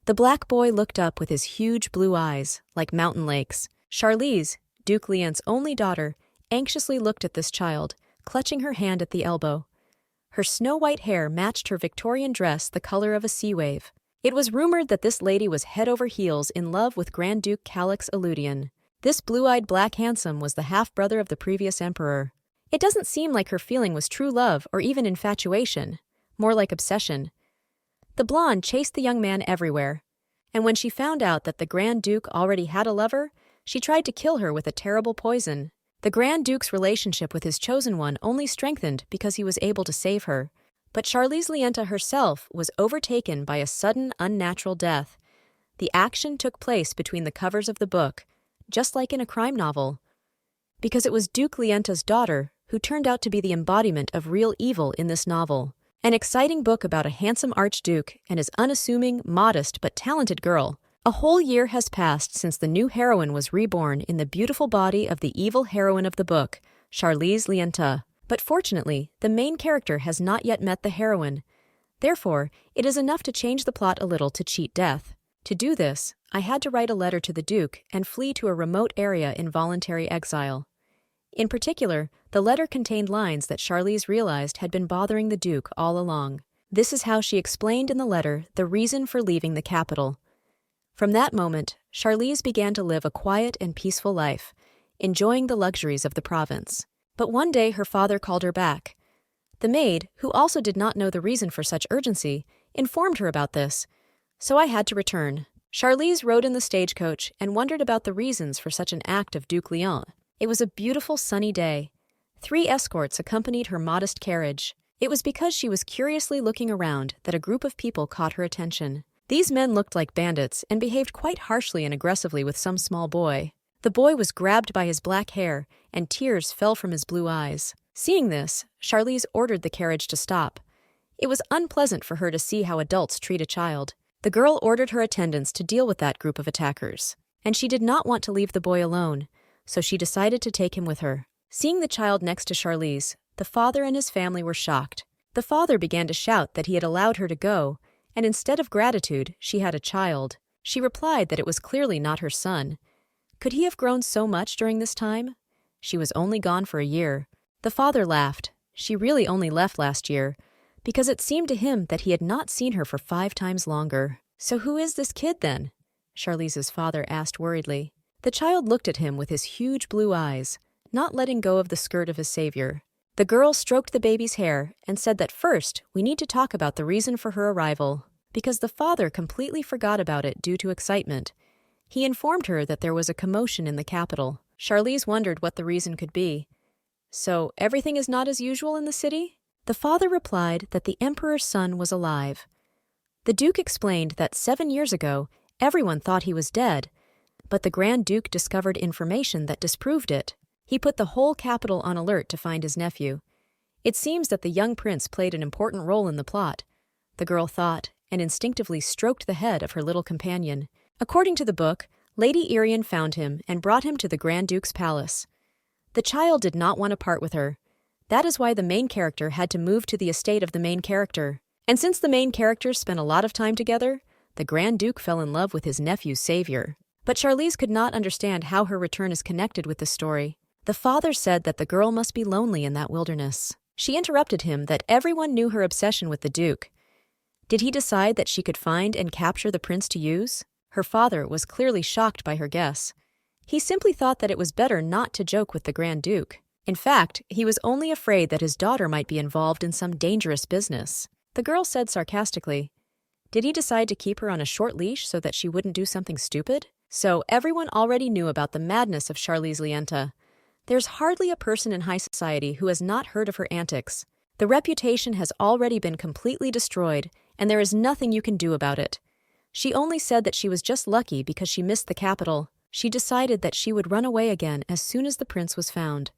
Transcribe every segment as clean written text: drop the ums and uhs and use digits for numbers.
The black boy looked up with his huge blue eyes, like mountain lakes. Charlize, Duke Lien's only daughter, anxiously looked at this child, clutching her hand at the elbow. Her snow-white hair matched her Victorian dress the color of a sea wave. It was rumored that this lady was head over heels in love with Grand Duke Calix Eludian. This blue-eyed black handsome was the half-brother of the previous emperor. It doesn't seem like her feeling was true love or even infatuation, more like obsession. The blonde chased the young man everywhere, and when she found out that the Grand Duke already had a lover, she tried to kill her with a terrible poison. The Grand Duke's relationship with his chosen one only strengthened because he was able to save her. But Charlize Lienta herself was overtaken by a sudden, unnatural death. The action took place between the covers of the book, just like in a crime novel. Because it was Duke Lienta's daughter who turned out to be the embodiment of real evil in this novel. An exciting book about a handsome archduke and his unassuming, modest, but talented girl. A whole year has passed since the new heroine was reborn in the beautiful body of the evil heroine of the book, Charlize Lienta. But fortunately, the main character has not yet met the heroine. Therefore, it is enough to change the plot a little to cheat death. To do this, I had to write a letter to the Duke and flee to a remote area in voluntary exile. In particular, the letter contained lines that Charlize realized had been bothering the Duke all along. This is how she explained in the letter the reason for leaving the capital. From that moment, Charlize began to live a quiet and peaceful life, enjoying the luxuries of the province. But one day her father called her back. The maid, who also did not know the reason for such urgency, informed her about this, so I had to return. Charlize rode in the stagecoach and wondered about the reasons for such an act of Duke Lien. It was a beautiful sunny day. 3 escorts accompanied her modest carriage. It was because she was curiously looking around that a group of people caught her attention. These men looked like bandits and behaved quite harshly and aggressively with some small boy. The boy was grabbed by his black hair, and tears fell from his blue eyes. Seeing this, Charlize ordered the carriage to stop. It was unpleasant for her to see how adults treat a child. The girl ordered her attendants to deal with that group of attackers, and she did not want to leave the boy alone, so she decided to take him with her. Seeing the child next to Charlize, the father and his family were shocked. The father began to shout that he had allowed her to go, and instead of gratitude, she had a child. She replied that it was clearly not her son. Could he have grown so much during this time? She was only gone for a year. The father laughed. She really only left last year, because it seemed to him that he had not seen her for 5 times longer. So who is this kid then? Charlize's father asked worriedly. The child looked at him with his huge blue eyes, not letting go of the skirt of his savior. The girl stroked the baby's hair and said that first we need to talk about the reason for her arrival, because the father completely forgot about it due to excitement. He informed her that there was a commotion in the capital. Charlize wondered what the reason could be. So, everything is not as usual in the city? The father replied that the emperor's son was alive. The duke explained that 7 years ago, everyone thought he was dead, but the Grand Duke discovered information that disproved it. He put the whole capital on alert to find his nephew. It seems that the young prince played an important role in the plot. The girl thought, and instinctively stroked the head of her little companion. According to the book, Lady Irian found him and brought him to the Grand Duke's palace. The child did not want to part with her. That is why the main character had to move to the estate of the main character. And since the main characters spent a lot of time together, the Grand Duke fell in love with his nephew's savior. But Charlize could not understand how her return is connected with this story. The father said that the girl must be lonely in that wilderness. She interrupted him that everyone knew her obsession with the Duke. Did he decide that she could find and capture the prince to use? Her father was clearly shocked by her guess. He simply thought that it was better not to joke with the Grand Duke. In fact, he was only afraid that his daughter might be involved in some dangerous business. The girl said sarcastically, "Did he decide to keep her on a short leash so that she wouldn't do something stupid?" So everyone already knew about the madness of Charlize Lienta. There's hardly a person in high society who has not heard of her antics. The reputation has already been completely destroyed, and there is nothing you can do about it. She only said that she was just lucky because she missed the capital. She decided that she would run away again as soon as the prince was found.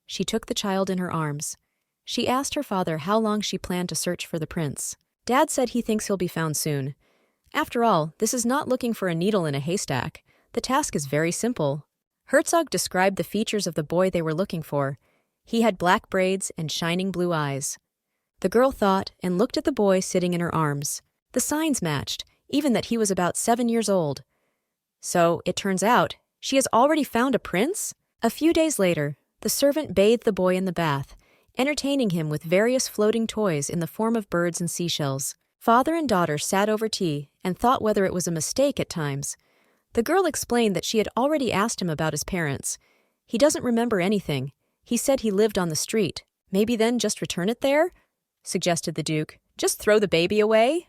She took the child in her arms. She asked her father how long she planned to search for the prince. Dad said he thinks he'll be found soon. After all, this is not looking for a needle in a haystack. The task is very simple. Herzog described the features of the boy they were looking for. He had black braids and shining blue eyes. The girl thought and looked at the boy sitting in her arms. The signs matched. even that he was about 7 years old. So, it turns out, she has already found a prince? A few days later, the servant bathed the boy in the bath, entertaining him with various floating toys in the form of birds and seashells. Father and daughter sat over tea and thought whether it was a mistake at times. The girl explained that she had already asked him about his parents. He doesn't remember anything. He said he lived on the street. Maybe then just return it there? Suggested the Duke. Just throw the baby away?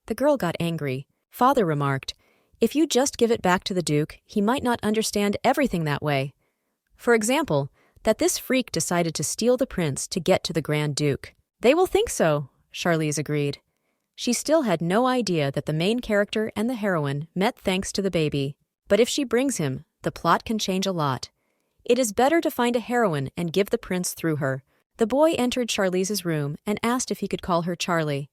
The girl got angry. Father remarked, if you just give it back to the Duke, he might not understand everything that way. For example, that this freak decided to steal the prince to get to the Grand Duke. They will think so, Charlize agreed. She still had no idea that the main character and the heroine met thanks to the baby. But if she brings him, the plot can change a lot. It is better to find a heroine and give the prince through her. The boy entered Charlize's room and asked if he could call her Charlie.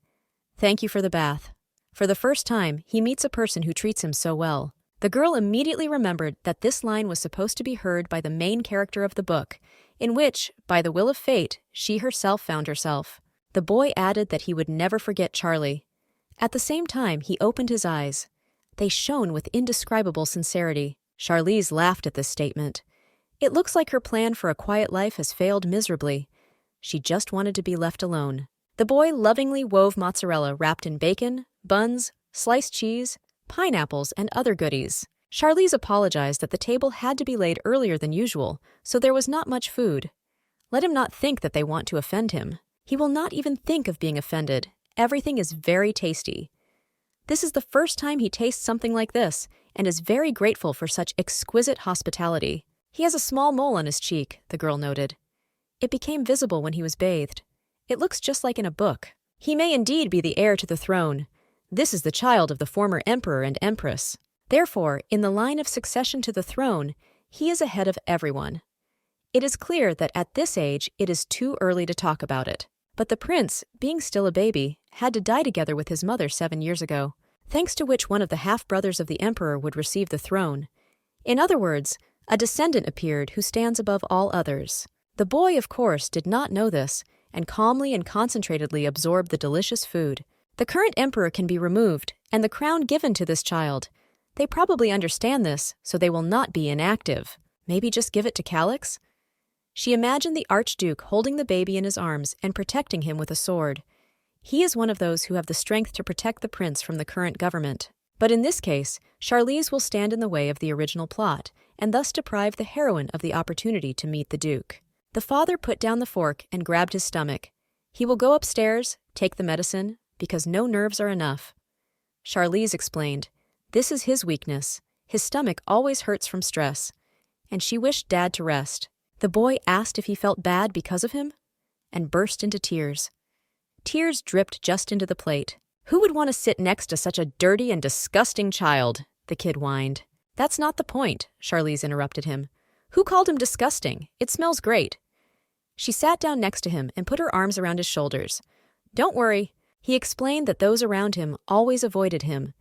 Thank you for the bath. For the first time, he meets a person who treats him so well. The girl immediately remembered that this line was supposed to be heard by the main character of the book, in which, by the will of fate, she herself found herself. The boy added that he would never forget Charlie. At the same time, he opened his eyes. They shone with indescribable sincerity. Charlize laughed at this statement. It looks like her plan for a quiet life has failed miserably. She just wanted to be left alone. The boy lovingly wove mozzarella wrapped in bacon, buns, sliced cheese, pineapples, and other goodies. Charlize apologized that the table had to be laid earlier than usual, so there was not much food. Let him not think that they want to offend him. He will not even think of being offended. Everything is very tasty. This is the first time he tastes something like this, and is very grateful for such exquisite hospitality. He has a small mole on his cheek, the girl noted. It became visible when he was bathed. It looks just like in a book. He may indeed be the heir to the throne. This is the child of the former emperor and empress. Therefore, in the line of succession to the throne, he is ahead of everyone. It is clear that at this age it is too early to talk about it. But the prince, being still a baby, had to die together with his mother 7 years ago, thanks to which one of the half-brothers of the emperor would receive the throne. In other words, a descendant appeared who stands above all others. The boy, of course, did not know this, and calmly and concentratedly absorbed the delicious food. The current emperor can be removed, and the crown given to this child. They probably understand this, so they will not be inactive. Maybe just give it to Calix? She imagined the Archduke holding the baby in his arms and protecting him with a sword. He is one of those who have the strength to protect the prince from the current government. But in this case, Charlize will stand in the way of the original plot, and thus deprive the heroine of the opportunity to meet the Duke. The father put down the fork and grabbed his stomach. He will go upstairs, take the medicine, because no nerves are enough. Charlize explained, this is his weakness. His stomach always hurts from stress. And she wished Dad to rest. The boy asked if he felt bad because of him, and burst into tears. Tears dripped just into the plate. Who would want to sit next to such a dirty and disgusting child? The kid whined. That's not the point, Charlize interrupted him. Who called him disgusting? It smells great. She sat down next to him and put her arms around his shoulders. Don't worry. He explained that those around him always avoided him.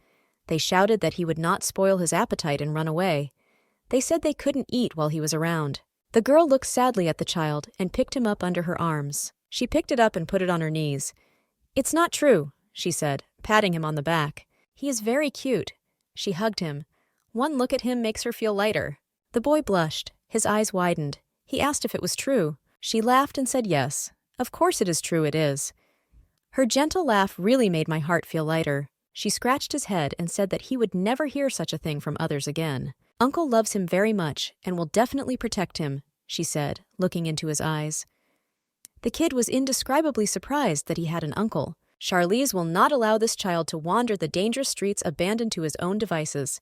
They shouted that he would not spoil his appetite and run away. They said they couldn't eat while he was around. The girl looked sadly at the child and picked him up under her arms. She picked it up and put it on her knees. It's not true, she said, patting him on the back. He is very cute. She hugged him. One look at him makes her feel lighter. The boy blushed. His eyes widened. He asked if it was true. She laughed and said yes. Of course it is true, it is. Her gentle laugh really made my heart feel lighter. She scratched his head and said that he would never hear such a thing from others again. Uncle loves him very much and will definitely protect him, she said, looking into his eyes. The kid was indescribably surprised that he had an uncle. Charlize will not allow this child to wander the dangerous streets abandoned to his own devices.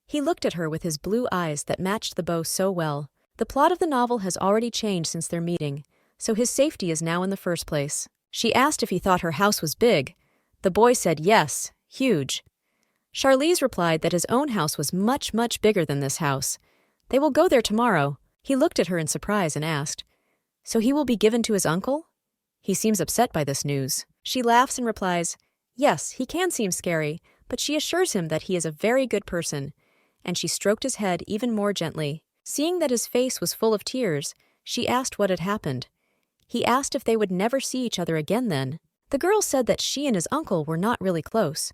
He looked at her with his blue eyes that matched the bow so well. The plot of the novel has already changed since their meeting, so his safety is now in the first place. She asked if he thought her house was big. The boy said yes, huge. Charlize replied that his own house was much, much bigger than this house. They will go there tomorrow. He looked at her in surprise and asked, so he will be given to his uncle? He seems upset by this news. She laughs and replies, yes, he can seem scary, but she assures him that he is a very good person, and she stroked his head even more gently. Seeing that his face was full of tears, she asked what had happened. He asked if they would never see each other again then. The girl said that she and his uncle were not really close.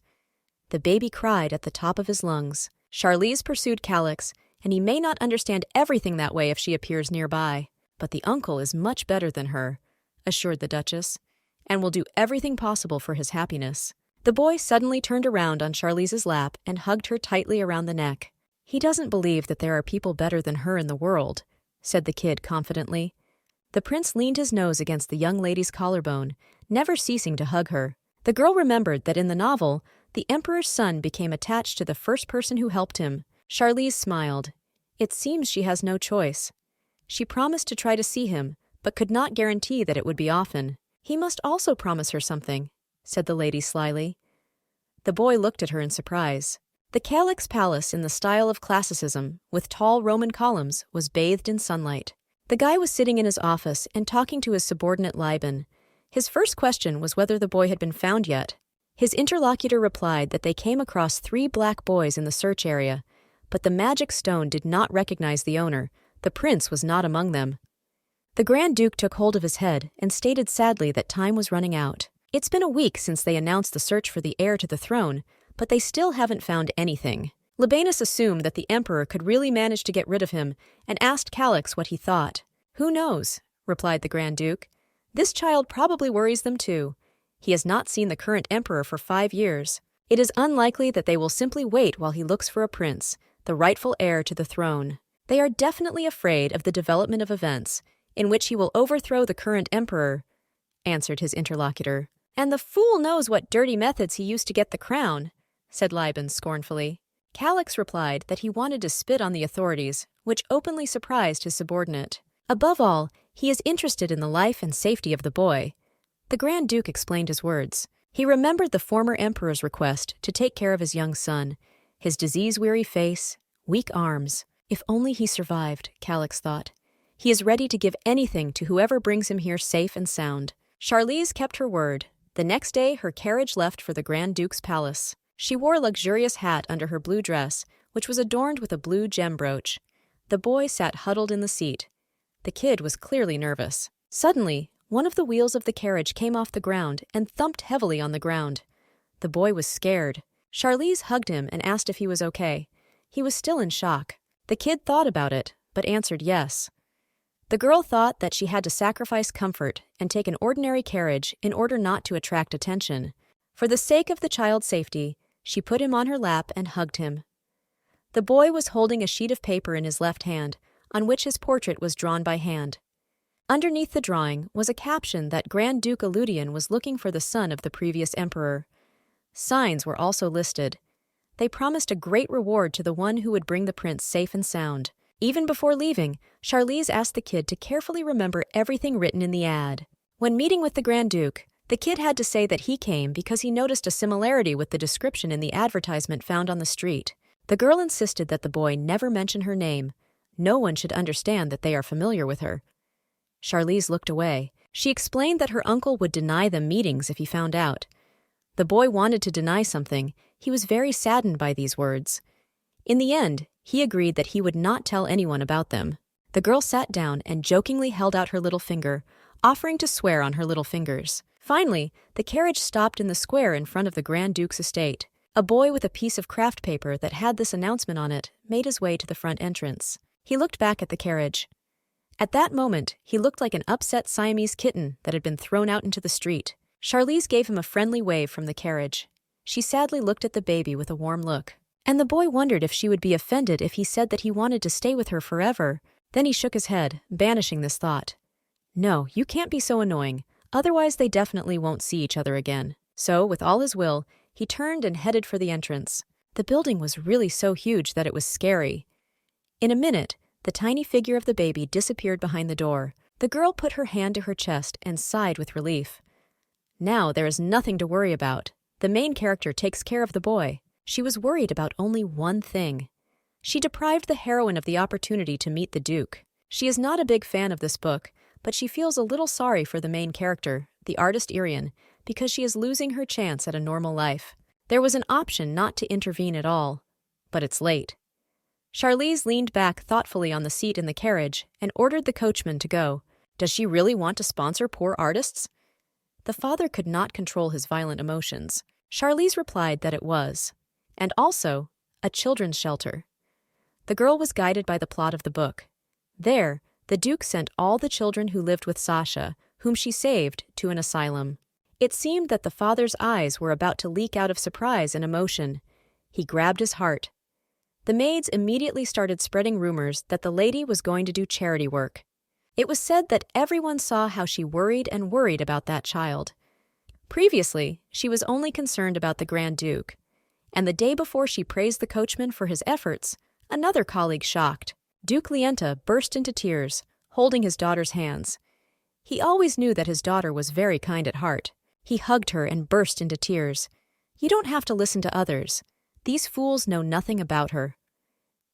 The baby cried at the top of his lungs. Charlize pursued Calix, and he may not understand everything that way if she appears nearby. But the uncle is much better than her, assured the Duchess, and will do everything possible for his happiness. The boy suddenly turned around on Charlize's lap and hugged her tightly around the neck. He doesn't believe that there are people better than her in the world, said the kid confidently. The prince leaned his nose against the young lady's collarbone, never ceasing to hug her. The girl remembered that in the novel, the emperor's son became attached to the first person who helped him. Charlize smiled. It seems she has no choice. She promised to try to see him, but could not guarantee that it would be often. He must also promise her something, said the lady slyly. The boy looked at her in surprise. The Calix Palace, in the style of classicism, with tall Roman columns, was bathed in sunlight. The guy was sitting in his office and talking to his subordinate Liban. His first question was whether the boy had been found yet. His interlocutor replied that they came across 3 black boys in the search area, but the magic stone did not recognize the owner. The prince was not among them. The Grand Duke took hold of his head and stated sadly that time was running out. It's been a week since they announced the search for the heir to the throne, but they still haven't found anything. Labanus assumed that the emperor could really manage to get rid of him and asked Calix what he thought. Who knows, replied the Grand Duke. This child probably worries them too. He has not seen the current emperor for 5 years. It is unlikely that they will simply wait while he looks for a prince, the rightful heir to the throne. They are definitely afraid of the development of events, in which he will overthrow the current emperor, answered his interlocutor. And the fool knows what dirty methods he used to get the crown, said Liban scornfully. Calix replied that he wanted to spit on the authorities, which openly surprised his subordinate. Above all, he is interested in the life and safety of the boy. The Grand Duke explained his words. He remembered the former emperor's request to take care of his young son, his disease-weary face, weak arms. If only he survived, Calix thought. He is ready to give anything to whoever brings him here safe and sound. Charlize kept her word. The next day, her carriage left for the Grand Duke's palace. She wore a luxurious hat under her blue dress, which was adorned with a blue gem brooch. The boy sat huddled in the seat. The kid was clearly nervous. Suddenly, one of the wheels of the carriage came off the ground and thumped heavily on the ground. The boy was scared. Charlize hugged him and asked if he was okay. He was still in shock. The kid thought about it, but answered yes. The girl thought that she had to sacrifice comfort and take an ordinary carriage in order not to attract attention. For the sake of the child's safety, she put him on her lap and hugged him. The boy was holding a sheet of paper in his left hand, on which his portrait was drawn by hand. Underneath the drawing was a caption that Grand Duke Eludian was looking for the son of the previous emperor. Signs were also listed. They promised a great reward to the one who would bring the prince safe and sound. Even before leaving, Charlize asked the kid to carefully remember everything written in the ad. When meeting with the Grand Duke, the kid had to say that he came because he noticed a similarity with the description in the advertisement found on the street. The girl insisted that the boy never mention her name. No one should understand that they are familiar with her. Charlize looked away. She explained that her uncle would deny them meetings if he found out. The boy wanted to deny something. He was very saddened by these words. In the end, he agreed that he would not tell anyone about them. The girl sat down and jokingly held out her little finger, offering to swear on her little fingers. Finally, the carriage stopped in the square in front of the Grand Duke's estate. A boy with a piece of craft paper that had this announcement on it made his way to the front entrance. He looked back at the carriage. At that moment, he looked like an upset Siamese kitten that had been thrown out into the street. Charlize gave him a friendly wave from the carriage. She sadly looked at the baby with a warm look. And the boy wondered if she would be offended if he said that he wanted to stay with her forever. Then he shook his head, banishing this thought. No, you can't be so annoying. Otherwise they definitely won't see each other again. So, with all his will, he turned and headed for the entrance. The building was really so huge that it was scary. In a minute, the tiny figure of the baby disappeared behind the door. The girl put her hand to her chest and sighed with relief. Now there is nothing to worry about. The main character takes care of the boy. She was worried about only one thing. She deprived the heroine of the opportunity to meet the Duke. She is not a big fan of this book, but she feels a little sorry for the main character, the artist Irian, because she is losing her chance at a normal life. There was an option not to intervene at all, but it's late. Charlize leaned back thoughtfully on the seat in the carriage and ordered the coachman to go. Does she really want to sponsor poor artists? The father could not control his violent emotions. Charlize replied that it was, and also a children's shelter. The girl was guided by the plot of the book. There, the Duke sent all the children who lived with Sasha, whom she saved, to an asylum. It seemed that the father's eyes were about to leak out of surprise and emotion. He grabbed his heart. The maids immediately started spreading rumors that the lady was going to do charity work. It was said that everyone saw how she worried and worried about that child. Previously, she was only concerned about the Grand Duke, and the day before she praised the coachman for his efforts, another colleague shocked. Duke Lienta burst into tears, holding his daughter's hands. He always knew that his daughter was very kind at heart. He hugged her and burst into tears. You don't have to listen to others. These fools know nothing about her.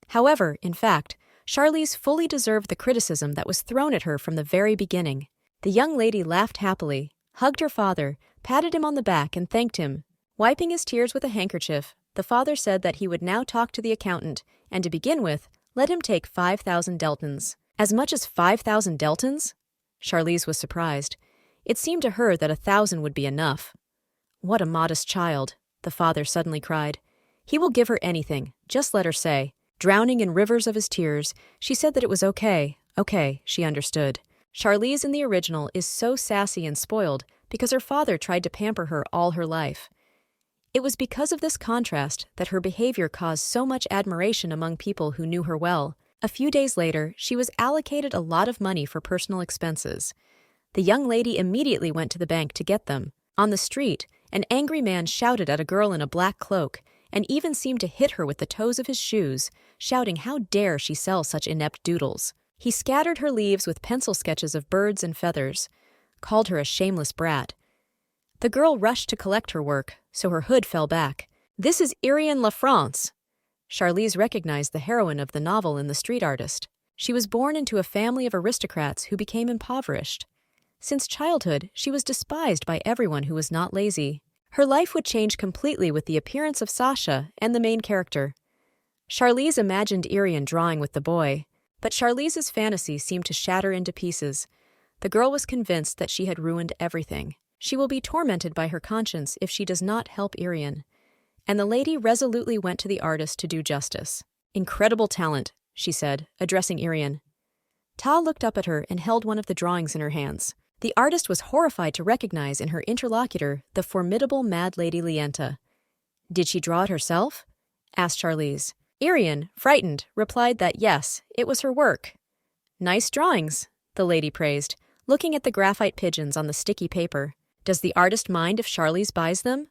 However, in fact, Charlize fully deserved the criticism that was thrown at her from the very beginning. The young lady laughed happily, hugged her father, patted him on the back, and thanked him. Wiping his tears with a handkerchief, the father said that he would now talk to the accountant, and to begin with, let him take 5,000 deltons. As much as 5,000 deltons? Charlize was surprised. It seemed to her that 1,000 would be enough. What a modest child, the father suddenly cried. He will give her anything, just let her say. Drowning in rivers of his tears, she said that it was okay, she understood. Charlize in the original is so sassy and spoiled because her father tried to pamper her all her life. It was because of this contrast that her behavior caused so much admiration among people who knew her well. A few days later, she was allocated a lot of money for personal expenses. The young lady immediately went to the bank to get them. On the street, an angry man shouted at a girl in a black cloak and even seemed to hit her with the toes of his shoes, shouting how dare she sell such inept doodles. He scattered her leaves with pencil sketches of birds and feathers, called her a shameless brat. The girl rushed to collect her work, so her hood fell back. This is Irian La France. Charlize recognized the heroine of the novel in the street artist. She was born into a family of aristocrats who became impoverished. Since childhood, she was despised by everyone who was not lazy. Her life would change completely with the appearance of Sasha and the main character. Charlize imagined Irian drawing with the boy, but Charlize's fantasy seemed to shatter into pieces. The girl was convinced that she had ruined everything. She will be tormented by her conscience if she does not help Irian. And the lady resolutely went to the artist to do justice. Incredible talent, she said, addressing Irian. Ta looked up at her and held one of the drawings in her hands. The artist was horrified to recognize in her interlocutor the formidable mad lady Lienta. Did she draw it herself? Asked Charlize. Irian, frightened, replied that yes, it was her work. Nice drawings, the lady praised, looking at the graphite pigeons on the sticky paper. Does the artist mind if Charlize buys them?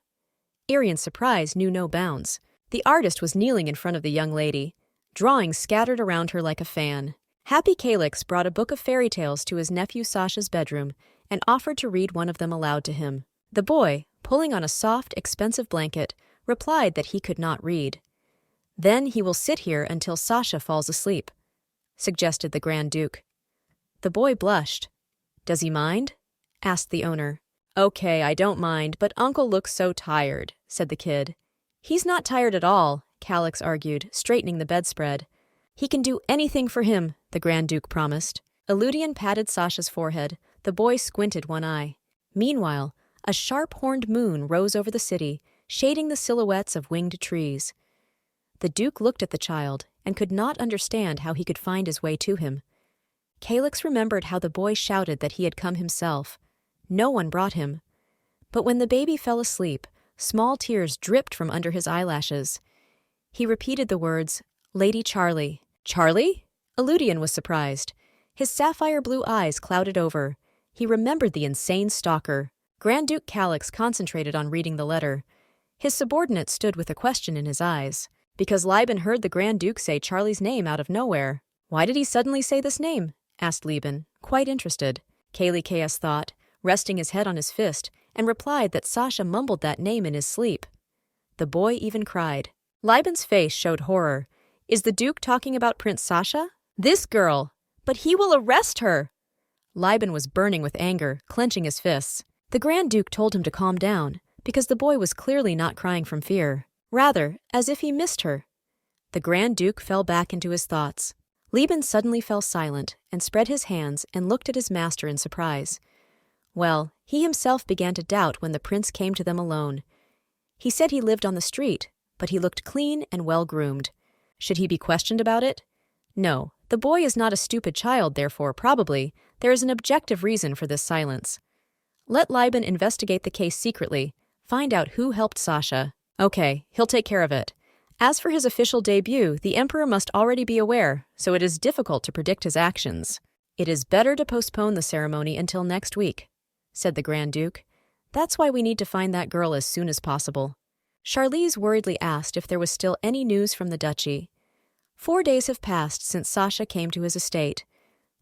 Irian's surprise knew no bounds. The artist was kneeling in front of the young lady, drawings scattered around her like a fan. Happy Calyx brought a book of fairy tales to his nephew Sasha's bedroom and offered to read one of them aloud to him. The boy, pulling on a soft, expensive blanket, replied that he could not read. Then he will sit here until Sasha falls asleep, suggested the Grand Duke. The boy blushed. Does he mind? Asked the owner. Okay, I don't mind, but Uncle looks so tired, said the kid. He's not tired at all, Calyx argued, straightening the bedspread. He can do anything for him, the Grand Duke promised. Eludian patted Sasha's forehead. The boy squinted one eye. Meanwhile, a sharp-horned moon rose over the city, shading the silhouettes of winged trees. The Duke looked at the child and could not understand how he could find his way to him. Calyx remembered how the boy shouted that he had come himself. No one brought him. But when the baby fell asleep, small tears dripped from under his eyelashes. He repeated the words, Lady Charlie. Charlie? Eludian was surprised. His sapphire blue eyes clouded over. He remembered the insane stalker. Grand Duke Calyx concentrated on reading the letter. His subordinate stood with a question in his eyes. Because Lieben heard the Grand Duke say Charlie's name out of nowhere. Why did he suddenly say this name? Asked Lieben, quite interested. Calyx thought, resting his head on his fist, and replied that Sasha mumbled that name in his sleep. The boy even cried. Leiben's face showed horror. Is the Duke talking about Prince Sasha? This girl! But he will arrest her! Lieben was burning with anger, clenching his fists. The Grand Duke told him to calm down, because the boy was clearly not crying from fear. Rather, as if he missed her. The Grand Duke fell back into his thoughts. Lieben suddenly fell silent and spread his hands and looked at his master in surprise. Well, he himself began to doubt when the prince came to them alone. He said he lived on the street, but he looked clean and well-groomed. Should he be questioned about it? No, the boy is not a stupid child, therefore, probably, there is an objective reason for this silence. Let Liban investigate the case secretly, find out who helped Sasha. Okay, he'll take care of it. As for his official debut, the Emperor must already be aware, so it is difficult to predict his actions. It is better to postpone the ceremony until next week, said the Grand Duke. That's why we need to find that girl as soon as possible. Charlize worriedly asked if there was still any news from the duchy. 4 days have passed since Sasha came to his estate.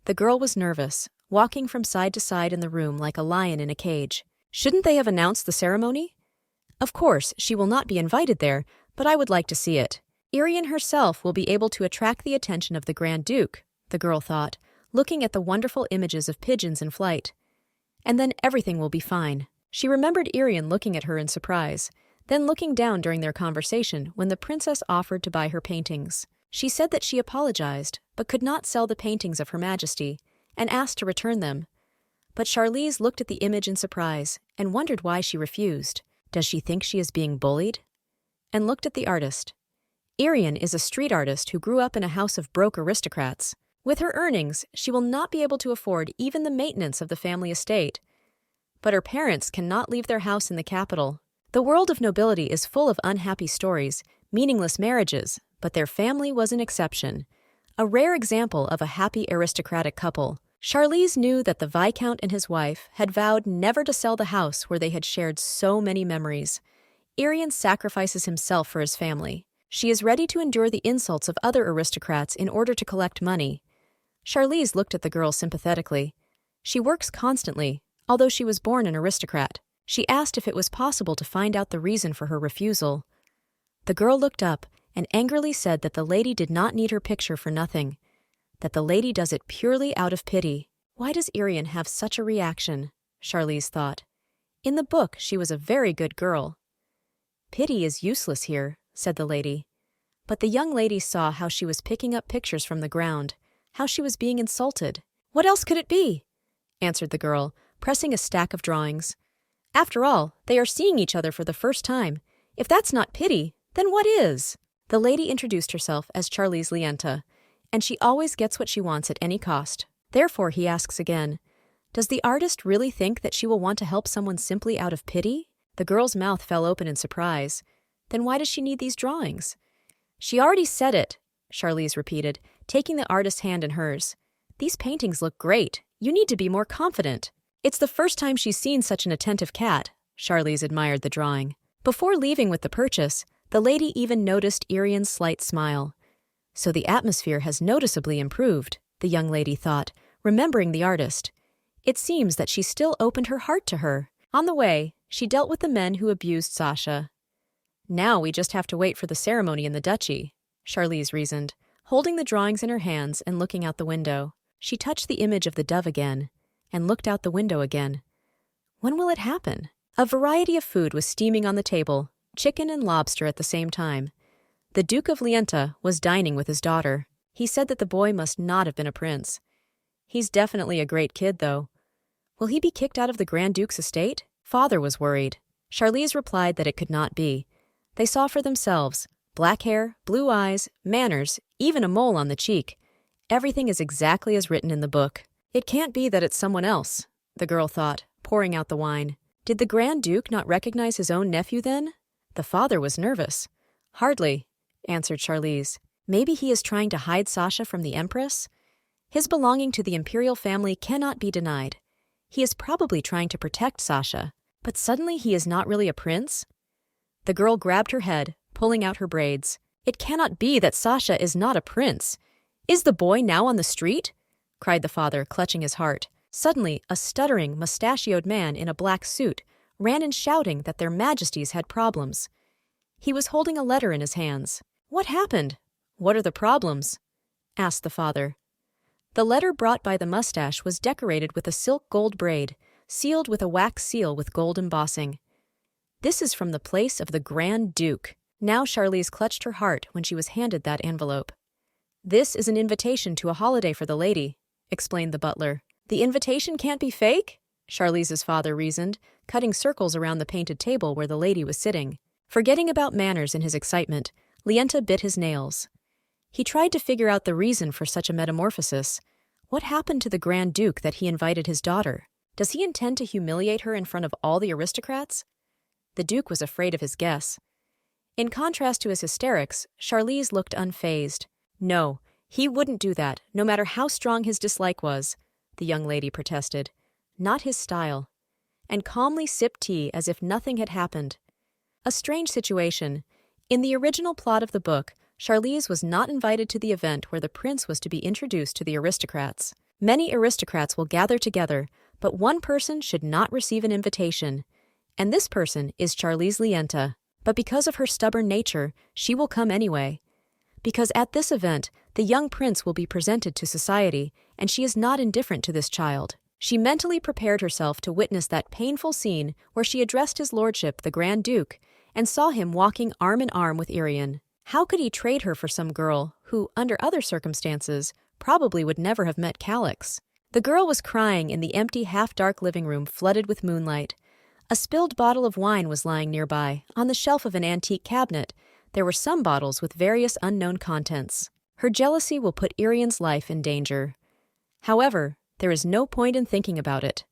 The girl was nervous, walking from side to side in the room like a lion in a cage. Shouldn't they have announced the ceremony? Of course, she will not be invited there, but I would like to see it. Irian herself will be able to attract the attention of the Grand Duke, the girl thought, looking at the wonderful images of pigeons in flight. And then everything will be fine. She remembered Irian looking at her in surprise, then looking down during their conversation when the princess offered to buy her paintings. She said that she apologized, but could not sell the paintings of Her Majesty, and asked to return them. But Charlize looked at the image in surprise and wondered why she refused. Does she think she is being bullied? And looked at the artist. Irian is a street artist who grew up in a house of broke aristocrats. With her earnings, she will not be able to afford even the maintenance of the family estate. But her parents cannot leave their house in the capital. The world of nobility is full of unhappy stories, meaningless marriages, but their family was an exception. A rare example of a happy aristocratic couple. Charlize knew that the Viscount and his wife had vowed never to sell the house where they had shared so many memories. Irian sacrifices himself for his family. She is ready to endure the insults of other aristocrats in order to collect money. Charlize looked at the girl sympathetically. She works constantly, although she was born an aristocrat. She asked if it was possible to find out the reason for her refusal. The girl looked up and angrily said that the lady did not need her picture for nothing, that the lady does it purely out of pity. Why does Irian have such a reaction? Charlize thought. In the book, she was a very good girl. Pity is useless here, said the lady. But the young lady saw how she was picking up pictures from the ground, how she was being insulted. What else could it be? Answered the girl, pressing a stack of drawings. After all, they are seeing each other for the first time. If that's not pity, then what is? The lady introduced herself as Charlize Lienta, and she always gets what she wants at any cost. Therefore, he asks again, does the artist really think that she will want to help someone simply out of pity? The girl's mouth fell open in surprise. Then why does she need these drawings? She already said it, Charlize repeated, taking the artist's hand in hers. These paintings look great. You need to be more confident. It's the first time she's seen such an attentive cat. Charlize admired the drawing. Before leaving with the purchase, the lady even noticed Irian's slight smile. So the atmosphere has noticeably improved, the young lady thought, remembering the artist. It seems that she still opened her heart to her. On the way, she dealt with the men who abused Sasha. Now we just have to wait for the ceremony in the duchy, Charlize reasoned, holding the drawings in her hands and looking out the window. She touched the image of the dove again, and looked out the window again. When will it happen? A variety of food was steaming on the table, chicken and lobster at the same time. The Duke of Lienta was dining with his daughter. He said that the boy must not have been a prince. He's definitely a great kid, though. Will he be kicked out of the Grand Duke's estate? Father was worried. Charlize replied that it could not be. They saw for themselves. Black hair, blue eyes, manners, even a mole on the cheek. Everything is exactly as written in the book. It can't be that it's someone else, the girl thought, pouring out the wine. Did the Grand Duke not recognize his own nephew then? The father was nervous. Hardly, answered Charlize. Maybe he is trying to hide Sasha from the Empress? His belonging to the imperial family cannot be denied. He is probably trying to protect Sasha. But suddenly he is not really a prince? The girl grabbed her head, pulling out her braids. It cannot be that Sasha is not a prince. Is the boy now on the street? Cried the father, clutching his heart. Suddenly, a stuttering, mustachioed man in a black suit ran in shouting that their majesties had problems. He was holding a letter in his hands. What happened? What are the problems? Asked the father. The letter brought by the mustache was decorated with a silk gold braid, sealed with a wax seal with gold embossing. This is from the place of the Grand Duke. Now Charlize clutched her heart when she was handed that envelope. This is an invitation to a holiday for the lady, explained the butler. The invitation can't be fake? Charlize's father reasoned, cutting circles around the painted table where the lady was sitting. Forgetting about manners in his excitement, Lienta bit his nails. He tried to figure out the reason for such a metamorphosis. What happened to the Grand Duke that he invited his daughter? Does he intend to humiliate her in front of all the aristocrats? The Duke was afraid of his guess. In contrast to his hysterics, Charlize looked unfazed. No, he wouldn't do that, no matter how strong his dislike was, the young lady protested. Not his style. And calmly sipped tea as if nothing had happened. A strange situation. In the original plot of the book, Charlize was not invited to the event where the prince was to be introduced to the aristocrats. Many aristocrats will gather together, but one person should not receive an invitation. And this person is Charlize Lienta. But because of her stubborn nature, she will come anyway. Because at this event, the young prince will be presented to society, and she is not indifferent to this child. She mentally prepared herself to witness that painful scene where she addressed his lordship, the Grand Duke, and saw him walking arm in arm with Irian. How could he trade her for some girl who, under other circumstances, probably would never have met Calix? The girl was crying in the empty, half-dark living room flooded with moonlight. A spilled bottle of wine was lying nearby. On the shelf of an antique cabinet, there were some bottles with various unknown contents. Her jealousy will put Irian's life in danger. However, there is no point in thinking about it.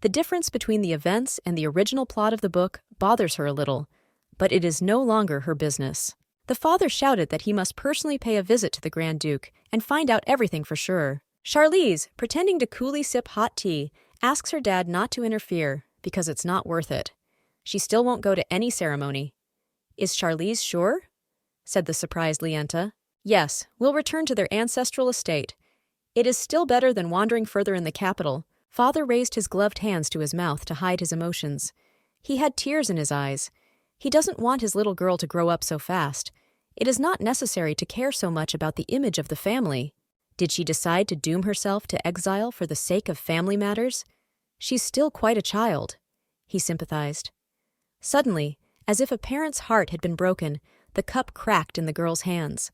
The difference between the events and the original plot of the book bothers her a little, but it is no longer her business. The father shouted that he must personally pay a visit to the Grand Duke and find out everything for sure. Charlize, pretending to coolly sip hot tea, asks her dad not to interfere, because it's not worth it. She still won't go to any ceremony. Is Charlize sure? Said the surprised Lienta. Yes, we'll return to their ancestral estate. It is still better than wandering further in the capital. Father raised his gloved hands to his mouth to hide his emotions. He had tears in his eyes. He doesn't want his little girl to grow up so fast. It is not necessary to care so much about the image of the family. Did she decide to doom herself to exile for the sake of family matters? She's still quite a child, he sympathized. Suddenly, as if a parent's heart had been broken, the cup cracked in the girl's hands.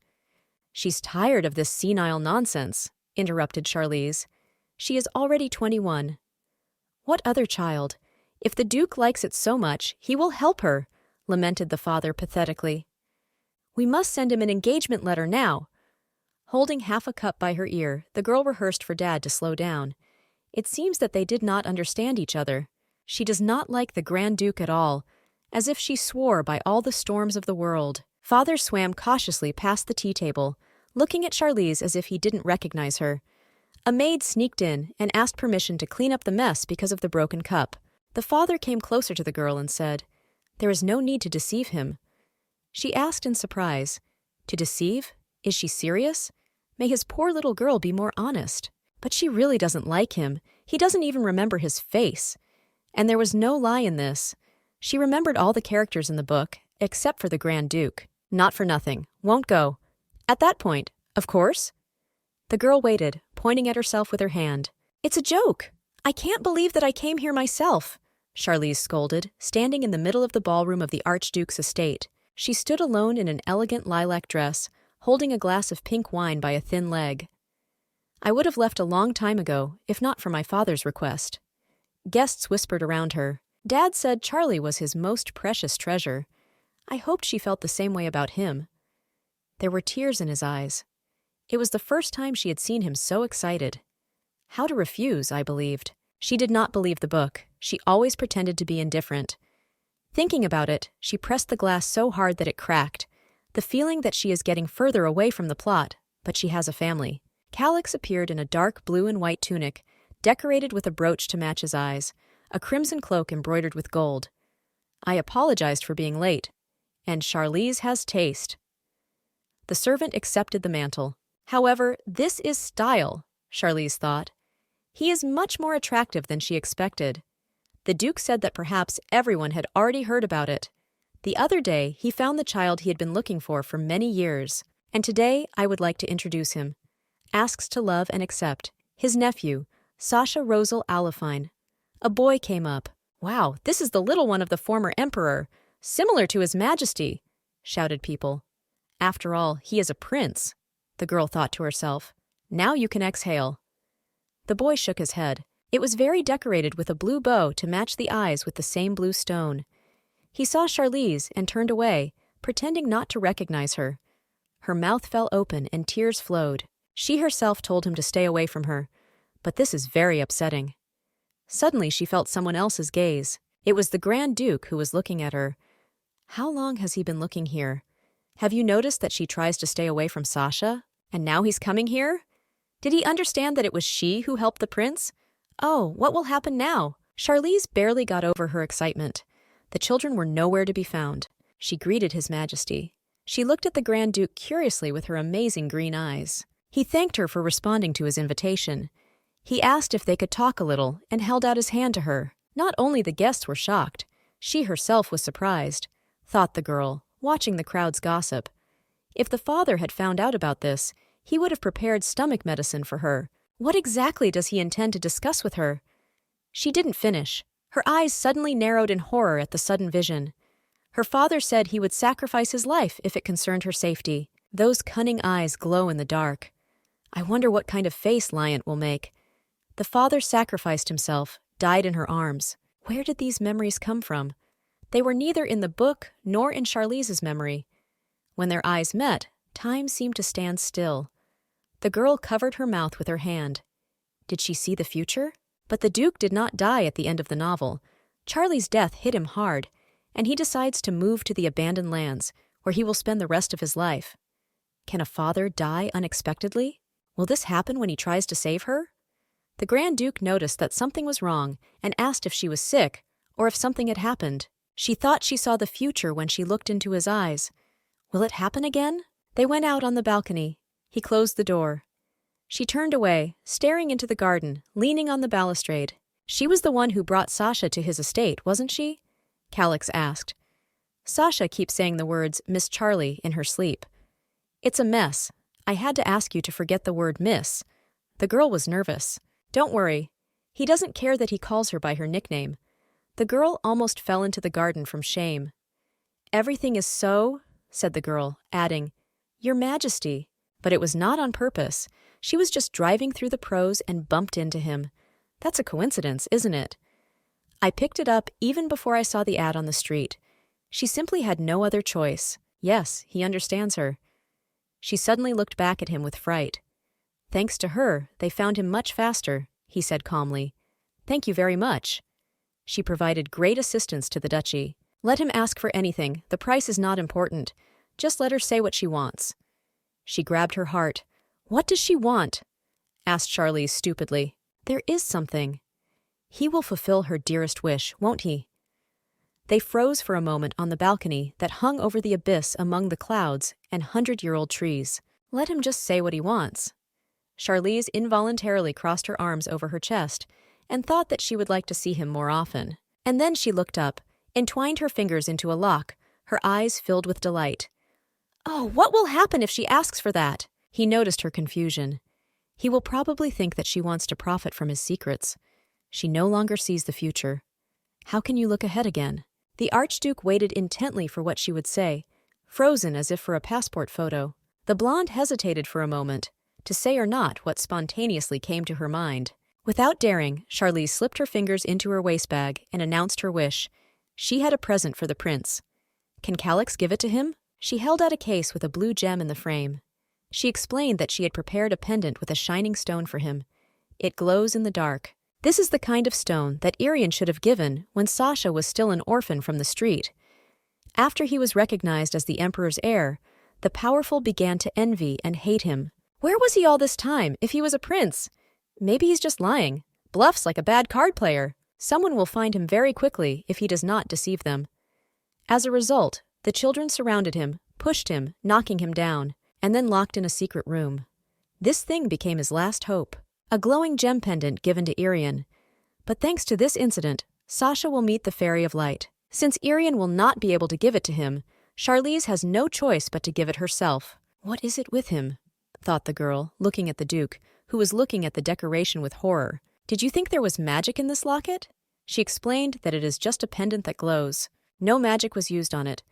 She's tired of this senile nonsense, interrupted Charlize. She is already 21. What other child? If the Duke likes it so much, he will help her, lamented the father pathetically. We must send him an engagement letter now. Holding half a cup by her ear, the girl rehearsed for Dad to slow down. It seems that they did not understand each other. She does not like the Grand Duke at all, as if she swore by all the storms of the world. Father swam cautiously past the tea table, looking at Charlize as if he didn't recognize her. A maid sneaked in and asked permission to clean up the mess because of the broken cup. The father came closer to the girl and said, "There is no need to deceive him." She asked in surprise, "To deceive? Is she serious? May his poor little girl be more honest." But she really doesn't like him. He doesn't even remember his face. And there was no lie in this. She remembered all the characters in the book, except for the Grand Duke. Not for nothing. Won't go. At that point, of course. The girl waited, pointing at herself with her hand. It's a joke. I can't believe that I came here myself, Charlize scolded, standing in the middle of the ballroom of the Archduke's estate. She stood alone in an elegant lilac dress, holding a glass of pink wine by a thin leg. I would have left a long time ago, if not for my father's request. Guests whispered around her. Dad said Charlie was his most precious treasure. I hoped she felt the same way about him. There were tears in his eyes. It was the first time she had seen him so excited. How to refuse, I believed. She did not believe the book. She always pretended to be indifferent. Thinking about it, she pressed the glass so hard that it cracked. The feeling that she is getting further away from the plot, but she has a family. Calix appeared in a dark blue and white tunic, decorated with a brooch to match his eyes, a crimson cloak embroidered with gold. I apologized for being late, and Charlize has taste. The servant accepted the mantle. However, this is style, Charlize thought. He is much more attractive than she expected. The Duke said that perhaps everyone had already heard about it. The other day, he found the child he had been looking for many years, and today I would like to introduce him. Asks to love and accept. His nephew, Sasha Rosal Alafine. A boy came up. Wow, this is the little one of the former emperor, similar to His Majesty, shouted people. After all, he is a prince, the girl thought to herself. Now you can exhale. The boy shook his head. It was very decorated with a blue bow to match the eyes with the same blue stone. He saw Charlize and turned away, pretending not to recognize her. Her mouth fell open and tears flowed. She herself told him to stay away from her, but this is very upsetting. Suddenly she felt someone else's gaze. It was the Grand Duke who was looking at her. How long has he been looking here? Have you noticed that she tries to stay away from Sasha? And now he's coming here? Did he understand that it was she who helped the prince? Oh, what will happen now? Charlize barely got over her excitement. The children were nowhere to be found. She greeted His Majesty. She looked at the Grand Duke curiously with her amazing green eyes. He thanked her for responding to his invitation. He asked if they could talk a little and held out his hand to her. Not only the guests were shocked, she herself was surprised, thought the girl, watching the crowd's gossip. If the father had found out about this, he would have prepared stomach medicine for her. What exactly does he intend to discuss with her? She didn't finish. Her eyes suddenly narrowed in horror at the sudden vision. Her father said he would sacrifice his life if it concerned her safety. Those cunning eyes glow in the dark. I wonder what kind of face Liant will make. The father sacrificed himself, died in her arms. Where did these memories come from? They were neither in the book nor in Charlize's memory. When their eyes met, time seemed to stand still. The girl covered her mouth with her hand. Did she see the future? But the Duke did not die at the end of the novel. Charlie's death hit him hard, and he decides to move to the abandoned lands, where he will spend the rest of his life. Can a father die unexpectedly? Will this happen when he tries to save her? The Grand Duke noticed that something was wrong and asked if she was sick or if something had happened. She thought she saw the future when she looked into his eyes. Will it happen again? They went out on the balcony. He closed the door. She turned away, staring into the garden, leaning on the balustrade. She was the one who brought Sasha to his estate, wasn't she? Calix asked. Sasha keeps saying the words Miss Charlie in her sleep. It's a mess. I had to ask you to forget the word miss. The girl was nervous. Don't worry. He doesn't care that he calls her by her nickname. The girl almost fell into the garden from shame. Everything is so, said the girl, adding, Your Majesty. But it was not on purpose. She was just driving through the prose and bumped into him. That's a coincidence, isn't it? I picked it up even before I saw the ad on the street. She simply had no other choice. Yes, he understands her. She suddenly looked back at him with fright. Thanks to her, they found him much faster, he said calmly. Thank you very much. She provided great assistance to the duchy. Let him ask for anything. The price is not important. Just let her say what she wants. She grabbed her heart. What does she want? Asked Charlize stupidly. There is something. He will fulfill her dearest wish, won't he? They froze for a moment on the balcony that hung over the abyss among the clouds and 100-year-old trees. Let him just say what he wants. Charlize involuntarily crossed her arms over her chest and thought that she would like to see him more often. And then she looked up, entwined her fingers into a lock, her eyes filled with delight. Oh, what will happen if she asks for that? He noticed her confusion. He will probably think that she wants to profit from his secrets. She no longer sees the future. How can you look ahead again? The Archduke waited intently for what she would say, frozen as if for a passport photo. The blonde hesitated for a moment, to say or not what spontaneously came to her mind. Without daring, Charlize slipped her fingers into her waistbag and announced her wish. She had a present for the prince. Can Calix give it to him? She held out a case with a blue gem in the frame. She explained that she had prepared a pendant with a shining stone for him. It glows in the dark. This is the kind of stone that Irian should have given when Sasha was still an orphan from the street. After he was recognized as the emperor's heir, the powerful began to envy and hate him. Where was he all this time, if he was a prince? Maybe he's just lying. Bluffs like a bad card player. Someone will find him very quickly if he does not deceive them. As a result, the children surrounded him, pushed him, knocking him down, and then locked in a secret room. This thing became his last hope. A glowing gem pendant given to Irian. But thanks to this incident, Sasha will meet the Fairy of Light. Since Irian will not be able to give it to him, Charlize has no choice but to give it herself. What is it with him? Thought the girl, looking at the Duke, who was looking at the decoration with horror. Did you think there was magic in this locket? She explained that it is just a pendant that glows. No magic was used on it.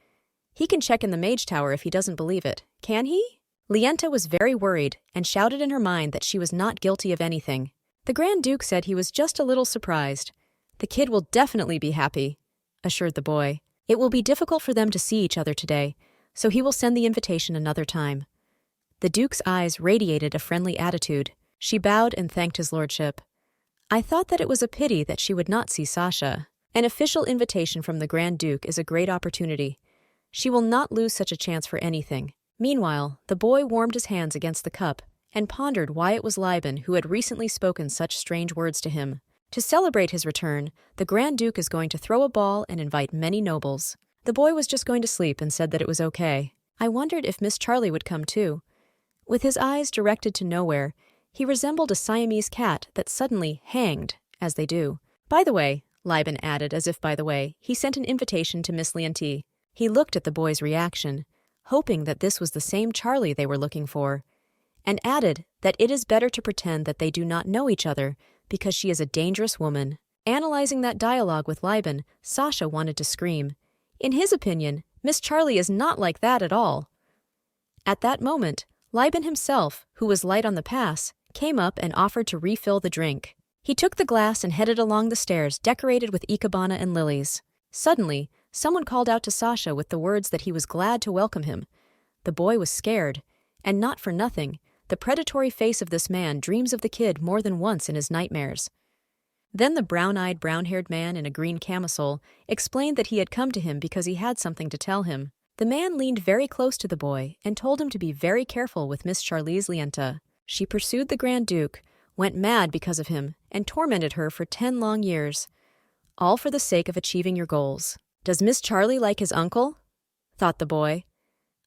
He can check in the Mage Tower if he doesn't believe it. Can he? Lienta was very worried and shouted in her mind that she was not guilty of anything. The Grand Duke said he was just a little surprised. The kid will definitely be happy, assured the boy. It will be difficult for them to see each other today, so he will send the invitation another time. The Duke's eyes radiated a friendly attitude. She bowed and thanked his lordship. I thought that it was a pity that she would not see Sasha. An official invitation from the Grand Duke is a great opportunity. She will not lose such a chance for anything. Meanwhile, the boy warmed his hands against the cup and pondered why it was Liban who had recently spoken such strange words to him. To celebrate his return, the Grand Duke is going to throw a ball and invite many nobles. The boy was just going to sleep and said that it was okay. I wondered if Miss Charlie would come too. With his eyes directed to nowhere, he resembled a Siamese cat that suddenly hanged, as they do. By the way, Liban added as if by the way, he sent an invitation to Miss Lianti. He looked at the boy's reaction, hoping that this was the same Charlie they were looking for, and added that it is better to pretend that they do not know each other because she is a dangerous woman. Analyzing that dialogue with Liban, Sasha wanted to scream. In his opinion, Miss Charlie is not like that at all. At that moment, Liban himself, who was light on the pass, came up and offered to refill the drink. He took the glass and headed along the stairs decorated with ikebana and lilies. Suddenly, someone called out to Sasha with the words that he was glad to welcome him. The boy was scared, and not for nothing. The predatory face of this man dreams of the kid more than once in his nightmares. Then the brown-eyed, brown-haired man in a green camisole explained that he had come to him because he had something to tell him. The man leaned very close to the boy and told him to be very careful with Miss Charlize Lienta. She pursued the Grand Duke, went mad because of him, and tormented her for 10 long years, all for the sake of achieving your goals. Does Miss Charlie like his uncle? Thought the boy.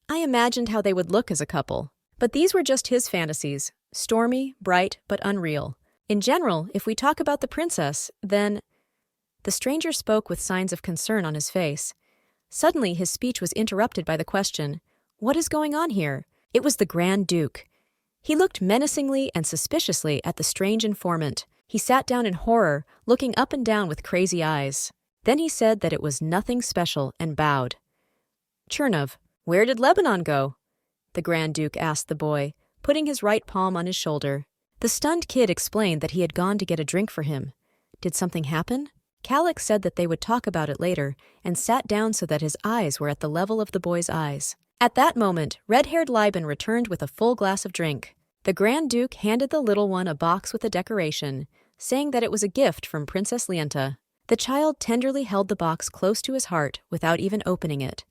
I imagined how they would look as a couple. But these were just his fantasies, stormy, bright, but unreal. In general, if we talk about the princess, then... The stranger spoke with signs of concern on his face. Suddenly, his speech was interrupted by the question, "What is going on here?" It was the Grand Duke. He looked menacingly and suspiciously at the strange informant. He sat down in horror, looking up and down with crazy eyes. Then he said that it was nothing special and bowed. "Chernov, where did Lebanon go?" the Grand Duke asked the boy, putting his right palm on his shoulder. The stunned kid explained that he had gone to get a drink for him. Did something happen? Calix said that they would talk about it later and sat down so that his eyes were at the level of the boy's eyes. At that moment, red-haired Liban returned with a full glass of drink. The Grand Duke handed the little one a box with a decoration, saying that it was a gift from Princess Lienta. The child tenderly held the box close to his heart without even opening it.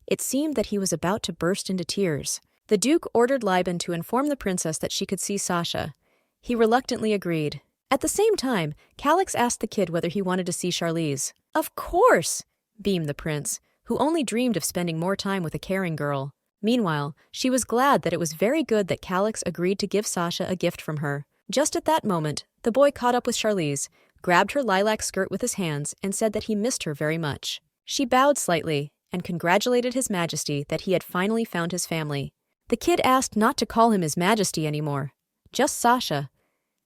It seemed that he was about to burst into tears. The Duke ordered Liban to inform the princess that she could see Sasha. He reluctantly agreed. At the same time, Calix asked the kid whether he wanted to see Charlize. "Of course!" beamed the prince, who only dreamed of spending more time with a caring girl. Meanwhile, she was glad that it was very good that Calix agreed to give Sasha a gift from her. Just at that moment, the boy caught up with Charlize, grabbed her lilac skirt with his hands, and said that he missed her very much. She bowed slightly and congratulated His Majesty that he had finally found his family. The kid asked not to call him His Majesty anymore, just Sasha.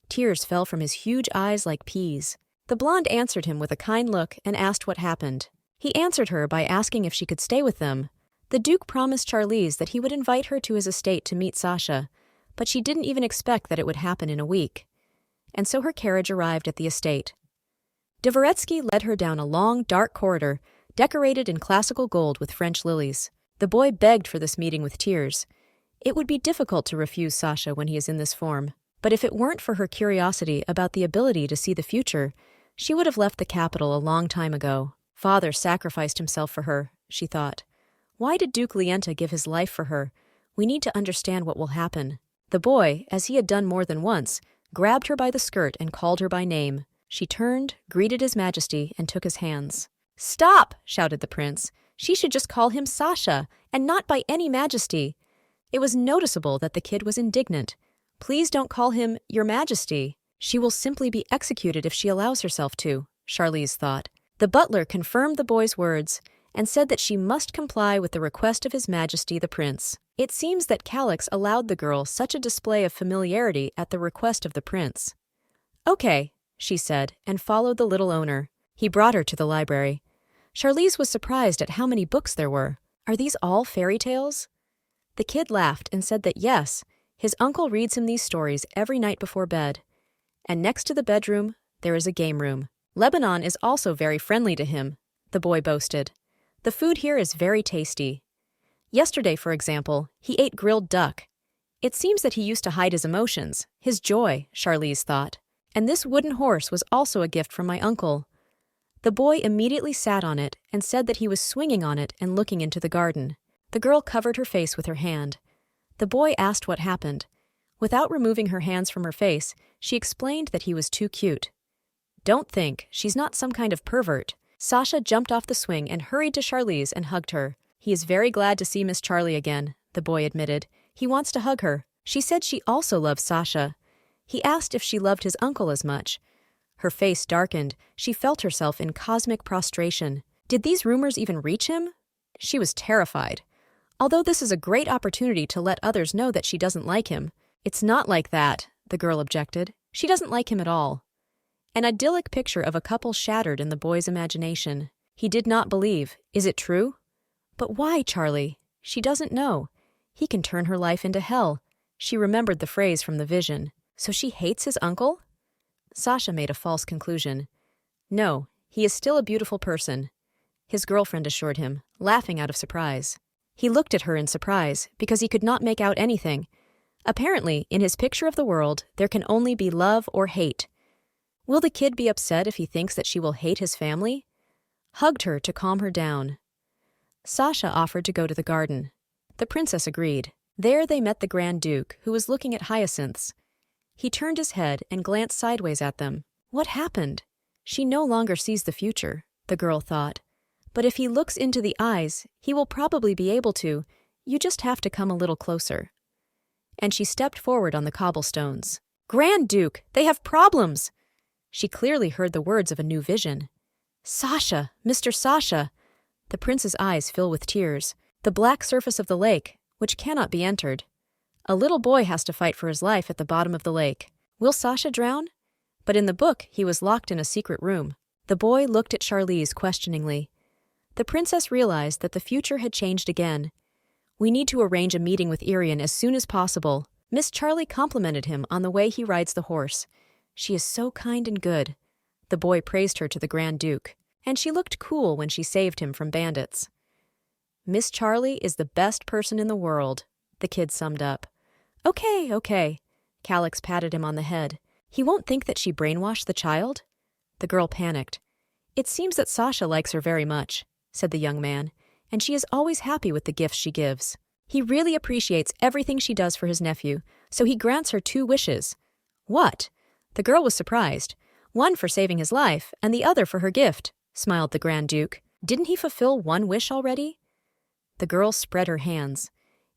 Tears fell from his huge eyes like peas. The blonde answered him with a kind look and asked what happened. He answered her by asking if she could stay with them. The Duke promised Charlize that he would invite her to his estate to meet Sasha, but she didn't even expect that it would happen in a week. And so her carriage arrived at the estate. Dvoretsky led her down a long, dark corridor, decorated in classical gold with French lilies. The boy begged for this meeting with tears. It would be difficult to refuse Sasha when he is in this form, but if it weren't for her curiosity about the ability to see the future, she would have left the capital a long time ago. Father sacrificed himself for her, she thought. Why did Duke Lienta give his life for her? We need to understand what will happen. The boy, as he had done more than once, grabbed her by the skirt and called her by name. She turned, greeted His Majesty, and took his hands. "Stop!" shouted the prince. She should just call him Sasha, and not by any Majesty. It was noticeable that the kid was indignant. "Please don't call him Your Majesty. She will simply be executed if she allows herself to," Charlize thought. The butler confirmed the boy's words and said that she must comply with the request of His Majesty the Prince. It seems that Calix allowed the girl such a display of familiarity at the request of the prince. "Okay," she said, and followed the little owner. He brought her to the library. Charlize was surprised at how many books there were. "Are these all fairy tales?" The kid laughed and said that yes, his uncle reads him these stories every night before bed. And next to the bedroom, there is a game room. Lebanon is also very friendly to him, the boy boasted. The food here is very tasty. Yesterday, for example, he ate grilled duck. It seems that he used to hide his emotions, his joy, Charlize thought. And this wooden horse was also a gift from my uncle. The boy immediately sat on it and said that he was swinging on it and looking into the garden. The girl covered her face with her hand. The boy asked what happened. Without removing her hands from her face, she explained that he was too cute. Don't think, she's not some kind of pervert. Sasha jumped off the swing and hurried to Charlize and hugged her. He is very glad to see Miss Charlie again, the boy admitted. He wants to hug her. She said she also loves Sasha. He asked if she loved his uncle as much. Her face darkened. She felt herself in cosmic prostration. Did these rumors even reach him? She was terrified. Although this is a great opportunity to let others know that she doesn't like him. It's not like that, the girl objected. She doesn't like him at all. An idyllic picture of a couple shattered in the boy's imagination. He did not believe. Is it true? But why, Charlie? She doesn't know. He can turn her life into hell. She remembered the phrase from the vision. So she hates his uncle? Sasha made a false conclusion. No, he is still a beautiful person, his girlfriend assured him, laughing out of surprise. He looked at her in surprise because he could not make out anything. Apparently, in his picture of the world, there can only be love or hate. Will the kid be upset if he thinks that she will hate his family? Hugged her to calm her down. Sasha offered to go to the garden. The princess agreed. There they met the Grand Duke, who was looking at hyacinths. He turned his head and glanced sideways at them. What happened? She no longer sees the future, the girl thought. But if he looks into the eyes, he will probably be able to. You just have to come a little closer. And she stepped forward on the cobblestones. Grand Duke, they have problems! She clearly heard the words of a new vision. Sasha, Mr. Sasha! The prince's eyes fill with tears. The black surface of the lake, which cannot be entered. A little boy has to fight for his life at the bottom of the lake. Will Sasha drown? But in the book, he was locked in a secret room. The boy looked at Charlize questioningly. The princess realized that the future had changed again. We need to arrange a meeting with Irian as soon as possible. Miss Charlie complimented him on the way he rides the horse. She is so kind and good. The boy praised her to the Grand Duke. And she looked cool when she saved him from bandits. Miss Charlie is the best person in the world, the kid summed up. Okay. Calix patted him on the head. He won't think that she brainwashed the child? The girl panicked. It seems that Sasha likes her very much, said the young man, and she is always happy with the gifts she gives. He really appreciates everything she does for his nephew, so he grants her 2 wishes. What? The girl was surprised. One for saving his life, and the other for her gift, smiled the Grand Duke. Didn't he fulfill 1 wish already? The girl spread her hands.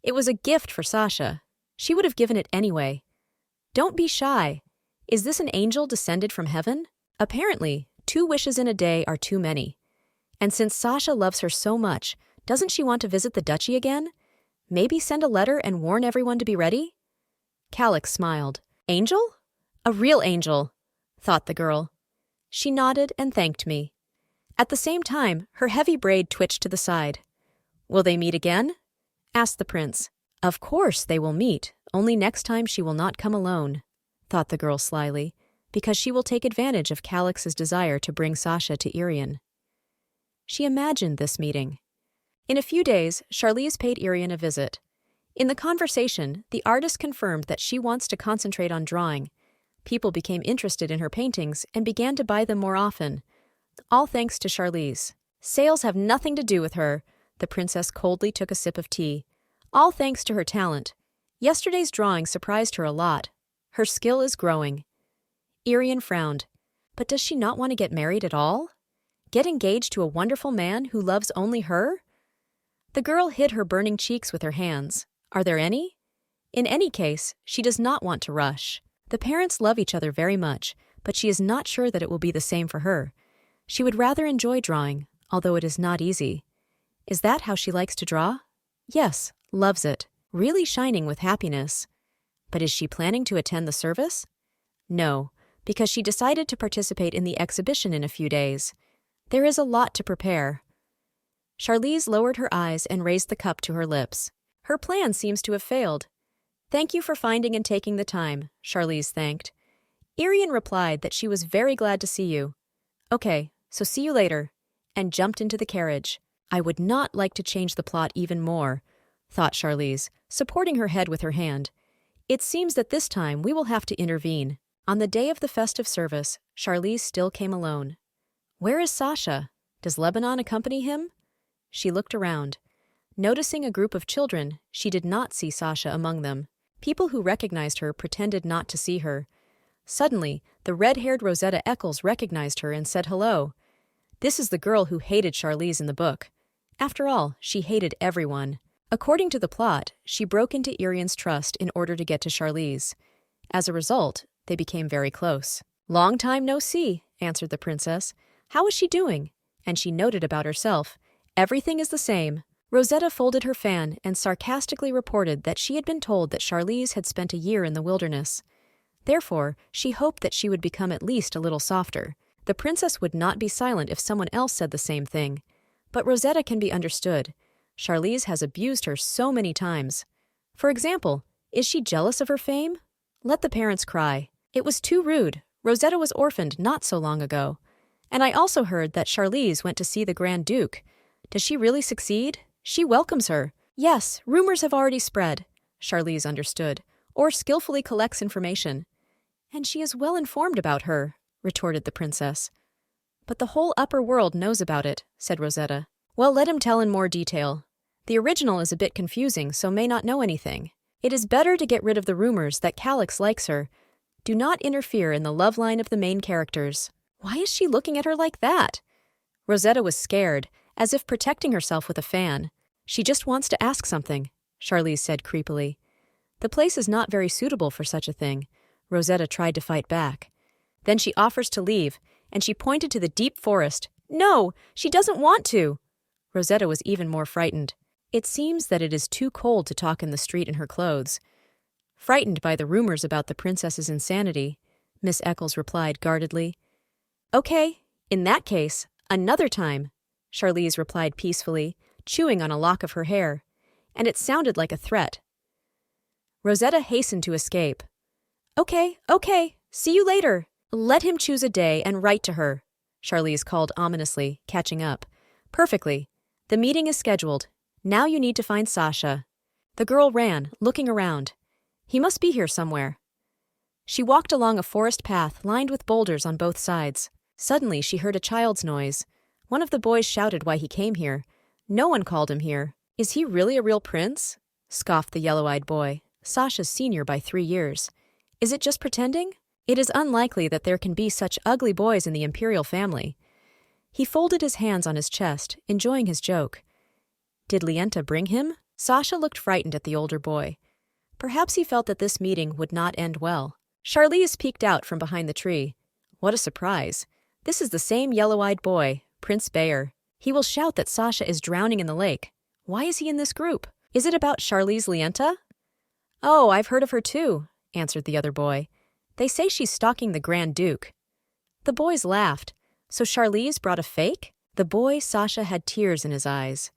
It was a gift for Sasha. She would have given it anyway. Don't be shy. Is this an angel descended from heaven? Apparently, 2 wishes in a day are too many. And since Sasha loves her so much, doesn't she want to visit the duchy again? Maybe send a letter and warn everyone to be ready? Calix smiled. Angel? A real angel, thought the girl. She nodded and thanked me. At the same time, her heavy braid twitched to the side. Will they meet again? Asked the prince. Of course they will meet, only next time she will not come alone, thought the girl slyly, because she will take advantage of Calix's desire to bring Sasha to Irian. She imagined this meeting. In a few days, Charlize paid Irian a visit. In the conversation, the artist confirmed that she wants to concentrate on drawing. People became interested in her paintings and began to buy them more often. All thanks to Charlize. Sales have nothing to do with her. The princess coldly took a sip of tea. All thanks to her talent. Yesterday's drawing surprised her a lot. Her skill is growing. Irian frowned. But does she not want to get married at all? Get engaged to a wonderful man who loves only her? The girl hid her burning cheeks with her hands. Are there any? In any case, she does not want to rush. The parents love each other very much, but she is not sure that it will be the same for her. She would rather enjoy drawing, although it is not easy. Is that how she likes to draw? Yes, loves it, really shining with happiness. But is she planning to attend the service? No, because she decided to participate in the exhibition in a few days. There is a lot to prepare. Charlize lowered her eyes and raised the cup to her lips. Her plan seems to have failed. Thank you for finding and taking the time, Charlize thanked. Irian replied that she was very glad to see you. Okay, so see you later, and jumped into the carriage. I would not like to change the plot even more, thought Charlize, supporting her head with her hand. It seems that this time we will have to intervene. On the day of the festive service, Charlize still came alone. Where is Sasha? Does Lebanon accompany him? She looked around. Noticing a group of children, she did not see Sasha among them. People who recognized her pretended not to see her. Suddenly, the red-haired Rosetta Eccles recognized her and said hello. This is the girl who hated Charlize in the book. After all, she hated everyone. According to the plot, she broke into Irian's trust in order to get to Charlize. As a result, they became very close. "Long time no see," answered the princess. "How is she doing?" And she noted about herself, "Everything is the same." Rosetta folded her fan and sarcastically reported that she had been told that Charlize had spent a year in the wilderness. Therefore, she hoped that she would become at least a little softer. The princess would not be silent if someone else said the same thing. But Rosetta can be understood. Charlize has abused her so many times. For example, is she jealous of her fame? Let the parents cry. It was too rude. Rosetta was orphaned not so long ago. And I also heard that Charlize went to see the Grand Duke. Does she really succeed? She welcomes her. Yes, rumors have already spread, Charlize understood, or skillfully collects information. And she is well informed about her, retorted the princess. But the whole upper world knows about it, said Rosetta. Well, let him tell in more detail. The original is a bit confusing, so may not know anything. It is better to get rid of the rumors that Calix likes her. Do not interfere in the love line of the main characters. Why is she looking at her like that? Rosetta was scared, as if protecting herself with a fan. She just wants to ask something, Charlize said creepily. The place is not very suitable for such a thing. Rosetta tried to fight back. Then she offers to leave, and she pointed to the deep forest. No, she doesn't want to. Rosetta was even more frightened. It seems that it is too cold to talk in the street in her clothes. Frightened by the rumors about the princess's insanity, Miss Eccles replied guardedly. Okay, in that case, another time, Charlize replied peacefully, chewing on a lock of her hair, and it sounded like a threat. Rosetta hastened to escape. Okay, see you later. Let him choose a day and write to her, Charlize called ominously, catching up. Perfectly. The meeting is scheduled. Now you need to find Sasha. The girl ran, looking around. He must be here somewhere. She walked along a forest path lined with boulders on both sides. Suddenly she heard a child's noise. One of the boys shouted why he came here. No one called him here. Is he really a real prince? Scoffed the yellow-eyed boy, Sasha's senior by 3 years. Is it just pretending? It is unlikely that there can be such ugly boys in the imperial family. He folded his hands on his chest, enjoying his joke. Did Lienta bring him? Sasha looked frightened at the older boy. Perhaps he felt that this meeting would not end well. Charlize peeked out from behind the tree. What a surprise. This is the same yellow-eyed boy, Prince Bayer. He will shout that Sasha is drowning in the lake. Why is he in this group? Is it about Charlize Lienta? Oh, I've heard of her too, answered the other boy. They say she's stalking the Grand Duke. The boys laughed. So Charlize brought a fake? The boy, Sasha, had tears in his eyes.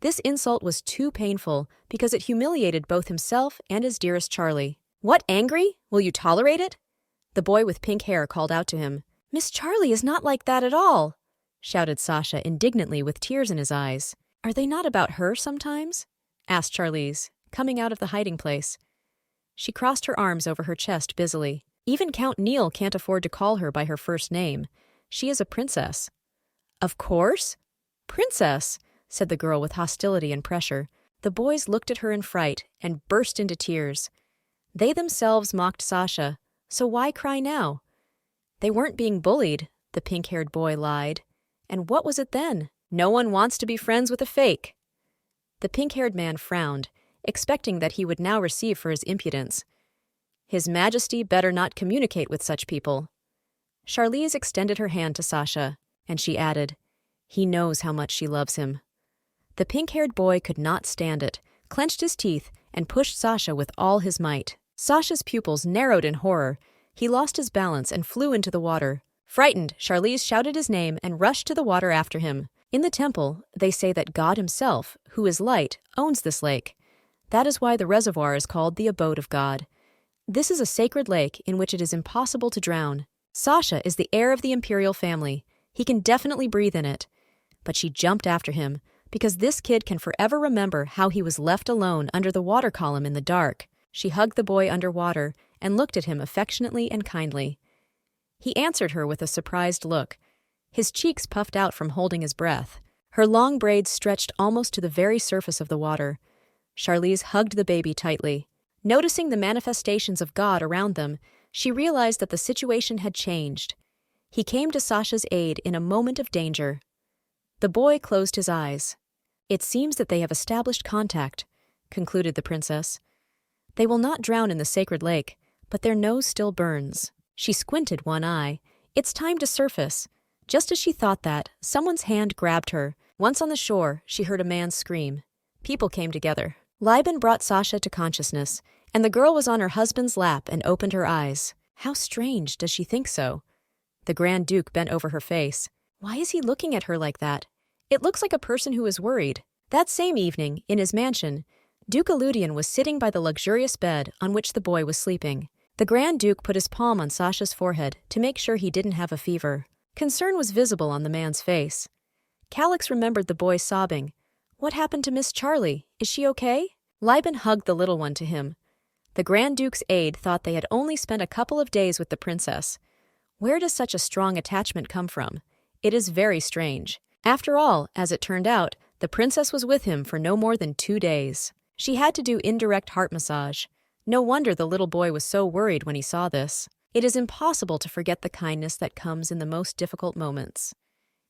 This insult was too painful because it humiliated both himself and his dearest Charlie. What, angry? Will you tolerate it? The boy with pink hair called out to him. Miss Charlie is not like that at all, shouted Sasha indignantly with tears in his eyes. Are they not about her sometimes? Asked Charlize, coming out of the hiding place. She crossed her arms over her chest busily. Even Count Neil can't afford to call her by her first name. She is a princess. Of course. Princess, said the girl with hostility and pressure. The boys looked at her in fright and burst into tears. They themselves mocked Sasha, so why cry now? They weren't being bullied, the pink-haired boy lied. And what was it then? No one wants to be friends with a fake. The pink-haired man frowned, expecting that he would now receive for his impudence. His Majesty better not communicate with such people. Charlize extended her hand to Sasha, and she added, He knows how much she loves him. The pink-haired boy could not stand it, clenched his teeth, and pushed Sasha with all his might. Sasha's pupils narrowed in horror. He lost his balance and flew into the water. Frightened, Charlize shouted his name and rushed to the water after him. In the temple, they say that God himself, who is light, owns this lake. That is why the reservoir is called the abode of God. This is a sacred lake in which it is impossible to drown. Sasha is the heir of the imperial family. He can definitely breathe in it. But she jumped after him, because this kid can forever remember how he was left alone under the water column in the dark. She hugged the boy underwater and looked at him affectionately and kindly. He answered her with a surprised look. His cheeks puffed out from holding his breath. Her long braids stretched almost to the very surface of the water. Charlize hugged the baby tightly. Noticing the manifestations of God around them, she realized that the situation had changed. He came to Sasha's aid in a moment of danger. The boy closed his eyes. "It seems that they have established contact," concluded the princess. "They will not drown in the sacred lake, but their nose still burns." She squinted one eye. "It's time to surface." Just as she thought that, someone's hand grabbed her. Once on the shore, she heard a man scream. People came together. Liban brought Sasha to consciousness, and the girl was on her husband's lap and opened her eyes. How strange, does she think so? The Grand Duke bent over her face. Why is he looking at her like that? It looks like a person who is worried. That same evening, in his mansion, Duke Eludian was sitting by the luxurious bed on which the boy was sleeping. The Grand Duke put his palm on Sasha's forehead to make sure he didn't have a fever. Concern was visible on the man's face. Calix remembered the boy sobbing. "What happened to Miss Charlie? Is she okay?" Liban hugged the little one to him. The Grand Duke's aide thought they had only spent a couple of days with the princess. Where does such a strong attachment come from? It is very strange. After all, as it turned out, the princess was with him for no more than 2 days. She had to do indirect heart massage. No wonder the little boy was so worried when he saw this. It is impossible to forget the kindness that comes in the most difficult moments.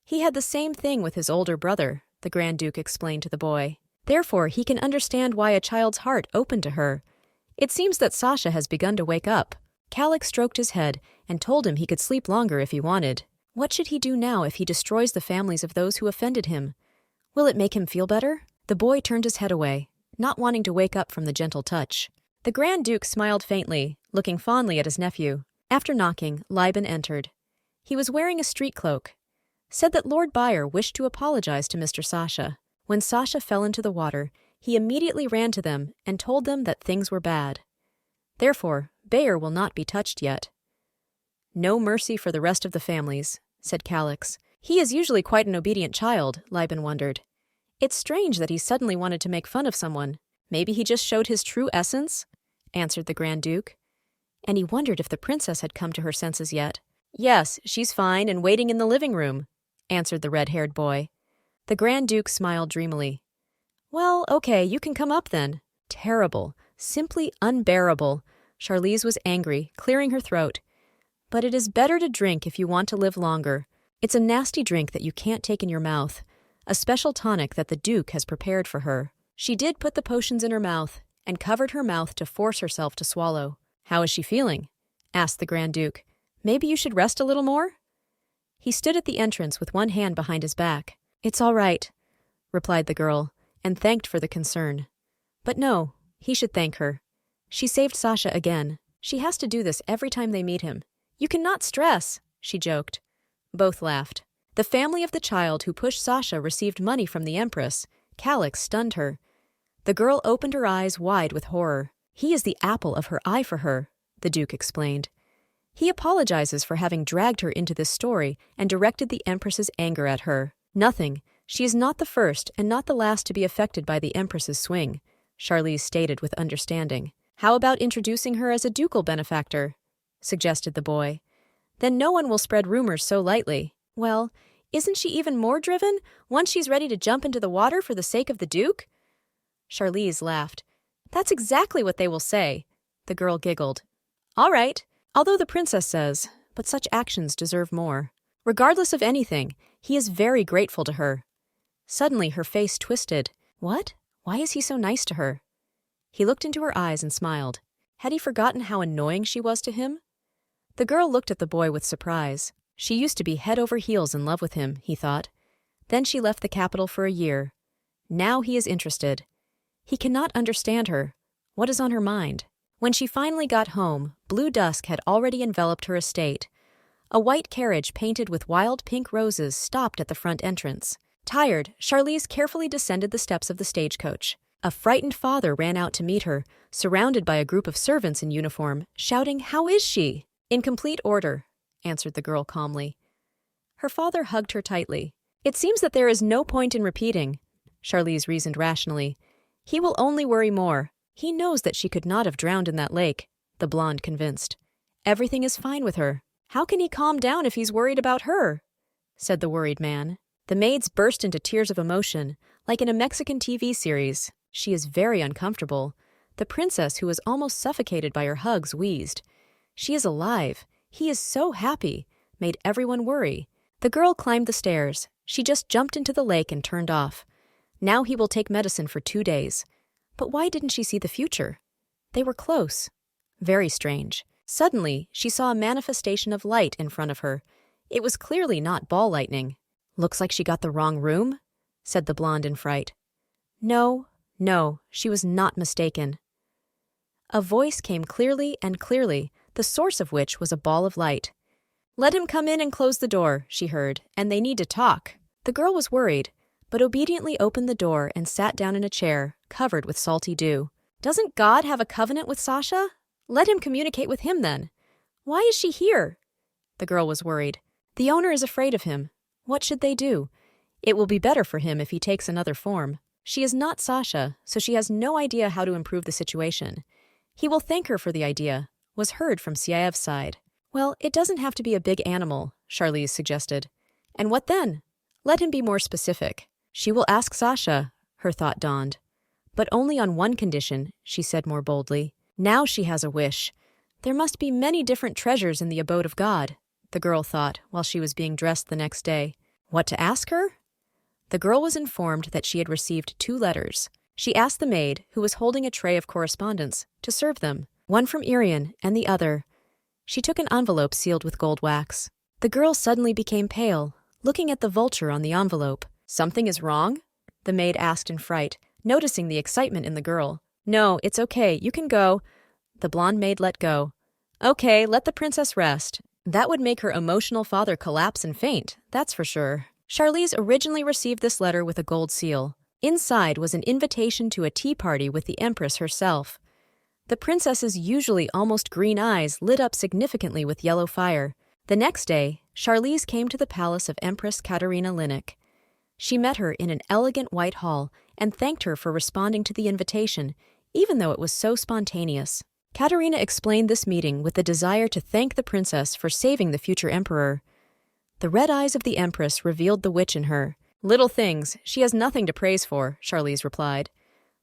He had the same thing with his older brother, the Grand Duke explained to the boy. Therefore, he can understand why a child's heart opened to her. It seems that Sasha has begun to wake up. Calix stroked his head and told him he could sleep longer if he wanted. What should he do now if he destroys the families of those who offended him? Will it make him feel better? The boy turned his head away, not wanting to wake up from the gentle touch. The Grand Duke smiled faintly, looking fondly at his nephew. After knocking, Liban entered. He was wearing a street cloak. Said that Lord Bayer wished to apologize to Mr. Sasha. When Sasha fell into the water, he immediately ran to them and told them that things were bad. Therefore, Bayer will not be touched yet. "No mercy for the rest of the families," said Calix. "He is usually quite an obedient child," Liban wondered. "It's strange that he suddenly wanted to make fun of someone. Maybe he just showed his true essence," answered the Grand Duke. And he wondered if the princess had come to her senses yet. "Yes, she's fine and waiting in the living room," answered the red-haired boy. The Grand Duke smiled dreamily. "Well, okay, you can come up then." Terrible, simply unbearable. Charlize was angry, clearing her throat. "But it is better to drink if you want to live longer. It's a nasty drink that you can't take in your mouth, a special tonic that the Duke has prepared for her." She did put the potions in her mouth and covered her mouth to force herself to swallow. "How is she feeling?" asked the Grand Duke. "Maybe you should rest a little more?" He stood at the entrance with one hand behind his back. "It's all right," replied the girl, and thanked for the concern. But no, he should thank her. She saved Sasha again. She has to do this every time they meet him. "You cannot stress," she joked. Both laughed. The family of the child who pushed Sasha received money from the Empress. Calix stunned her. The girl opened her eyes wide with horror. "He is the apple of her eye for her," the Duke explained. "He apologizes for having dragged her into this story and directed the Empress's anger at her. Nothing. She is not the first and not the last to be affected by the Empress's swing," Charlize stated with understanding. "How about introducing her as a ducal benefactor?" suggested the boy. "Then no one will spread rumors so lightly." "Well, isn't she even more driven once she's ready to jump into the water for the sake of the Duke?" Charlize laughed. "That's exactly what they will say." The girl giggled. "All right, although the princess says, but such actions deserve more. Regardless of anything, he is very grateful to her." Suddenly her face twisted. What? Why is he so nice to her? He looked into her eyes and smiled. Had he forgotten how annoying she was to him? The girl looked at the boy with surprise. She used to be head over heels in love with him, he thought. Then she left the capital for a year. Now he is interested. He cannot understand her. What is on her mind? When she finally got home, blue dusk had already enveloped her estate. A white carriage painted with wild pink roses stopped at the front entrance. Tired, Charlize carefully descended the steps of the stagecoach. A frightened father ran out to meet her, surrounded by a group of servants in uniform, shouting, "How is she?" "In complete order," answered the girl calmly. Her father hugged her tightly. "It seems that there is no point in repeating. Charlize reasoned rationally. He will only worry more. He knows that she could not have drowned in that lake, the blonde convinced. Everything is fine with her. How can he calm down if he's worried about her? Said the worried man. The maids burst into tears of emotion, like in a Mexican TV series. She is very uncomfortable. The princess, who was almost suffocated by her hugs, wheezed. She is alive. He is so happy. Made everyone worry. The girl climbed the stairs. She just jumped into the lake and turned off. Now he will take medicine for 2 days. But why didn't she see the future? They were close. Very strange. Suddenly, she saw a manifestation of light in front of her. It was clearly not ball lightning. Looks like she got the wrong room, said the blonde in fright. No, she was not mistaken. A voice came clearly, the source of which was a ball of light. Let him come in and close the door, she heard, and they need to talk. The girl was worried, but obediently opened the door and sat down in a chair, covered with salty dew. Doesn't God have a covenant with Sasha? Let him communicate with him then. Why is she here? The girl was worried. The owner is afraid of him. What should they do? It will be better for him if he takes another form. She is not Sasha, so she has no idea how to improve the situation. He will thank her for the idea, was heard from Siaev's side. Well, it doesn't have to be a big animal, Charlize suggested. And what then? Let him be more specific. She will ask Sasha, her thought dawned. But only on one condition, she said more boldly. Now she has a wish. There must be many different treasures in the abode of God, the girl thought while she was being dressed the next day. What to ask her? The girl was informed that she had received 2 letters. She asked the maid, who was holding a tray of correspondence, to serve them, one from Irian and the other. She took an envelope sealed with gold wax. The girl suddenly became pale, looking at the vulture on the envelope. Something is wrong? The maid asked in fright, noticing the excitement in the girl. No, it's okay, you can go. The blonde maid let go. Okay, let the princess rest. That would make her emotional father collapse and faint, that's for sure. Charlize originally received this letter with a gold seal. Inside was an invitation to a tea party with the empress herself. The princess's usually almost green eyes lit up significantly with yellow fire. The next day, Charlize came to the palace of Empress Katerina Linux. She met her in an elegant white hall and thanked her for responding to the invitation, even though it was so spontaneous. Katerina explained this meeting with the desire to thank the princess for saving the future emperor. The red eyes of the empress revealed the witch in her. Little things, she has nothing to praise for, Charlize replied.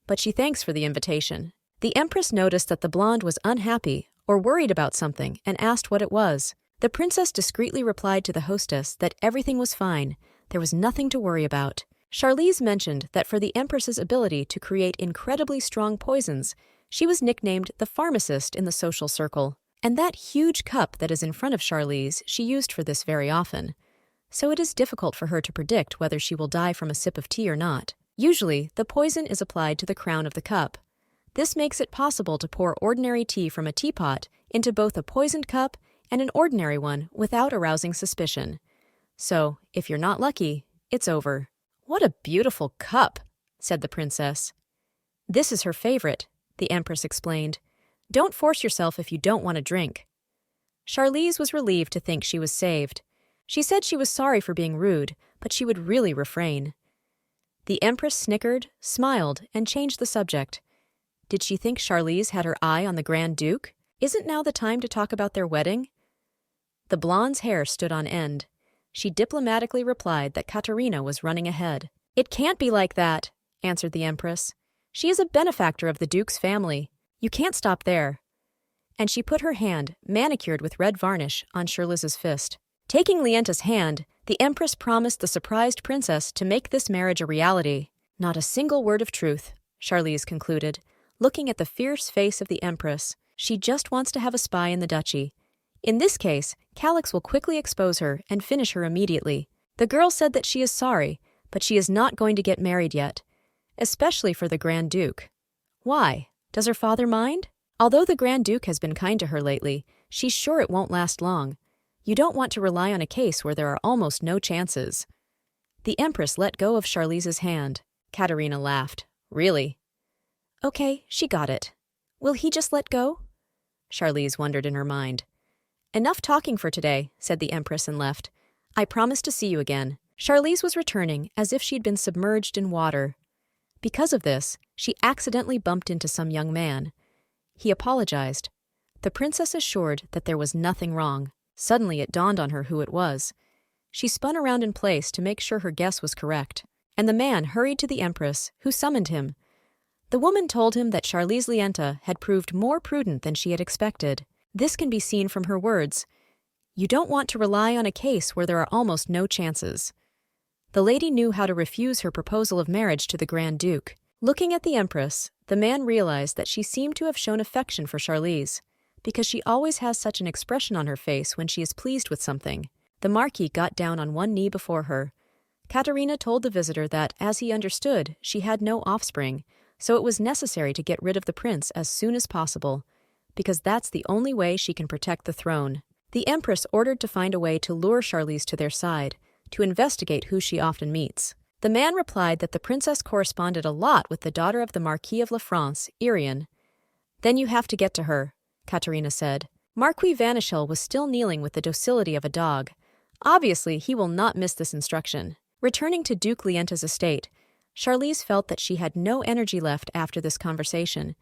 But she thanks for the invitation. The empress noticed that the blonde was unhappy or worried about something and asked what it was. The princess discreetly replied to the hostess that everything was fine, there was nothing to worry about. Charlize mentioned that for the empress's ability to create incredibly strong poisons, she was nicknamed the pharmacist in the social circle. And that huge cup that is in front of Charlize she used for this very often. So it is difficult for her to predict whether she will die from a sip of tea or not. Usually, the poison is applied to the crown of the cup. This makes it possible to pour ordinary tea from a teapot into both a poisoned cup and an ordinary one without arousing suspicion. So, if you're not lucky, it's over. What a beautiful cup, said the princess. This is her favorite, the empress explained. Don't force yourself if you don't want to drink. Charlize was relieved to think she was saved. She said she was sorry for being rude, but she would really refrain. The empress snickered, smiled, and changed the subject. Did she think Charlize had her eye on the Grand Duke? Isn't now the time to talk about their wedding? The blonde's hair stood on end. She diplomatically replied that Katerina was running ahead. It can't be like that, answered the empress. She is a benefactor of the Duke's family. You can't stop there. And she put her hand, manicured with red varnish, on Charlize's fist. Taking Lienta's hand, the empress promised the surprised princess to make this marriage a reality. Not a single word of truth, Charlize concluded, looking at the fierce face of the empress. She just wants to have a spy in the duchy. In this case, Calix will quickly expose her and finish her immediately. The girl said that she is sorry, but she is not going to get married yet, especially for the Grand Duke. Why? Does her father mind? Although the Grand Duke has been kind to her lately, she's sure it won't last long. You don't want to rely on a case where there are almost no chances. The empress let go of Charlize's hand. Katerina laughed. Really? Okay, she got it. Will he just let go? Charlize wondered in her mind. Enough talking for today, said the empress and left. I promise to see you again. Charlize was returning as if she'd been submerged in water. Because of this, she accidentally bumped into some young man. He apologized. The princess assured that there was nothing wrong. Suddenly it dawned on her who it was. She spun around in place to make sure her guess was correct, and the man hurried to the empress, who summoned him. The woman told him that Charlize Lienta had proved more prudent than she had expected. This can be seen from her words. You don't want to rely on a case where there are almost no chances. The lady knew how to refuse her proposal of marriage to the Grand Duke. Looking at the empress, the man realized that she seemed to have shown affection for Charlize, because she always has such an expression on her face when she is pleased with something. The Marquis got down on one knee before her. Katerina told the visitor that, as he understood, she had no offspring, so it was necessary to get rid of the prince as soon as possible, because that's the only way she can protect the throne. The empress ordered to find a way to lure Charlize to their side, to investigate who she often meets. The man replied that the princess corresponded a lot with the daughter of the Marquis of La France, Irian. Then you have to get to her, Katerina said. Marquis Vanichel was still kneeling with the docility of a dog. Obviously, he will not miss this instruction. Returning to Duke Lienta's estate, Charlize felt that she had no energy left after this conversation.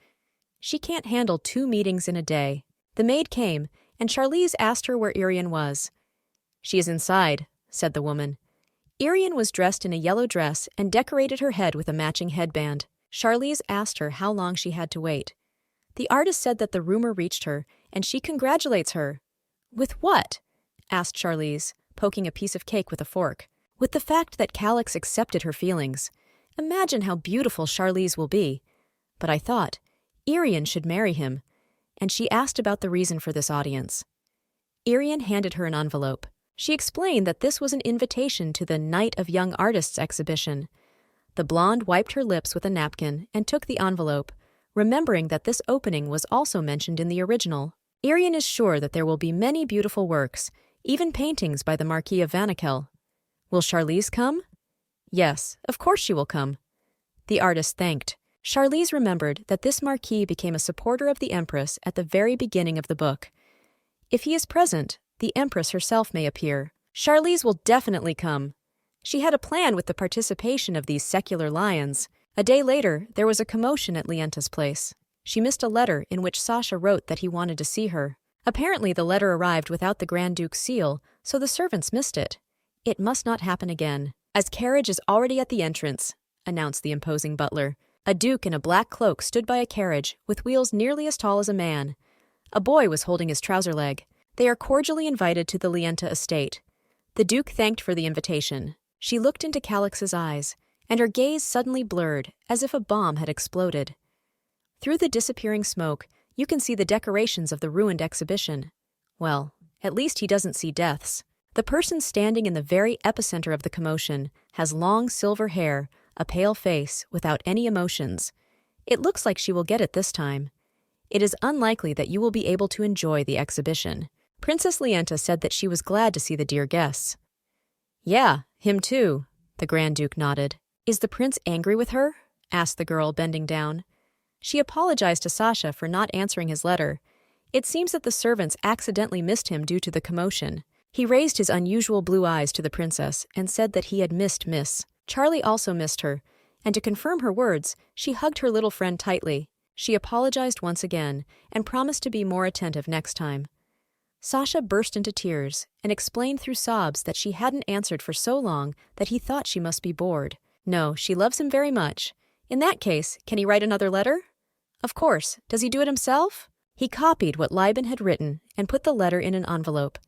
She can't handle 2 meetings in a day. The maid came, and Charlize asked her where Irian was. She is inside, said the woman. Irian was dressed in a yellow dress and decorated her head with a matching headband. Charlize asked her how long she had to wait. The artist said that the rumor reached her, and she congratulates her. With what? Asked Charlize, poking a piece of cake with a fork. With the fact that Calix accepted her feelings. Imagine how beautiful Charlize will be. But I thought, Irian should marry him. And she asked about the reason for this audience. Irian handed her an envelope. She explained that this was an invitation to the Night of Young Artists exhibition. The blonde wiped her lips with a napkin and took the envelope, remembering that this opening was also mentioned in the original. Irian is sure that there will be many beautiful works, even paintings by the Marquis of Vanichel. Will Charlize come? Yes, of course she will come. The artist thanked. Charlize remembered that this Marquis became a supporter of the Empress at the very beginning of the book. If he is present, the Empress herself may appear. Charlize will definitely come. She had a plan with the participation of these secular lions. A day later, there was a commotion at Lienta's place. She missed a letter in which Sasha wrote that he wanted to see her. Apparently the letter arrived without the Grand Duke's seal, so the servants missed it. It must not happen again. As carriage is already at the entrance, announced the imposing butler. A duke in a black cloak stood by a carriage, with wheels nearly as tall as a man. A boy was holding his trouser leg. They are cordially invited to the Lienta estate. The duke thanked for the invitation. She looked into Calix's eyes, and her gaze suddenly blurred, as if a bomb had exploded. Through the disappearing smoke, you can see the decorations of the ruined exhibition. Well, at least he doesn't see deaths. The person standing in the very epicenter of the commotion has long silver hair, a pale face, without any emotions. It looks like she will get it this time. It is unlikely that you will be able to enjoy the exhibition. Princess Lienta said that she was glad to see the dear guests. Yeah, him too, the Grand Duke nodded. Is the prince angry with her? Asked the girl, bending down. She apologized to Sasha for not answering his letter. It seems that the servants accidentally missed him due to the commotion. He raised his unusual blue eyes to the princess and said that he had missed Miss. Charlie also missed her, and to confirm her words, she hugged her little friend tightly. She apologized once again and promised to be more attentive next time. Sasha burst into tears and explained through sobs that she hadn't answered for so long that he thought she must be bored. No, she loves him very much. In that case, can he write another letter? Of course. Does he do it himself? He copied what Liban had written and put the letter in an envelope.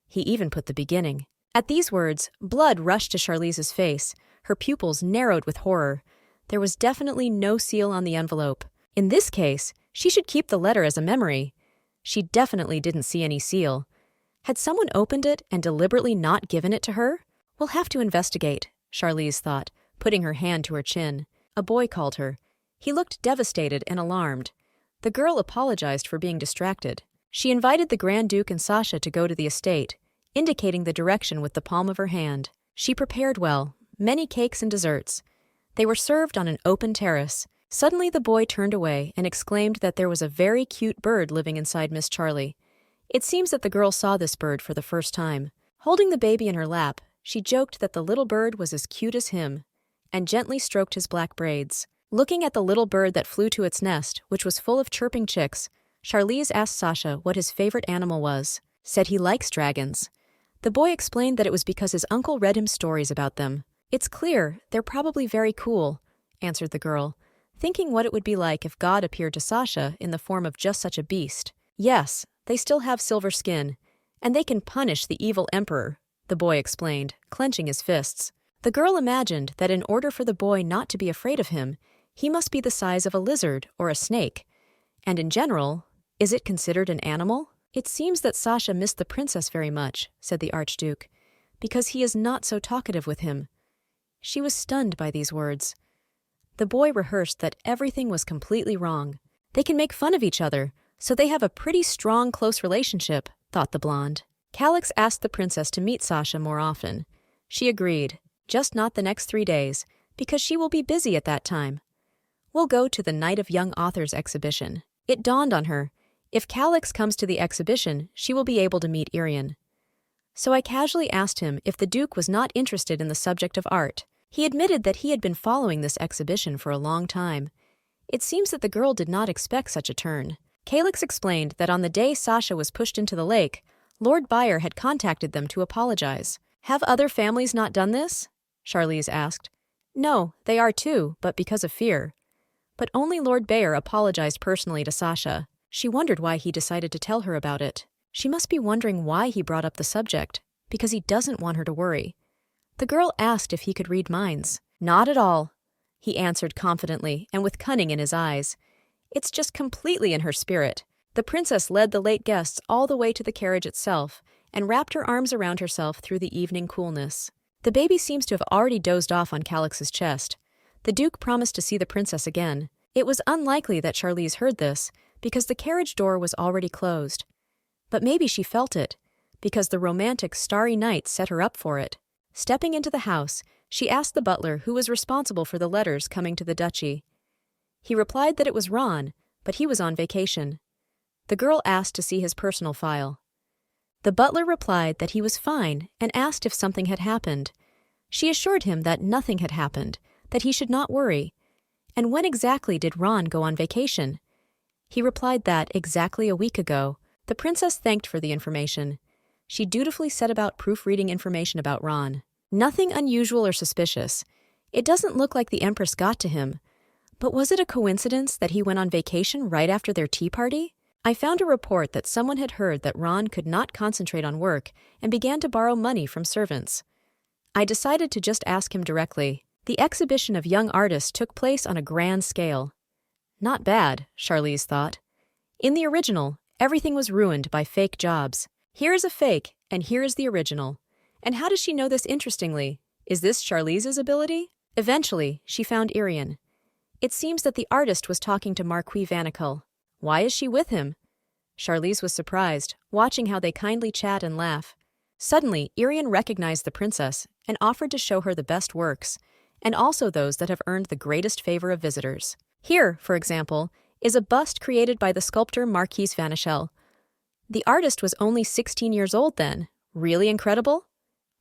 He even put the beginning. At these words, blood rushed to Charlize's face. Her pupils narrowed with horror. There was definitely no seal on the envelope. In this case, she should keep the letter as a memory. She definitely didn't see any seal. Had someone opened it and deliberately not given it to her? We'll have to investigate, Charlize thought, putting her hand to her chin. A boy called her. He looked devastated and alarmed. The girl apologized for being distracted. She invited the Grand Duke and Sasha to go to the estate, indicating the direction with the palm of her hand. She prepared well, many cakes and desserts. They were served on an open terrace. Suddenly the boy turned away and exclaimed that there was a very cute bird living inside Miss Charlie. It seems that the girl saw this bird for the first time. Holding the baby in her lap, she joked that the little bird was as cute as him, and gently stroked his black braids. Looking at the little bird that flew to its nest, which was full of chirping chicks, Charlize asked Sasha what his favorite animal was. Said he likes dragons. The boy explained that it was because his uncle read him stories about them. It's clear, they're probably very cool, answered the girl, thinking what it would be like if God appeared to Sasha in the form of just such a beast. Yes, they still have silver skin, and they can punish the evil emperor, the boy explained, clenching his fists. The girl imagined that in order for the boy not to be afraid of him, he must be the size of a lizard or a snake. And in general, is it considered an animal? It seems that Sasha missed the princess very much, said the Archduke, because he is not so talkative with him. She was stunned by these words. The boy rehearsed that everything was completely wrong. They can make fun of each other, so they have a pretty strong, close relationship, thought the blonde. Calix asked the princess to meet Sasha more often. She agreed, just not the next 3 days, because she will be busy at that time. We'll go to the Night of Young Authors exhibition. It dawned on her, if Calix comes to the exhibition, she will be able to meet Irian. So I casually asked him if the Duke was not interested in the subject of art. He admitted that he had been following this exhibition for a long time. It seems that the girl did not expect such a turn. Calix explained that on the day Sasha was pushed into the lake, Lord Bayer had contacted them to apologize. Have other families not done this? Charlize asked. No, they are too, but because of fear. But only Lord Bayer apologized personally to Sasha. She wondered why he decided to tell her about it. She must be wondering why he brought up the subject, because he doesn't want her to worry. The girl asked if he could read minds. Not at all, he answered confidently and with cunning in his eyes. It's just completely in her spirit. The princess led the late guests all the way to the carriage itself and wrapped her arms around herself through the evening coolness. The baby seems to have already dozed off on Calix's chest. The Duke promised to see the princess again. It was unlikely that Charlize heard this, because the carriage door was already closed. But maybe she felt it, because the romantic starry night set her up for it. Stepping into the house, she asked the butler who was responsible for the letters coming to the duchy. He replied that it was Ron, but he was on vacation. The girl asked to see his personal file. The butler replied that he was fine and asked if something had happened. She assured him that nothing had happened, that he should not worry. And when exactly did Ron go on vacation? He replied that, exactly a week ago. The princess thanked for the information. She dutifully set about proofreading information about Ron. Nothing unusual or suspicious. It doesn't look like the Empress got to him. But was it a coincidence that he went on vacation right after their tea party? I found a report that someone had heard that Ron could not concentrate on work and began to borrow money from servants. I decided to just ask him directly. The exhibition of young artists took place on a grand scale. Not bad, Charlize thought. In the original, everything was ruined by fake jobs. Here is a fake, and here is the original. And how does she know this interestingly? Is this Charlize's ability? Eventually, she found Irian. It seems that the artist was talking to Marquis Vanical. Why is she with him? Charlize was surprised, watching how they kindly chat and laugh. Suddenly, Irian recognized the princess and offered to show her the best works, and also those that have earned the greatest favor of visitors. Here, for example, is a bust created by the sculptor Marquis Vanical. The artist was only 16 years old then. Really incredible?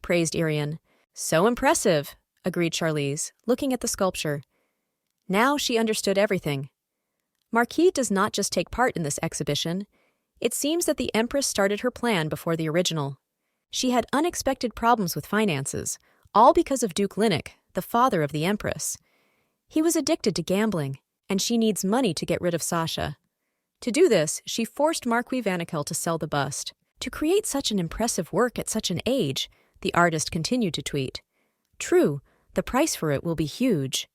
Praised Irian. So impressive, agreed Charlize, looking at the sculpture. Now she understood everything. Marquis does not just take part in this exhibition. It seems that the Empress started her plan before the original. She had unexpected problems with finances, all because of Duke Linnock, the father of the Empress. He was addicted to gambling, and she needs money to get rid of Sasha. To do this, she forced Marquis Vanical to sell the bust. To create such an impressive work at such an age, the artist continued to tweet. True, the price for it will be huge.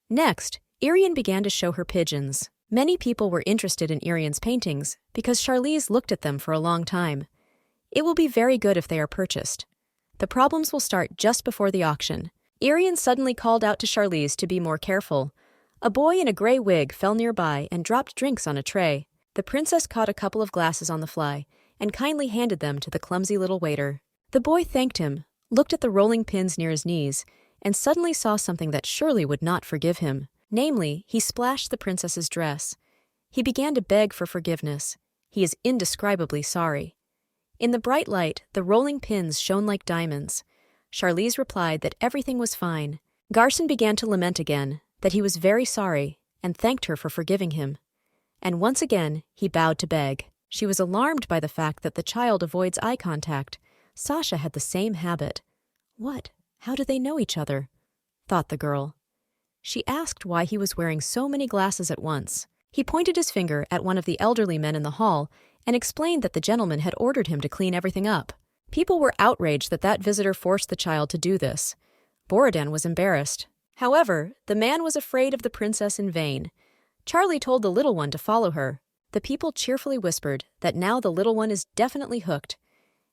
Next, Irian began to show her pigeons. Many people were interested in Irian's paintings because Charlize looked at them for a long time. It will be very good if they are purchased. The problems will start just before the auction. Irian suddenly called out to Charlize to be more careful. A boy in a gray wig fell nearby and dropped drinks on a tray. The princess caught a couple of glasses on the fly and kindly handed them to the clumsy little waiter. The boy thanked him, looked at the rolling pins near his knees, and suddenly saw something that surely would not forgive him. Namely, he splashed the princess's dress. He began to beg for forgiveness. He is indescribably sorry. In the bright light, the rolling pins shone like diamonds. Charlize replied that everything was fine. Garson began to lament again, that he was very sorry and thanked her for forgiving him. And once again, he bowed to beg. She was alarmed by the fact that the child avoids eye contact. Sasha had the same habit. What? How do they know each other? Thought the girl. She asked why he was wearing so many glasses at once. He pointed his finger at one of the elderly men in the hall and explained that the gentleman had ordered him to clean everything up. People were outraged that visitor forced the child to do this. Borodan was embarrassed. However, the man was afraid of the princess in vain. Charlie told the little one to follow her. The people cheerfully whispered that now the little one is definitely hooked,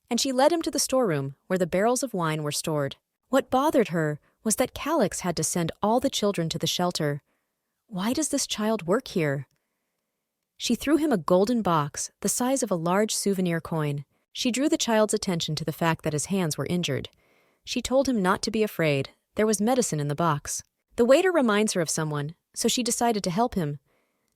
and she led him to the storeroom where the barrels of wine were stored. What bothered her was that Calix had to send all the children to the shelter. Why does this child work here? She threw him a golden box the size of a large souvenir coin. She drew the child's attention to the fact that his hands were injured. She told him not to be afraid. There was medicine in the box. The waiter reminds her of someone, so she decided to help him.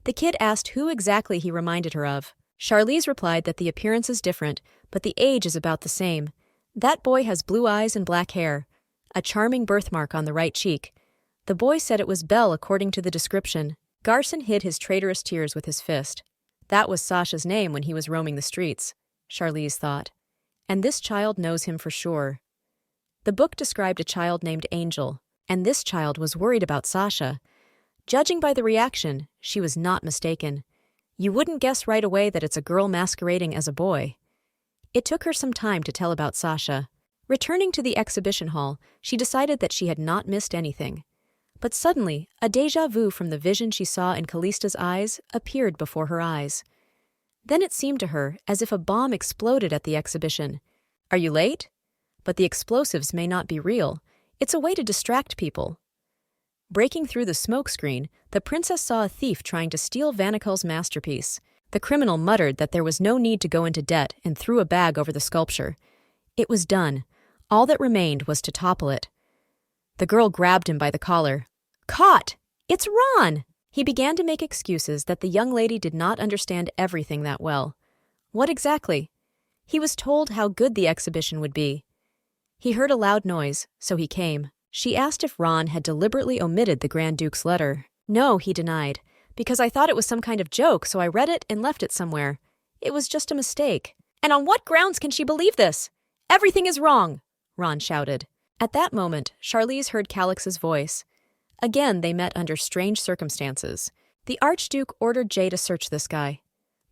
The kid asked who exactly he reminded her of. Charlize replied that the appearance is different, but the age is about the same. That boy has blue eyes and black hair, a charming birthmark on the right cheek. The boy said it was Belle according to the description. Garson hid his traitorous tears with his fist. That was Sasha's name when he was roaming the streets, Charlize thought. And this child knows him for sure. The book described a child named Angel, and this child was worried about Sasha. Judging by the reaction, she was not mistaken. You wouldn't guess right away that it's a girl masquerading as a boy. It took her some time to tell about Sasha. Returning to the exhibition hall, she decided that she had not missed anything. But suddenly, a déjà vu from the vision she saw in Callista's eyes appeared before her eyes. Then it seemed to her as if a bomb exploded at the exhibition. Are you late? But the explosives may not be real. It's a way to distract people. Breaking through the smoke screen, the princess saw a thief trying to steal Vanikal's masterpiece. The criminal muttered that there was no need to go into debt and threw a bag over the sculpture. It was done. All that remained was to topple it. The girl grabbed him by the collar. Caught! It's Ron! He began to make excuses that the young lady did not understand everything that well. What exactly? He was told how good the exhibition would be. He heard a loud noise, so he came. She asked if Ron had deliberately omitted the Grand Duke's letter. No, he denied, because I thought it was some kind of joke, so I read it and left it somewhere. It was just a mistake. And on what grounds can she believe this? Everything is wrong, Ron shouted. At that moment, Charlize heard Calix's voice. Again, they met under strange circumstances. The Archduke ordered Jay to search this guy.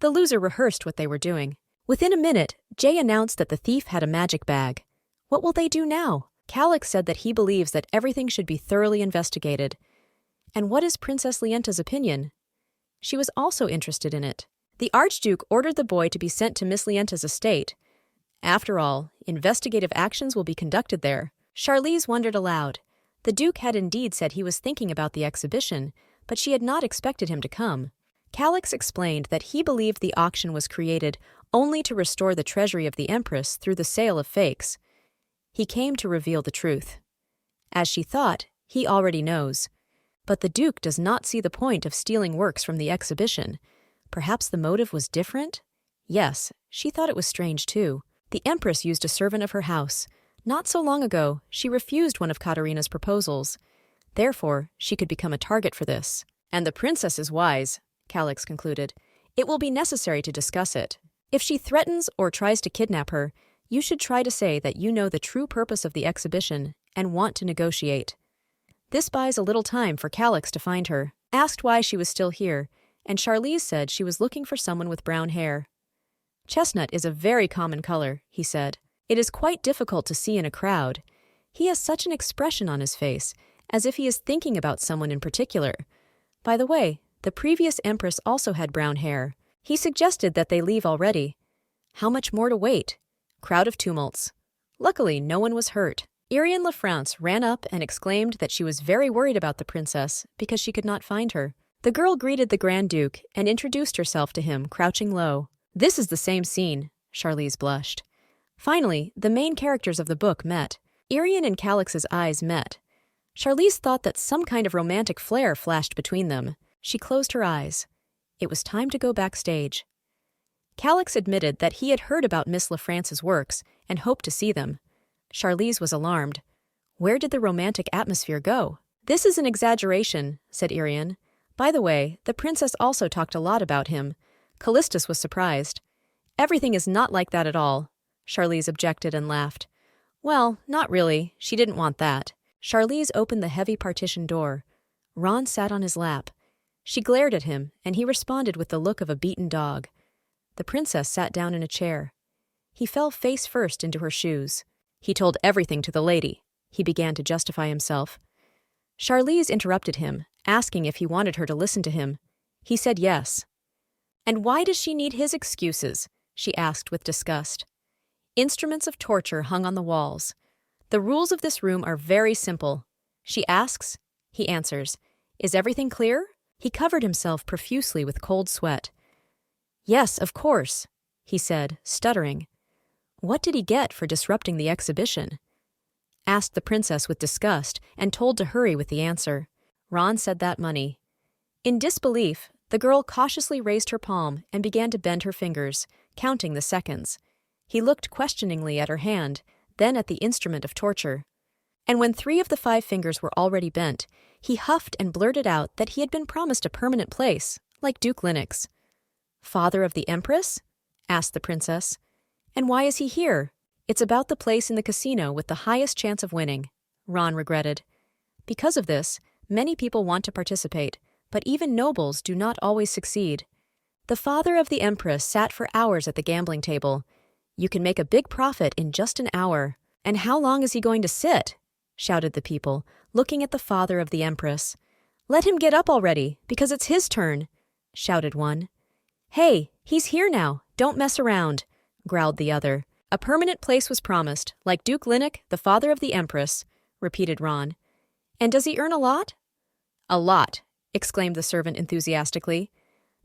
The loser rehearsed what they were doing. Within a minute, Jay announced that the thief had a magic bag. What will they do now? Calix said that he believes that everything should be thoroughly investigated. And what is Princess Lienta's opinion? She was also interested in it. The Archduke ordered the boy to be sent to Miss Lienta's estate. After all, investigative actions will be conducted there. Charlize wondered aloud. The Duke had indeed said he was thinking about the exhibition, but she had not expected him to come. Calix explained that he believed the auction was created only to restore the treasury of the Empress through the sale of fakes. He came to reveal the truth. As she thought, he already knows. But the Duke does not see the point of stealing works from the exhibition. Perhaps the motive was different? Yes, she thought it was strange too. The Empress used a servant of her house. Not so long ago, she refused one of Katarina's proposals. Therefore, she could become a target for this. And the princess is wise, Calix concluded. It will be necessary to discuss it. If she threatens or tries to kidnap her, you should try to say that you know the true purpose of the exhibition and want to negotiate. This buys a little time for Calix to find her. Asked why she was still here, and Charlize said she was looking for someone with brown hair. Chestnut is a very common color, he said. It is quite difficult to see in a crowd. He has such an expression on his face, as if he is thinking about someone in particular. By the way, the previous Empress also had brown hair. He suggested that they leave already. How much more to wait? Crowd of tumults. Luckily, no one was hurt. Irian Lafrance ran up and exclaimed that she was very worried about the princess because she could not find her. The girl greeted the Grand Duke and introduced herself to him, crouching low. This is the same scene, Charlize blushed. Finally, the main characters of the book met. Irian and Calix's eyes met. Charlize thought that some kind of romantic flair flashed between them. She closed her eyes. It was time to go backstage. Calix admitted that he had heard about Miss Lafrance's works and hoped to see them. Charlize was alarmed. Where did the romantic atmosphere go? "This is an exaggeration," said Irian. "By the way, the princess also talked a lot about him." Callistus was surprised. "Everything is not like that at all," Charlize objected and laughed. "Well, not really. She didn't want that." Charlize opened the heavy partition door. Ron sat on his lap. She glared at him, and he responded with the look of a beaten dog. The princess sat down in a chair. He fell face first into her shoes. "He told everything to the lady," he began to justify himself. Charlize interrupted him, asking if he wanted her to listen to him. He said yes. "And why does she need his excuses?" she asked with disgust. Instruments of torture hung on the walls. "The rules of this room are very simple." She asks. He answers. "Is everything clear?" He covered himself profusely with cold sweat. "Yes, of course," he said, stuttering. What did he get for disrupting the exhibition? Asked the princess with disgust and told to hurry with the answer. Ron said that money. In disbelief, the girl cautiously raised her palm and began to bend her fingers, counting the seconds. He looked questioningly at her hand, then at the instrument of torture. And when 3 of the 5 fingers were already bent, he huffed and blurted out that he had been promised a permanent place, like Duke Linux. "Father of the Empress?" asked the princess. "And why is he here?" "It's about the place in the casino with the highest chance of winning," Ron regretted. Because of this, many people want to participate, but even nobles do not always succeed. The father of the Empress sat for hours at the gambling table. "You can make a big profit in just an hour." "And how long is he going to sit?" shouted the people, looking at the father of the Empress. "Let him get up already, because it's his turn," shouted one. "Hey, he's here now, don't mess around," growled the other. "A permanent place was promised, like Duke Linux, the father of the Empress," repeated Ron. "And does he earn a lot?" "A lot," exclaimed the servant enthusiastically.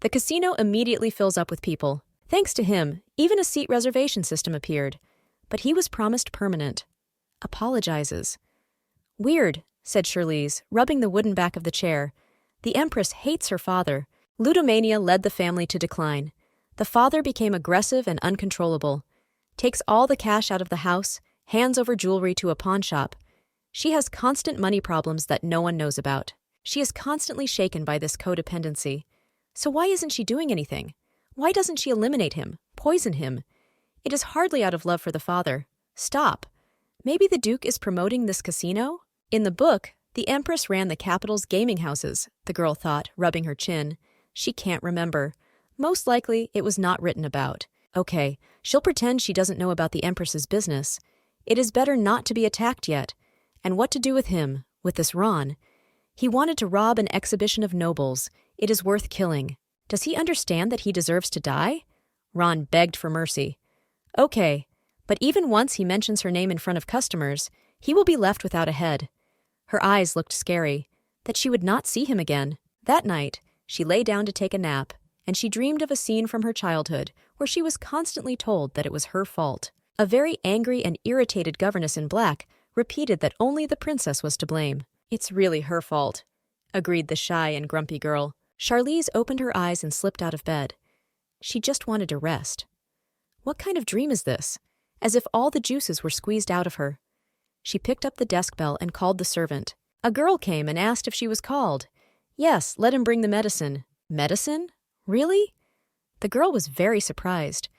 "The casino immediately fills up with people. Thanks to him, even a seat reservation system appeared. But he was promised permanent. Apologizes." "Weird," said Charlize, rubbing the wooden back of the chair. "The Empress hates her father." Ludomania led the family to decline. The father became aggressive and uncontrollable. Takes all the cash out of the house, hands over jewelry to a pawn shop. She has constant money problems that no one knows about. She is constantly shaken by this codependency. So why isn't she doing anything? Why doesn't she eliminate him, poison him? It is hardly out of love for the father. Stop. Maybe the Duke is promoting this casino? In the book, the Empress ran the capital's gaming houses, the girl thought, rubbing her chin. She can't remember. Most likely, it was not written about. Okay, she'll pretend she doesn't know about the Empress's business. It is better not to be attacked yet. And what to do with him, with this Ron? He wanted to rob an exhibition of nobles. It is worth killing. Does he understand that he deserves to die? Ron begged for mercy. Okay, but even once he mentions her name in front of customers, he will be left without a head. Her eyes looked scary, that she would not see him again. That night, she lay down to take a nap, and she dreamed of a scene from her childhood where she was constantly told that it was her fault. A very angry and irritated governess in black repeated that only the princess was to blame. "It's really her fault," agreed the shy and grumpy girl. Charlize opened her eyes and slipped out of bed. She just wanted to rest. What kind of dream is this? As if all the juices were squeezed out of her. She picked up the desk bell and called the servant. A girl came and asked if she was called. Yes, let him bring the medicine. Medicine? Really? The girl was very surprised.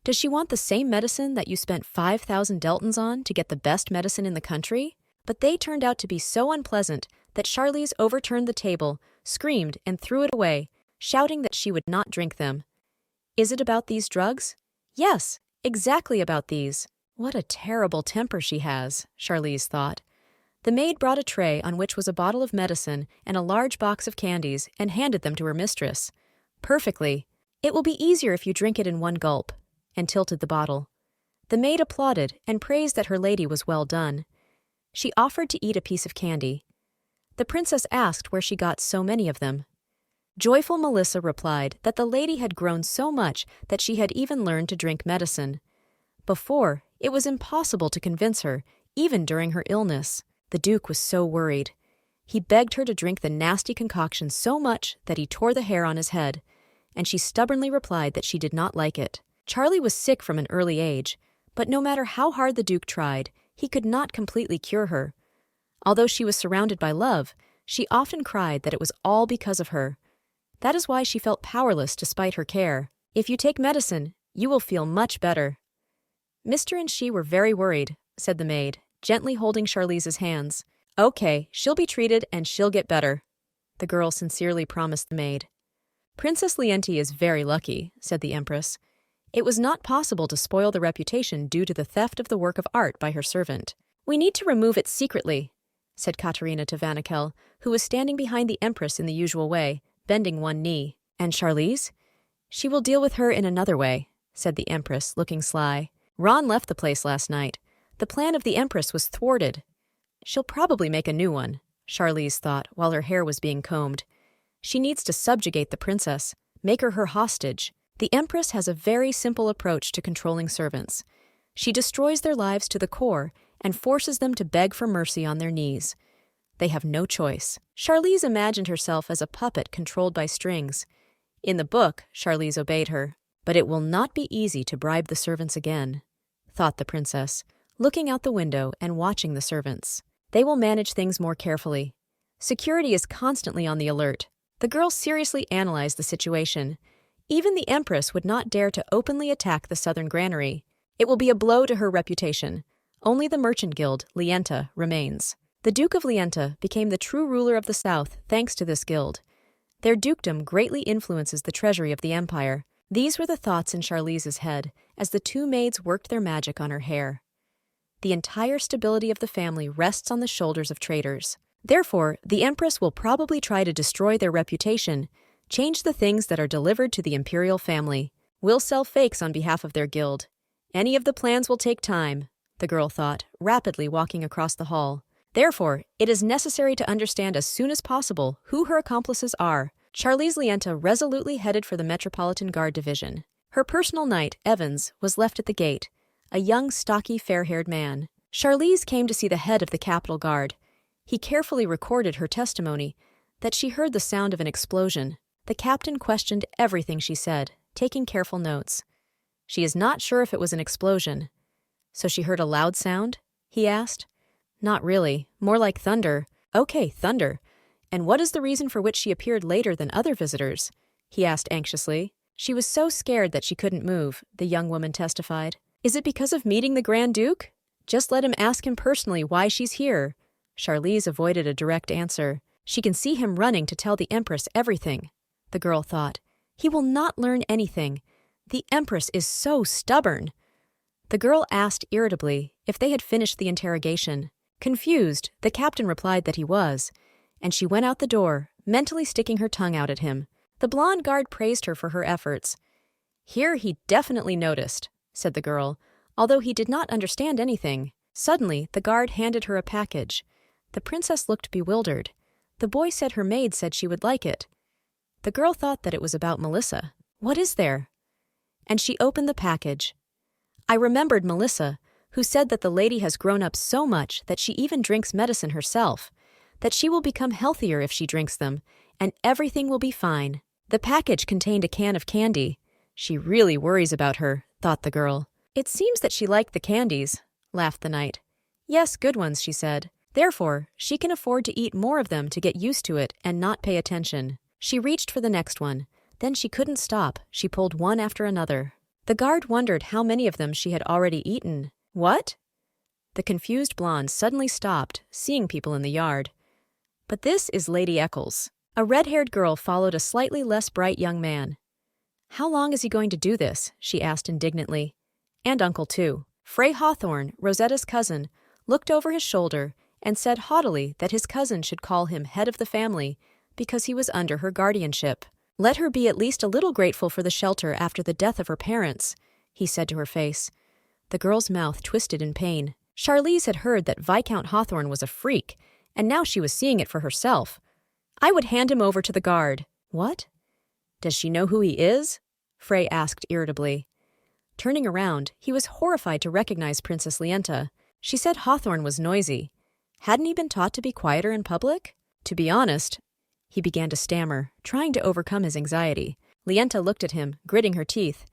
Does she want the same medicine that you spent 5,000 Deltons on to get the best medicine in the country? But they turned out to be so unpleasant that Charlize overturned the table, screamed, and threw it away, shouting that she would not drink them. Is it about these drugs? Yes, exactly about these. What a terrible temper she has, Charlize thought. The maid brought a tray on which was a bottle of medicine and a large box of candies and handed them to her mistress. Perfectly. It will be easier if you drink it in one gulp, and tilted the bottle. The maid applauded and praised that her lady was well done. She offered to eat a piece of candy. The princess asked where she got so many of them. Joyful Melissa replied that the lady had grown so much that she had even learned to drink medicine. Before, it was impossible to convince her, even during her illness. The Duke was so worried. He begged her to drink the nasty concoction so much that he tore the hair on his head, and she stubbornly replied that she did not like it. Charlie was sick from an early age, but no matter how hard the Duke tried, he could not completely cure her. Although she was surrounded by love, she often cried that it was all because of her. That is why she felt powerless despite her care. If you take medicine, you will feel much better. Mr. and she were very worried, said the maid, gently holding Charlize's hands. Okay, she'll be treated and she'll get better, the girl sincerely promised the maid. Princess Lienti is very lucky, said the empress. It was not possible to spoil the reputation due to the theft of the work of art by her servant. We need to remove it secretly, said Katerina to Vanikel, who was standing behind the empress in the usual way, bending one knee. And Charlize? She will deal with her in another way, said the empress, looking sly. Ron left the place last night. The plan of the empress was thwarted. She'll probably make a new one, Charlize thought while her hair was being combed. She needs to subjugate the princess, make her hostage. The empress has a very simple approach to controlling servants. She destroys their lives to the core and forces them to beg for mercy on their knees. They have no choice. Charlize imagined herself as a puppet controlled by strings. In the book, Charlize obeyed her. But it will not be easy to bribe the servants again, thought the princess, looking out the window and watching the servants. They will manage things more carefully. Security is constantly on the alert. The girl seriously analyzed the situation. Even the empress would not dare to openly attack the southern granary. It will be a blow to her reputation. Only the merchant guild, Lienta, remains. The Duke of Lienta became the true ruler of the south thanks to this guild. Their dukedom greatly influences the treasury of the empire. These were the thoughts in Charlize's head as the two maids worked their magic on her hair. The entire stability of the family rests on the shoulders of traitors. Therefore, the empress will probably try to destroy their reputation, change the things that are delivered to the imperial family, will sell fakes on behalf of their guild. Any of the plans will take time, the girl thought, rapidly walking across the hall. Therefore, it is necessary to understand as soon as possible who her accomplices are. Charlize Lienta resolutely headed for the Metropolitan Guard Division. Her personal knight, Evans, was left at the gate, a young, stocky, fair-haired man. Charlize came to see the head of the Capitol Guard. He carefully recorded her testimony that she heard the sound of an explosion. The captain questioned everything she said, taking careful notes. She is not sure if it was an explosion. So she heard a loud sound? He asked. Not really, more like thunder. Okay, thunder. And what is the reason for which she appeared later than other visitors? He asked anxiously. She was so scared that she couldn't move, the young woman testified. Is it because of meeting the Grand Duke? Just let him ask him personally why she's here. Charlize avoided a direct answer. She can see him running to tell the Empress everything, the girl thought. He will not learn anything. The Empress is so stubborn. The girl asked irritably if they had finished the interrogation. Confused, the captain replied that he was, and she went out the door, mentally sticking her tongue out at him. The blonde guard praised her for her efforts. Here he definitely noticed, said the girl, although he did not understand anything. Suddenly, the guard handed her a package. The princess looked bewildered. The boy said her maid said she would like it. The girl thought that it was about Melissa. What is there? And she opened the package. I remembered Melissa, who said that the lady has grown up so much that she even drinks medicine herself, that she will become healthier if she drinks them, and everything will be fine. The package contained a can of candy. She really worries about her, thought the girl. It seems that she liked the candies, laughed the knight. Yes, good ones, she said. Therefore, she can afford to eat more of them to get used to it and not pay attention. She reached for the next one. Then she couldn't stop. She pulled one after another. The guard wondered how many of them she had already eaten. What? The confused blonde suddenly stopped, seeing people in the yard. But this is Lady Eccles. A red-haired girl followed a slightly less bright young man. How long is he going to do this? She asked indignantly. And Uncle too. Frey Hawthorne, Rosetta's cousin, looked over his shoulder and said haughtily that his cousin should call him head of the family because he was under her guardianship. Let her be at least a little grateful for the shelter after the death of her parents, he said to her face. The girl's mouth twisted in pain. Charlize had heard that Viscount Hawthorne was a freak, and now she was seeing it for herself. I would hand him over to the guard. What? Does she know who he is? Frey asked irritably. Turning around, he was horrified to recognize Princess Lienta. She said Hawthorne was noisy. Hadn't he been taught to be quieter in public? To be honest, he began to stammer, trying to overcome his anxiety. Lienta looked at him, gritting her teeth.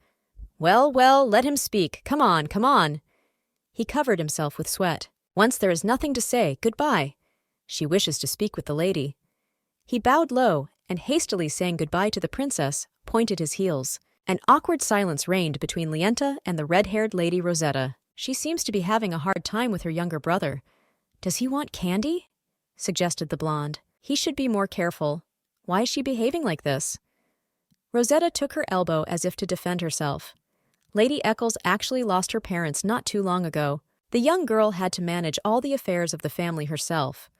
Well, let him speak. Come on. He covered himself with sweat. Once there is nothing to say, goodbye. She wishes to speak with the lady. He bowed low and, hastily saying goodbye to the princess, pointed his heels. An awkward silence reigned between Lienta and the red-haired Lady Rosetta. She seems to be having a hard time with her younger brother. Does he want candy? Suggested the blonde. He should be more careful. Why is she behaving like this? Rosetta took her elbow as if to defend herself. Lady Eccles actually lost her parents not too long ago. The young girl had to manage all the affairs of the family herself.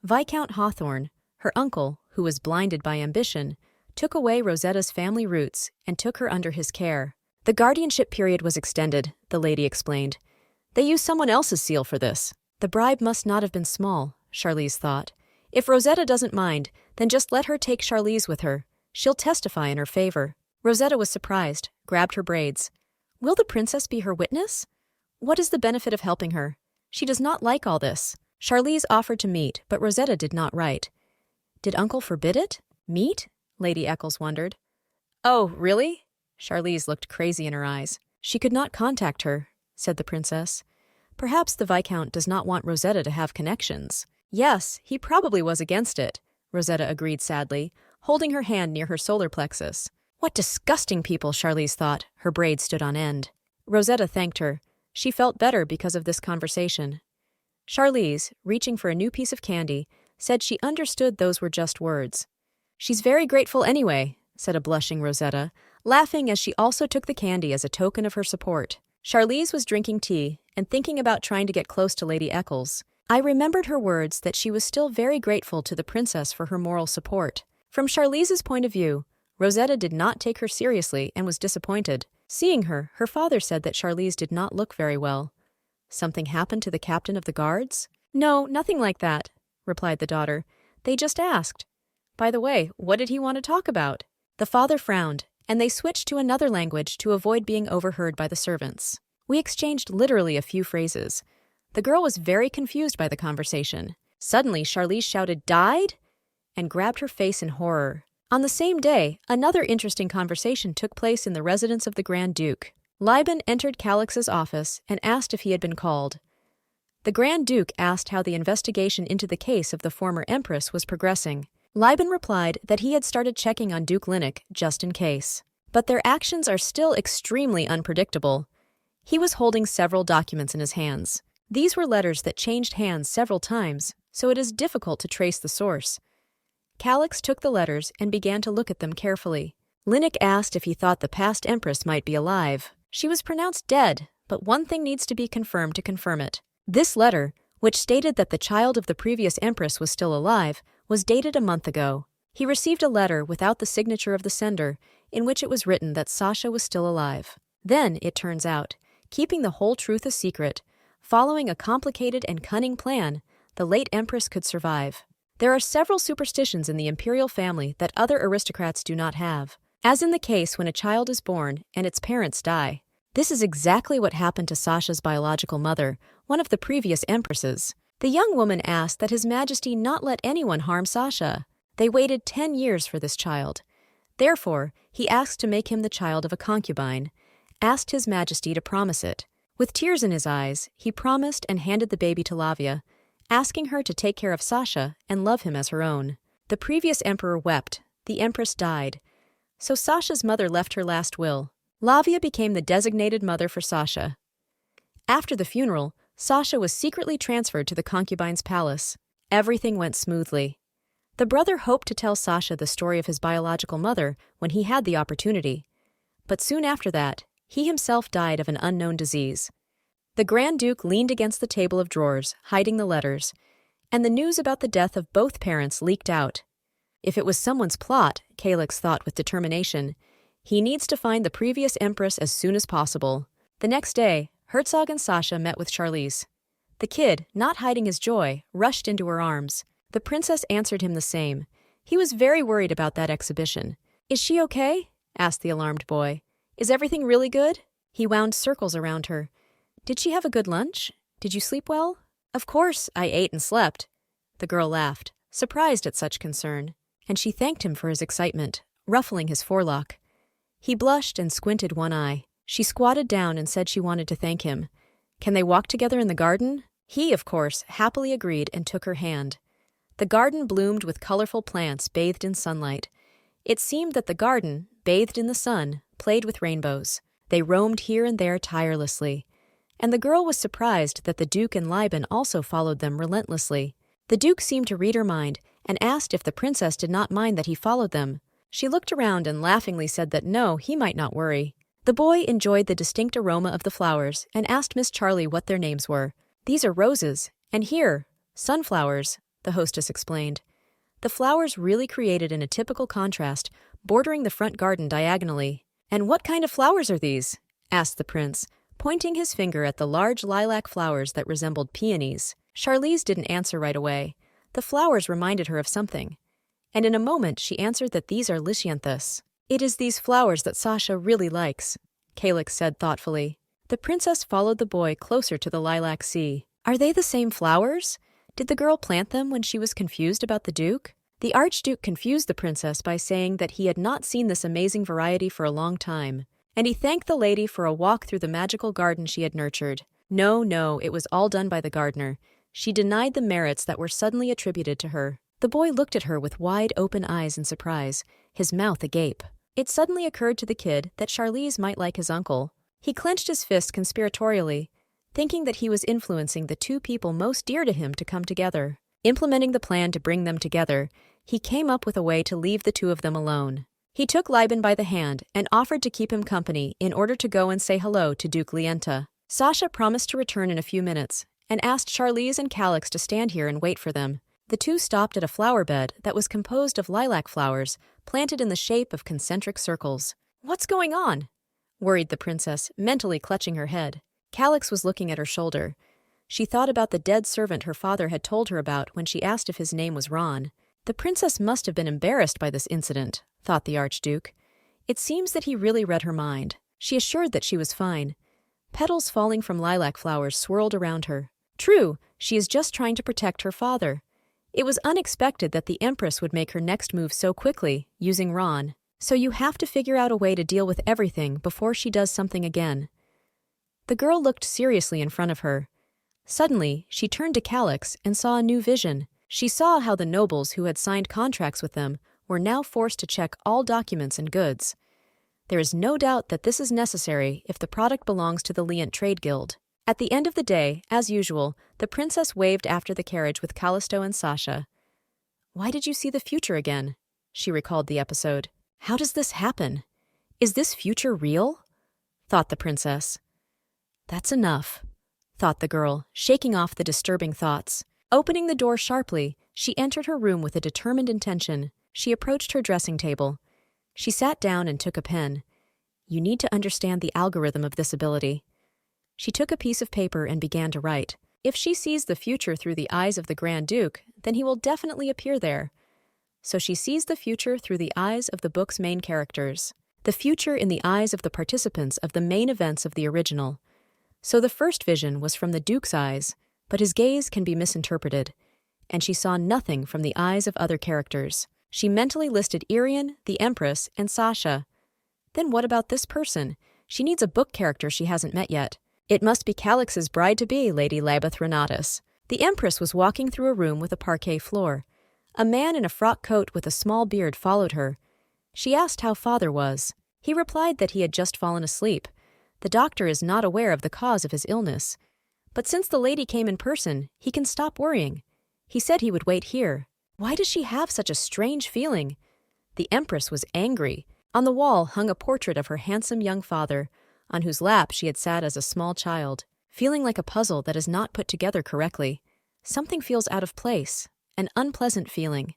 Viscount Hawthorne, her uncle, who was blinded by ambition, took away Rosetta's family roots and took her under his care. The guardianship period was extended, the lady explained. They used someone else's seal for this. The bribe must not have been small, Charlize thought. If Rosetta doesn't mind, then just let her take Charlize with her. She'll testify in her favor. Rosetta was surprised, grabbed her braids. Will the princess be her witness? What is the benefit of helping her? She does not like all this. Charlize offered to meet, but Rosetta did not write. Did Uncle forbid it? Meet? Lady Eccles wondered. Oh, really? Charlize looked crazy in her eyes. She could not contact her, said the princess. Perhaps the Viscount does not want Rosetta to have connections. Yes, he probably was against it, Rosetta agreed sadly, holding her hand near her solar plexus. What disgusting people, Charlize thought. Her braids stood on end. Rosetta thanked her. She felt better because of this conversation. Charlize, reaching for a new piece of candy, said she understood those were just words. She's very grateful anyway, said a blushing Rosetta, laughing as she also took the candy as a token of her support. Charlize was drinking tea and thinking about trying to get close to Lady Eccles. I remembered her words that she was still very grateful to the princess for her moral support. From Charlize's point of view, Rosetta did not take her seriously and was disappointed. Seeing her, her father said that Charlize did not look very well. Something happened to the captain of the guards? No, nothing like that, replied the daughter. They just asked. By the way, what did he want to talk about? The father frowned, and they switched to another language to avoid being overheard by the servants. We exchanged literally a few phrases. The girl was very confused by the conversation. Suddenly, Charlize shouted, "Died?" and grabbed her face in horror. On the same day, another interesting conversation took place in the residence of the Grand Duke. Liban entered Calix's office and asked if he had been called. The Grand Duke asked how the investigation into the case of the former Empress was progressing. Liban replied that he had started checking on Duke Linnock just in case. But their actions are still extremely unpredictable. He was holding several documents in his hands. These were letters that changed hands several times, so it is difficult to trace the source. Calix took the letters and began to look at them carefully. Linnock asked if he thought the past Empress might be alive. She was pronounced dead, but one thing needs to be confirmed to confirm it. This letter, which stated that the child of the previous Empress was still alive, was dated a month ago. He received a letter without the signature of the sender, in which it was written that Sasha was still alive. Then, it turns out, keeping the whole truth a secret, following a complicated and cunning plan, the late Empress could survive. There are several superstitions in the imperial family that other aristocrats do not have, as in the case when a child is born and its parents die. This is exactly what happened to Sasha's biological mother, one of the previous empresses. The young woman asked that His Majesty not let anyone harm Sasha. They waited 10 years for this child. Therefore, he asked to make him the child of a concubine, asked His Majesty to promise it. With tears in his eyes, he promised and handed the baby to Lavia, asking her to take care of Sasha and love him as her own. The previous emperor wept. The empress died. So Sasha's mother left her last will. Lavia became the designated mother for Sasha. After the funeral, Sasha was secretly transferred to the concubine's palace. Everything went smoothly. The brother hoped to tell Sasha the story of his biological mother when he had the opportunity. But soon after that, he himself died of an unknown disease. The Grand Duke leaned against the table of drawers, hiding the letters, and the news about the death of both parents leaked out. If it was someone's plot, Calix thought with determination, he needs to find the previous empress as soon as possible. The next day, Herzog and Sasha met with Charlize. The kid, not hiding his joy, rushed into her arms. The princess answered him the same. He was very worried about that exhibition. "Is she okay?" asked the alarmed boy. "Is everything really good?" He wound circles around her. "Did she have a good lunch? Did you sleep well?" "Of course, I ate and slept." The girl laughed, surprised at such concern, and she thanked him for his excitement, ruffling his forelock. He blushed and squinted one eye. She squatted down and said she wanted to thank him. "Can they walk together in the garden?" He, of course, happily agreed and took her hand. The garden bloomed with colorful plants bathed in sunlight. It seemed that the garden, bathed in the sun, played with rainbows. They roamed here and there tirelessly. And the girl was surprised that the Duke and Liban also followed them relentlessly. The Duke seemed to read her mind and asked if the princess did not mind that he followed them. She looked around and laughingly said that no, he might not worry. The boy enjoyed the distinct aroma of the flowers and asked Miss Charlie what their names were. "These are roses, and here, sunflowers," the hostess explained. The flowers really created in a typical contrast, bordering the front garden diagonally. "And what kind of flowers are these?" asked the prince, pointing his finger at the large lilac flowers that resembled peonies. Charlize didn't answer right away. The flowers reminded her of something. And in a moment she answered that these are lisianthus. "It is these flowers that Sasha really likes," Calyx said thoughtfully. The princess followed the boy closer to the lilac sea. "Are they the same flowers? Did the girl plant them when she was confused about the Duke?" The Archduke confused the princess by saying that he had not seen this amazing variety for a long time, and he thanked the lady for a walk through the magical garden she had nurtured. No, it was all done by the gardener. She denied the merits that were suddenly attributed to her. The boy looked at her with wide open eyes in surprise, his mouth agape. It suddenly occurred to the kid that Charlize might like his uncle. He clenched his fist conspiratorially, thinking that he was influencing the two people most dear to him to come together. Implementing the plan to bring them together, he came up with a way to leave the two of them alone. He took Liban by the hand and offered to keep him company in order to go and say hello to Duke Lienta. Sasha promised to return in a few minutes and asked Charlize and Calyx to stand here and wait for them. The two stopped at a flower bed that was composed of lilac flowers planted in the shape of concentric circles. "What's going on?" worried the princess, mentally clutching her head. Calyx was looking at her shoulder. She thought about the dead servant her father had told her about when she asked if his name was Ron. The princess must have been embarrassed by this incident, thought the Archduke. It seems that he really read her mind. She assured that she was fine. Petals falling from lilac flowers swirled around her. True, she is just trying to protect her father. It was unexpected that the Empress would make her next move so quickly, using Ron. So you have to figure out a way to deal with everything before she does something again. The girl looked seriously in front of her. Suddenly, she turned to Calyx and saw a new vision. She saw how the nobles who had signed contracts with them were now forced to check all documents and goods. There is no doubt that this is necessary if the product belongs to the Lient Trade Guild. At the end of the day, as usual, the princess waved after the carriage with Callisto and Sasha. "Why did you see the future again?" she recalled the episode. "How does this happen? Is this future real?" thought the princess. "That's enough," thought the girl, shaking off the disturbing thoughts. Opening the door sharply, she entered her room with a determined intention. She approached her dressing table. She sat down and took a pen. "You need to understand the algorithm of this ability." She took a piece of paper and began to write. If she sees the future through the eyes of the Grand Duke, then he will definitely appear there. So she sees the future through the eyes of the book's main characters. The future in the eyes of the participants of the main events of the original. So the first vision was from the Duke's eyes, but his gaze can be misinterpreted, and she saw nothing from the eyes of other characters. She mentally listed Irian, the Empress, and Sasha. Then what about this person? She needs a book character she hasn't met yet. It must be Calyx's bride-to-be, Lady Labeth Renatus. The Empress was walking through a room with a parquet floor. A man in a frock coat with a small beard followed her. She asked how father was. He replied that he had just fallen asleep. The doctor is not aware of the cause of his illness. But since the lady came in person, he can stop worrying. He said he would wait here. Why does she have such a strange feeling? The Empress was angry. On the wall hung a portrait of her handsome young father, on whose lap she had sat as a small child, feeling like a puzzle that is not put together correctly. Something feels out of place, an unpleasant feeling.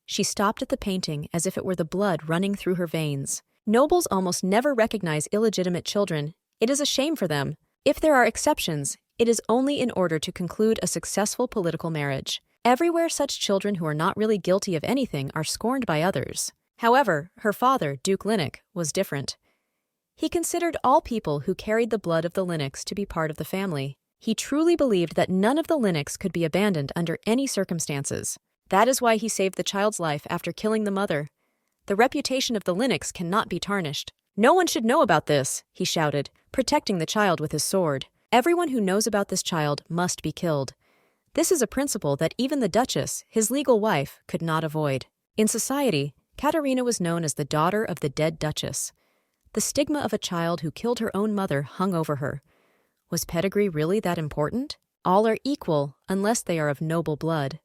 She stopped at the painting as if it were the blood running through her veins. Nobles almost never recognize illegitimate children. It is a shame for them. If there are exceptions, it is only in order to conclude a successful political marriage. Everywhere such children who are not really guilty of anything are scorned by others. However, her father, Duke Linux, was different. He considered all people who carried the blood of the Linux to be part of the family. He truly believed that none of the Linux could be abandoned under any circumstances. That is why he saved the child's life after killing the mother. The reputation of the Linux cannot be tarnished. "No one should know about this," he shouted, protecting the child with his sword. "Everyone who knows about this child must be killed." This is a principle that even the Duchess, his legal wife, could not avoid. In society, Katerina was known as the daughter of the dead Duchess. The stigma of a child who killed her own mother hung over her. Was pedigree really that important? All are equal unless they are of noble blood.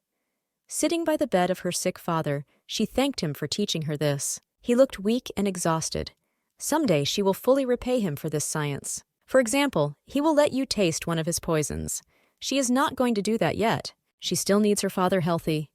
Sitting by the bed of her sick father, she thanked him for teaching her this. He looked weak and exhausted. Someday she will fully repay him for this science. For example, he will let you taste one of his poisons. She is not going to do that yet. She still needs her father healthy.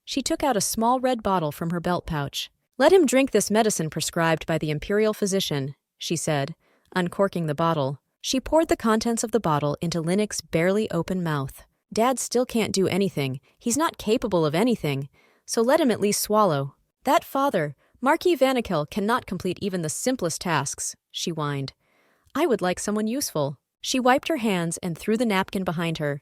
She took out a small red bottle from her belt pouch. "Let him drink this medicine prescribed by the imperial physician," she said, uncorking the bottle. She poured the contents of the bottle into Linnick's barely open mouth. "Dad still can't do anything. He's not capable of anything, so let him at least swallow." "That father, Marquis Vanikel, cannot complete even the simplest tasks," she whined. "I would like someone useful." She wiped her hands and threw the napkin behind her.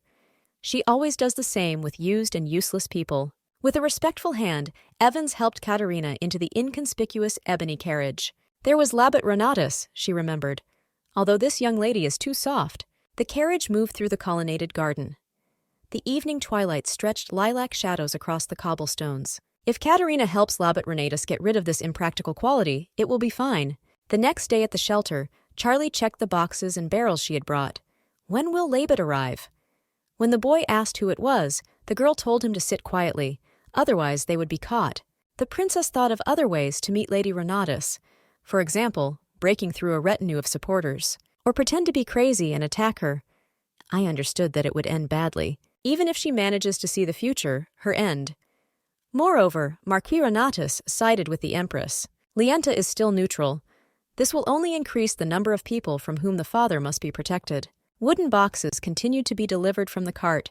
She always does the same with used and useless people. With a respectful hand, Evans helped Katerina into the inconspicuous ebony carriage. There was Labat Renatus, she remembered. Although this young lady is too soft. The carriage moved through the colonnaded garden. The evening twilight stretched lilac shadows across the cobblestones. If Katerina helps Labat Renatus get rid of this impractical quality, it will be fine. The next day at the shelter, Charlie checked the boxes and barrels she had brought. When will Labat arrive? When the boy asked who it was, the girl told him to sit quietly, otherwise they would be caught. The princess thought of other ways to meet Lady Renatus. For example, breaking through a retinue of supporters, or pretend to be crazy and attack her. I understood that it would end badly. Even if she manages to see the future, her end. Moreover, Marquis Renatus sided with the Empress. Lienta is still neutral. This will only increase the number of people from whom the father must be protected. Wooden boxes continued to be delivered from the cart.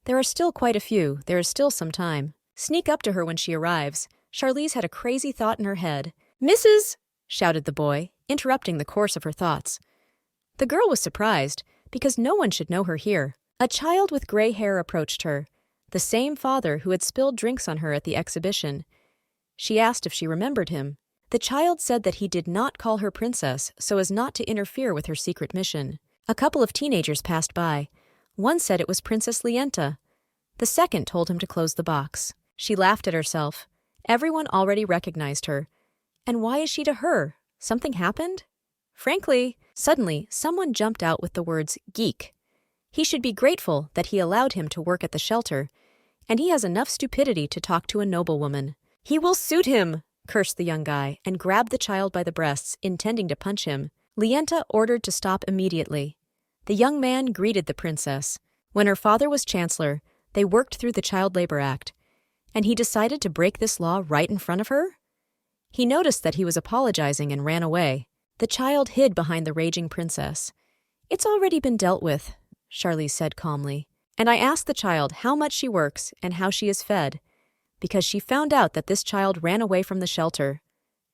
There are still quite a few. There is still some time. Sneak up to her when she arrives. Charlize had a crazy thought in her head. "Mrs.!" shouted the boy, interrupting the course of her thoughts. The girl was surprised, because no one should know her here. A child with gray hair approached her, the same father who had spilled drinks on her at the exhibition. She asked if she remembered him. The child said that he did not call her princess so as not to interfere with her secret mission. A couple of teenagers passed by. One said it was Princess Lienta. The second told him to close the box. She laughed at herself. Everyone already recognized her. And why is she to her? Something happened? Frankly, suddenly someone jumped out with the words geek. He should be grateful that he allowed him to work at the shelter, and he has enough stupidity to talk to a noblewoman. "He will suit him," cursed the young guy, and grabbed the child by the breasts, intending to punch him. Lienta ordered to stop immediately. The young man greeted the princess. When her father was chancellor, they worked through the Child Labor Act, and he decided to break this law right in front of her? He noticed that he was apologizing and ran away. The child hid behind the raging princess. "It's already been dealt with," Charlize said calmly. "And I asked the child how much she works and how she is fed, because she found out that this child ran away from the shelter."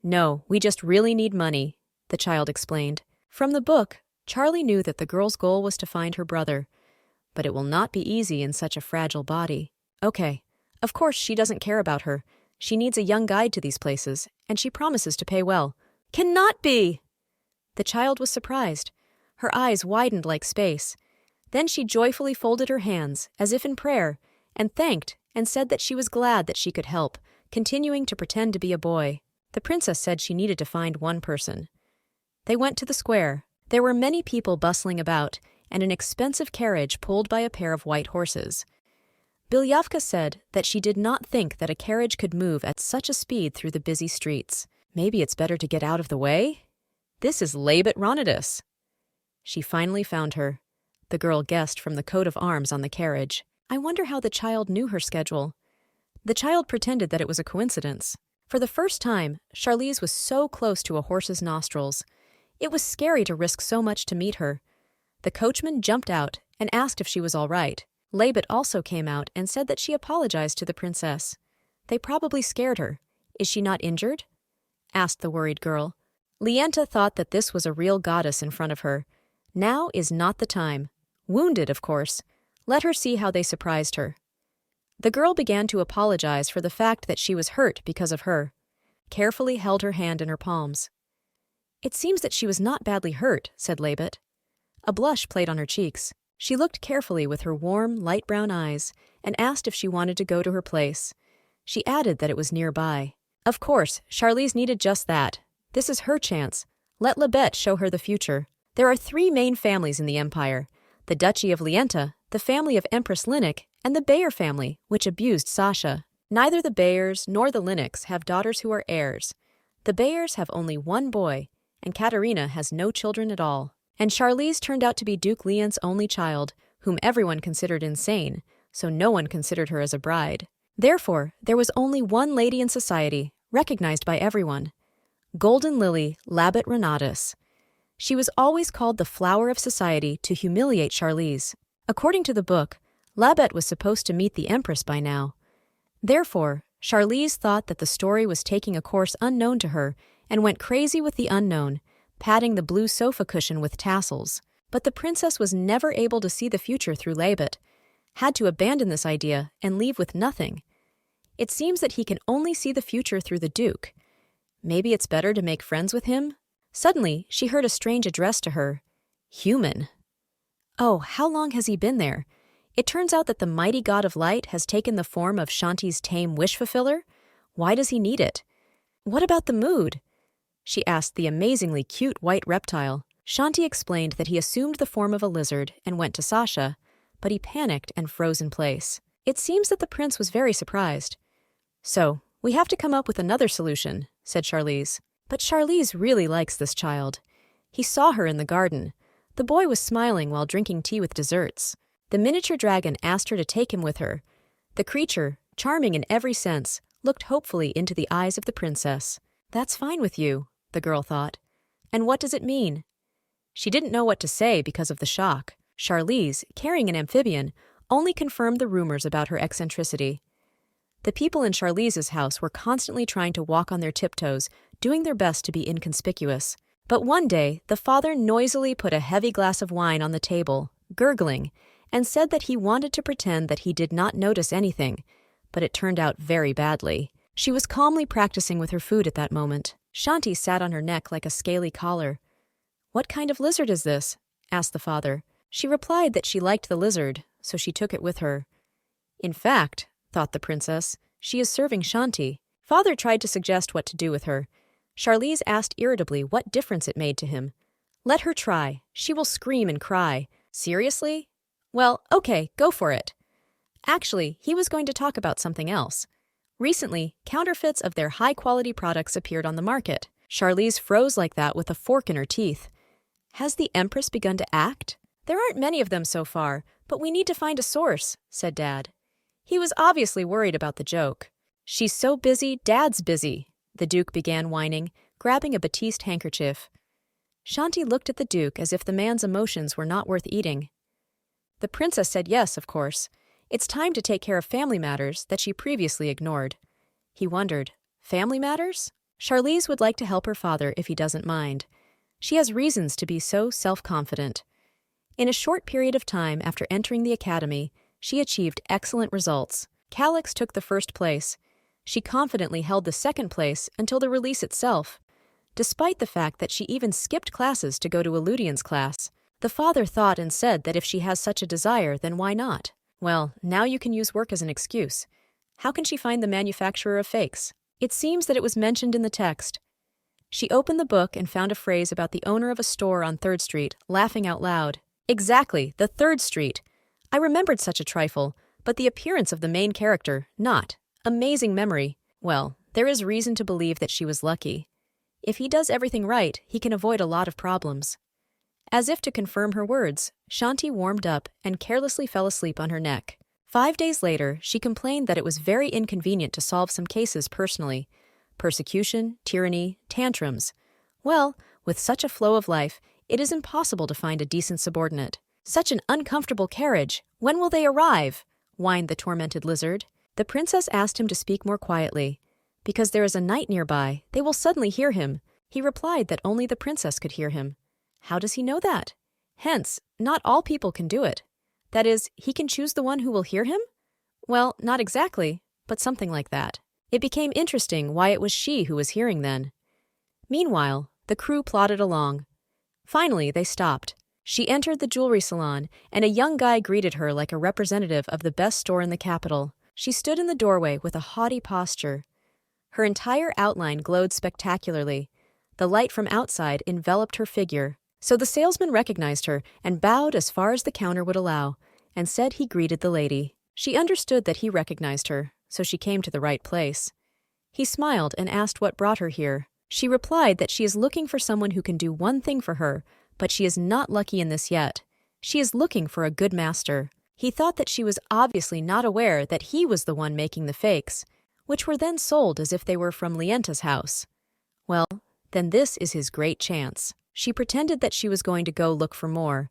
"No, we just really need money," the child explained. From the book, Charlie knew that the girl's goal was to find her brother, but it will not be easy in such a fragile body. Okay, of course she doesn't care about her. She needs a young guide to these places, and she promises to pay well. "Cannot be!" The child was surprised. Her eyes widened like space. Then she joyfully folded her hands, as if in prayer, and thanked and said that she was glad that she could help, continuing to pretend to be a boy. The princess said she needed to find one person. They went to the square. There were many people bustling about, and an expensive carriage pulled by a pair of white horses. Bilyavka said that she did not think that a carriage could move at such a speed through the busy streets. Maybe it's better to get out of the way? This is Labat Renatus. She finally found her. The girl guessed from the coat of arms on the carriage. I wonder how the child knew her schedule. The child pretended that it was a coincidence. For the first time, Charlize was so close to a horse's nostrils. It was scary to risk so much to meet her. The coachman jumped out and asked if she was all right. Labat also came out and said that she apologized to the princess. They probably scared her. Is she not injured? Asked the worried girl. Lienta thought that this was a real goddess in front of her. Now is not the time. Wounded, of course. Let her see how they surprised her. The girl began to apologize for the fact that she was hurt because of her. Carefully held her hand in her palms. It seems that she was not badly hurt, said Labat. A blush played on her cheeks. She looked carefully with her warm, light brown eyes and asked if she wanted to go to her place. She added that it was nearby. Of course, Charlize needed just that. This is her chance. Let Libet show her the future. There are 3 main families in the empire: the Duchy of Lienta, the family of Empress Linux, and the Bayer family, which abused Sasha. Neither the Bayers nor the Linux have daughters who are heirs. The Bayers have only one boy, and Katerina has no children at all. And Charlize turned out to be Duke Lien's only child, whom everyone considered insane, so no one considered her as a bride. Therefore, there was only one lady in society, recognized by everyone: Golden Lily Labet Renatus. She was always called the flower of society to humiliate Charlize. According to the book, Labet was supposed to meet the Empress by now. Therefore, Charlize thought that the story was taking a course unknown to her and went crazy with the unknown, patting the blue sofa cushion with tassels. But the princess was never able to see the future through Labet, had to abandon this idea and leave with nothing. It seems that he can only see the future through the Duke. Maybe it's better to make friends with him? Suddenly, she heard a strange address to her. Human. Oh, how long has he been there? It turns out that the mighty god of light has taken the form of Shanti's tame wish fulfiller. Why does he need it? What about the mood? She asked the amazingly cute white reptile. Shanti explained that he assumed the form of a lizard and went to Sasha, but he panicked and froze in place. It seems that the prince was very surprised. So, we have to come up with another solution, said Charlize. But Charlize really likes this child. He saw her in the garden. The boy was smiling while drinking tea with desserts. The miniature dragon asked her to take him with her. The creature, charming in every sense, looked hopefully into the eyes of the princess. That's fine with you, the girl thought. And what does it mean? She didn't know what to say because of the shock. Charlize, carrying an amphibian, only confirmed the rumors about her eccentricity. The people in Charlize's house were constantly trying to walk on their tiptoes, doing their best to be inconspicuous. But one day, the father noisily put a heavy glass of wine on the table, gurgling, and said that he wanted to pretend that he did not notice anything, but it turned out very badly. She was calmly practicing with her food at that moment. Shanti sat on her neck like a scaly collar. "What kind of lizard is this?" asked the father. She replied that she liked the lizard, so she took it with her. In fact, thought the princess, she is serving Shanti. Father tried to suggest what to do with her. Charlize asked irritably what difference it made to him. Let her try. She will scream and cry. Seriously? Well, okay, go for it. Actually, he was going to talk about something else. Recently, counterfeits of their high-quality products appeared on the market. Charlize froze like that with a fork in her teeth. Has the Empress begun to act? There aren't many of them so far, but we need to find a source, said Dad. He was obviously worried about the joke. She's so busy, Dad's busy, the Duke began whining, grabbing a batiste handkerchief. Shanti looked at the Duke as if the man's emotions were not worth eating. The princess said yes, of course. It's time to take care of family matters that she previously ignored. He wondered, family matters? Charlize would like to help her father if he doesn't mind. She has reasons to be so self-confident. In a short period of time after entering the academy, she achieved excellent results. Calix took the first place. She confidently held the second place until the release itself. Despite the fact that she even skipped classes to go to Eludian's class, the father thought and said that if she has such a desire, then why not? Well, now you can use work as an excuse. How can she find the manufacturer of fakes? It seems that it was mentioned in the text. She opened the book and found a phrase about the owner of a store on 3rd Street, laughing out loud. Exactly, the 3rd Street. I remembered such a trifle, but the appearance of the main character, not. Amazing memory. Well, there is reason to believe that she was lucky. If he does everything right, he can avoid a lot of problems. As if to confirm her words, Shanti warmed up and carelessly fell asleep on her neck. 5 days later, she complained that it was very inconvenient to solve some cases personally. Persecution, tyranny, tantrums. Well, with such a flow of life, it is impossible to find a decent subordinate. Such an uncomfortable carriage. When will they arrive? Whined the tormented lizard. The princess asked him to speak more quietly. Because there is a knight nearby, they will suddenly hear him. He replied that only the princess could hear him. How does he know that? Hence, not all people can do it. That is, he can choose the one who will hear him? Well, not exactly, but something like that. It became interesting why it was she who was hearing then. Meanwhile, the crew plodded along. Finally, they stopped. She entered the jewelry salon, and a young guy greeted her like a representative of the best store in the capital. She stood in the doorway with a haughty posture. Her entire outline glowed spectacularly. The light from outside enveloped her figure. So the salesman recognized her and bowed as far as the counter would allow, and said he greeted the lady. She understood that he recognized her, so she came to the right place. He smiled and asked what brought her here. She replied that she is looking for someone who can do one thing for her, but she is not lucky in this yet. She is looking for a good master. He thought that she was obviously not aware that he was the one making the fakes, which were then sold as if they were from Lienta's house. Well, then this is his great chance. She pretended that she was going to go look for more.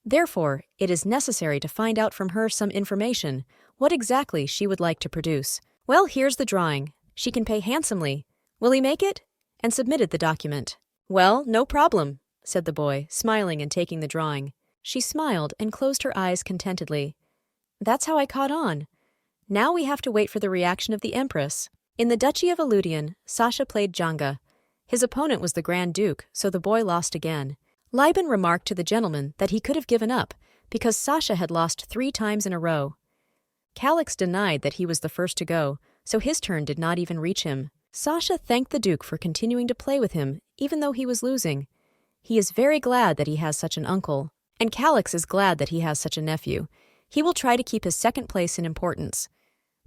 Therefore, it is necessary to find out from her some information, what exactly she would like to produce. Well, here's the drawing. She can pay handsomely. Will he make it? And submitted the document. Well, no problem, said the boy, smiling and taking the drawing. She smiled and closed her eyes contentedly. That's how I caught on. Now we have to wait for the reaction of the Empress. In the Duchy of Eludian, Sasha played Jenga. His opponent was the Grand Duke, so the boy lost again. Liban remarked to the gentleman that he could have given up, because Sasha had lost 3 times in a row. Calix denied that he was the first to go, so his turn did not even reach him. Sasha thanked the Duke for continuing to play with him, even though he was losing. He is very glad that he has such an uncle, and Calix is glad that he has such a nephew. He will try to keep his second place in importance,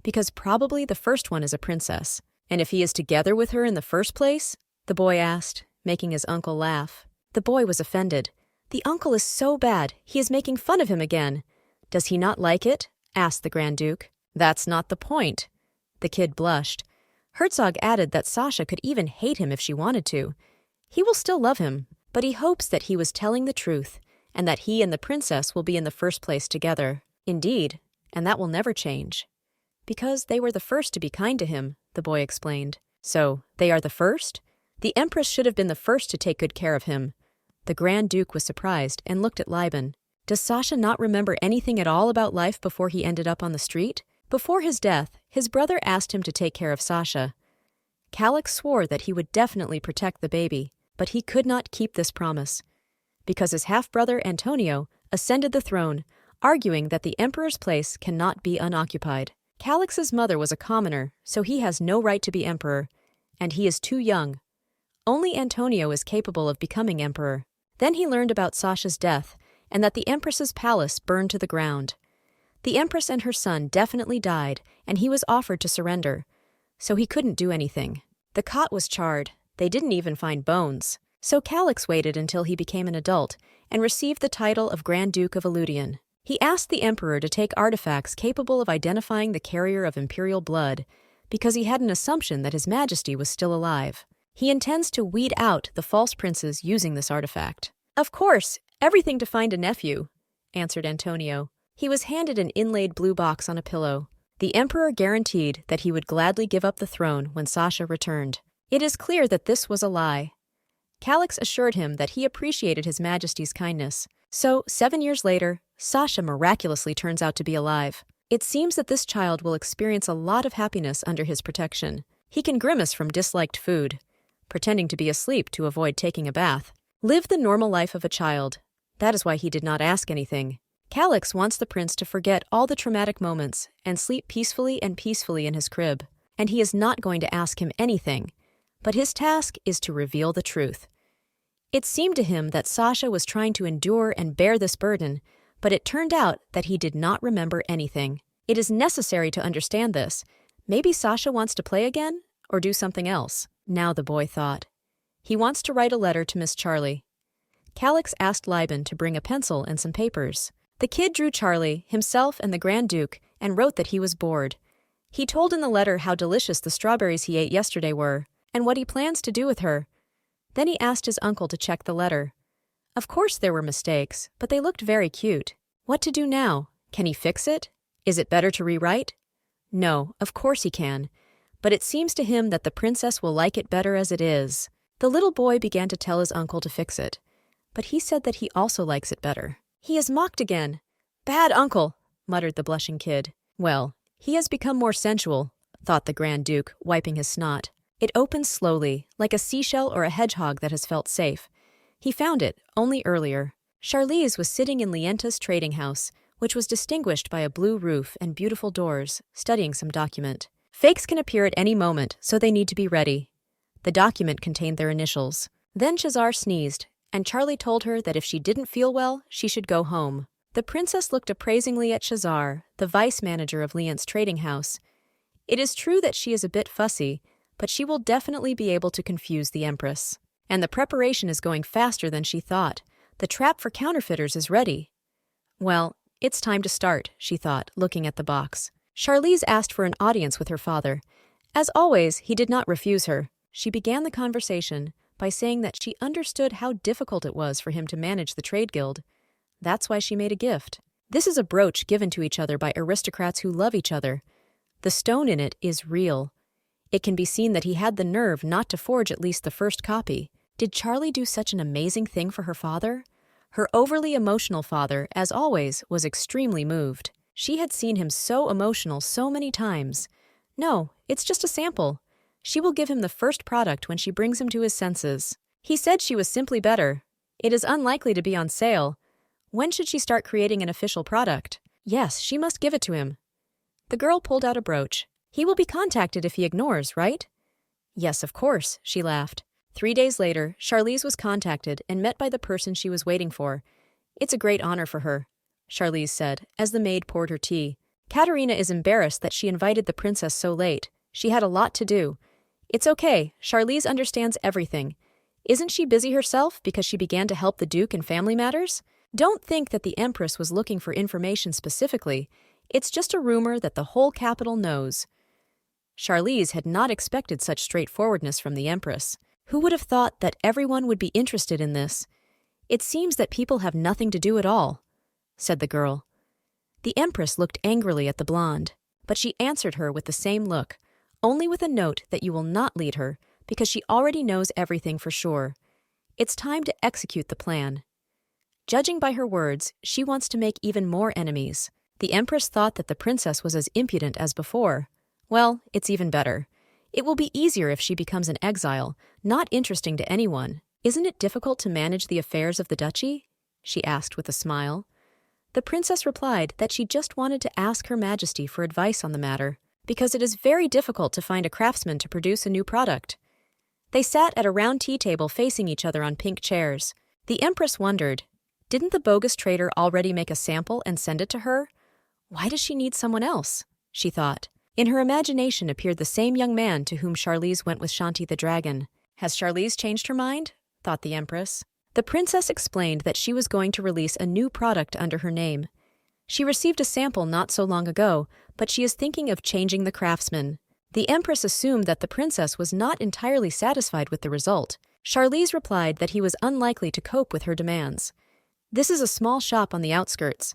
because probably the first one is a princess. And if he is together with her in the first place? The boy asked, making his uncle laugh. The boy was offended. The uncle is so bad, he is making fun of him again. Does he not like it? Asked the Grand Duke. That's not the point. The kid blushed. Herzog added that Sasha could even hate him if she wanted to. He will still love him, but he hopes that he was telling the truth, and that he and the princess will be in the first place together. Indeed, and that will never change. Because they were the first to be kind to him, the boy explained. So, they are the first? The Empress should have been the first to take good care of him. The Grand Duke was surprised and looked at Liban. Does Sasha not remember anything at all about life before he ended up on the street? Before his death, his brother asked him to take care of Sasha. Calix swore that he would definitely protect the baby, but he could not keep this promise, because his half-brother Antonio ascended the throne, arguing that the emperor's place cannot be unoccupied. Calix's mother was a commoner, so he has no right to be emperor, and he is too young. Only Antonio is capable of becoming emperor. Then he learned about Sasha's death, and that the Empress's palace burned to the ground. The Empress and her son definitely died, and he was offered to surrender, so he couldn't do anything. The cot was charred. They didn't even find bones. So Calix waited until he became an adult and received the title of Grand Duke of Eludian. He asked the emperor to take artifacts capable of identifying the carrier of imperial blood, because he had an assumption that His Majesty was still alive. He intends to weed out the false princes using this artifact. Of course, everything to find a nephew, answered Antonio. He was handed an inlaid blue box on a pillow. The emperor guaranteed that he would gladly give up the throne when Sasha returned. It is clear that this was a lie. Calix assured him that he appreciated His Majesty's kindness. So, 7 years later, Sasha miraculously turns out to be alive. It seems that this child will experience a lot of happiness under his protection. He can grimace from disliked food, pretending to be asleep to avoid taking a bath. Live the normal life of a child. That is why he did not ask anything. Calix wants the prince to forget all the traumatic moments and sleep peacefully in his crib. And he is not going to ask him anything, but his task is to reveal the truth. It seemed to him that Sasha was trying to endure and bear this burden, but it turned out that he did not remember anything. It is necessary to understand this. Maybe Sasha wants to play again, or do something else. Now the boy thought. He wants to write a letter to Miss Charlie. Calix asked Liban to bring a pencil and some papers. The kid drew Charlie, himself, and the Grand Duke, and wrote that he was bored. He told in the letter how delicious the strawberries he ate yesterday were, and what he plans to do with her. Then he asked his uncle to check the letter. Of course there were mistakes, but they looked very cute. What to do now? Can he fix it? Is it better to rewrite? No, of course he can. But it seems to him that the princess will like it better as it is. The little boy began to tell his uncle to fix it, but he said that he also likes it better. He is mocked again. Bad uncle, muttered the blushing kid. Well, he has become more sensual, thought the Grand Duke, wiping his snot. It opens slowly, like a seashell or a hedgehog that has felt safe. He found it only earlier. Charlize was sitting in Lienta's trading house, which was distinguished by a blue roof and beautiful doors, studying some document. Fakes can appear at any moment, so they need to be ready. The document contained their initials. Then Chazar sneezed, and Charlie told her that if she didn't feel well, she should go home. The princess looked appraisingly at Chazar, the vice manager of Lient's trading house. It is true that she is a bit fussy, but she will definitely be able to confuse the Empress. And the preparation is going faster than she thought. The trap for counterfeiters is ready. Well, it's time to start, she thought, looking at the box. Charlize asked for an audience with her father. As always, he did not refuse her. She began the conversation by saying that she understood how difficult it was for him to manage the trade guild. That's why she made a gift. This is a brooch given to each other by aristocrats who love each other. The stone in it is real. It can be seen that he had the nerve not to forge at least the first copy. Did Charlie do such an amazing thing for her father? Her overly emotional father, as always, was extremely moved. She had seen him so emotional so many times. No, it's just a sample. She will give him the first product when she brings him to his senses. He said she was simply better. It is unlikely to be on sale. When should she start creating an official product? Yes, she must give it to him. The girl pulled out a brooch. He will be contacted if he ignores, right? Yes, of course, she laughed. 3 days later, Charlize was contacted and met by the person she was waiting for. It's a great honor for her, Charlize said, as the maid poured her tea. Katerina is embarrassed that she invited the princess so late. She had a lot to do. It's okay, Charlize understands everything. Isn't she busy herself because she began to help the Duke in family matters? Don't think that the Empress was looking for information specifically. It's just a rumor that the whole capital knows. Charlize had not expected such straightforwardness from the Empress. Who would have thought that everyone would be interested in this? It seems that people have nothing to do at all, said the girl. The Empress looked angrily at the blonde, but she answered her with the same look, only with a note that you will not lead her, because she already knows everything for sure. It's time to execute the plan. Judging by her words, she wants to make even more enemies. The Empress thought that the princess was as impudent as before. Well, it's even better. It will be easier if she becomes an exile, not interesting to anyone. Isn't it difficult to manage the affairs of the duchy? She asked with a smile. The princess replied that she just wanted to ask Her Majesty for advice on the matter, because it is very difficult to find a craftsman to produce a new product. They sat at a round tea table facing each other on pink chairs. The Empress wondered, didn't the bogus trader already make a sample and send it to her? Why does she need someone else? She thought. In her imagination appeared the same young man to whom Charlize went with Shanti the dragon. Has Charlize changed her mind? Thought the Empress. The princess explained that she was going to release a new product under her name. She received a sample not so long ago, but she is thinking of changing the craftsman. The Empress assumed that the princess was not entirely satisfied with the result. Charlize replied that he was unlikely to cope with her demands. This is a small shop on the outskirts.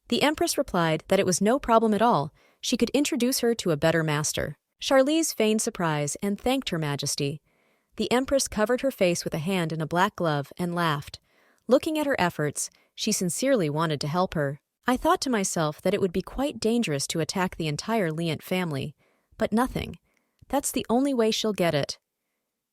The Empress replied that it was no problem at all. She could introduce her to a better master. Charlize feigned surprise and thanked Her Majesty. The Empress covered her face with a hand in a black glove and laughed. Looking at her efforts, she sincerely wanted to help her. I thought to myself that it would be quite dangerous to attack the entire Lient family. But nothing. That's the only way she'll get it.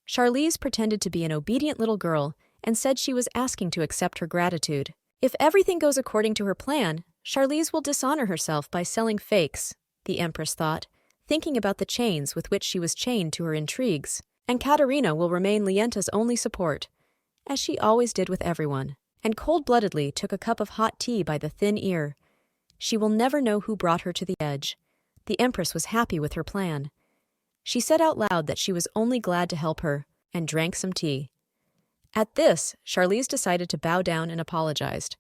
Charlize pretended to be an obedient little girl and said she was asking to accept her gratitude. If everything goes according to her plan, Charlize will dishonor herself by selling fakes, the Empress thought, thinking about the chains with which she was chained to her intrigues. And Katerina will remain Lienta's only support, as she always did with everyone, and cold-bloodedly took a cup of hot tea by the thin ear. She will never know who brought her to the edge. The Empress was happy with her plan. She said out loud that she was only glad to help her, and drank some tea. At this, Charlize decided to bow down and apologized.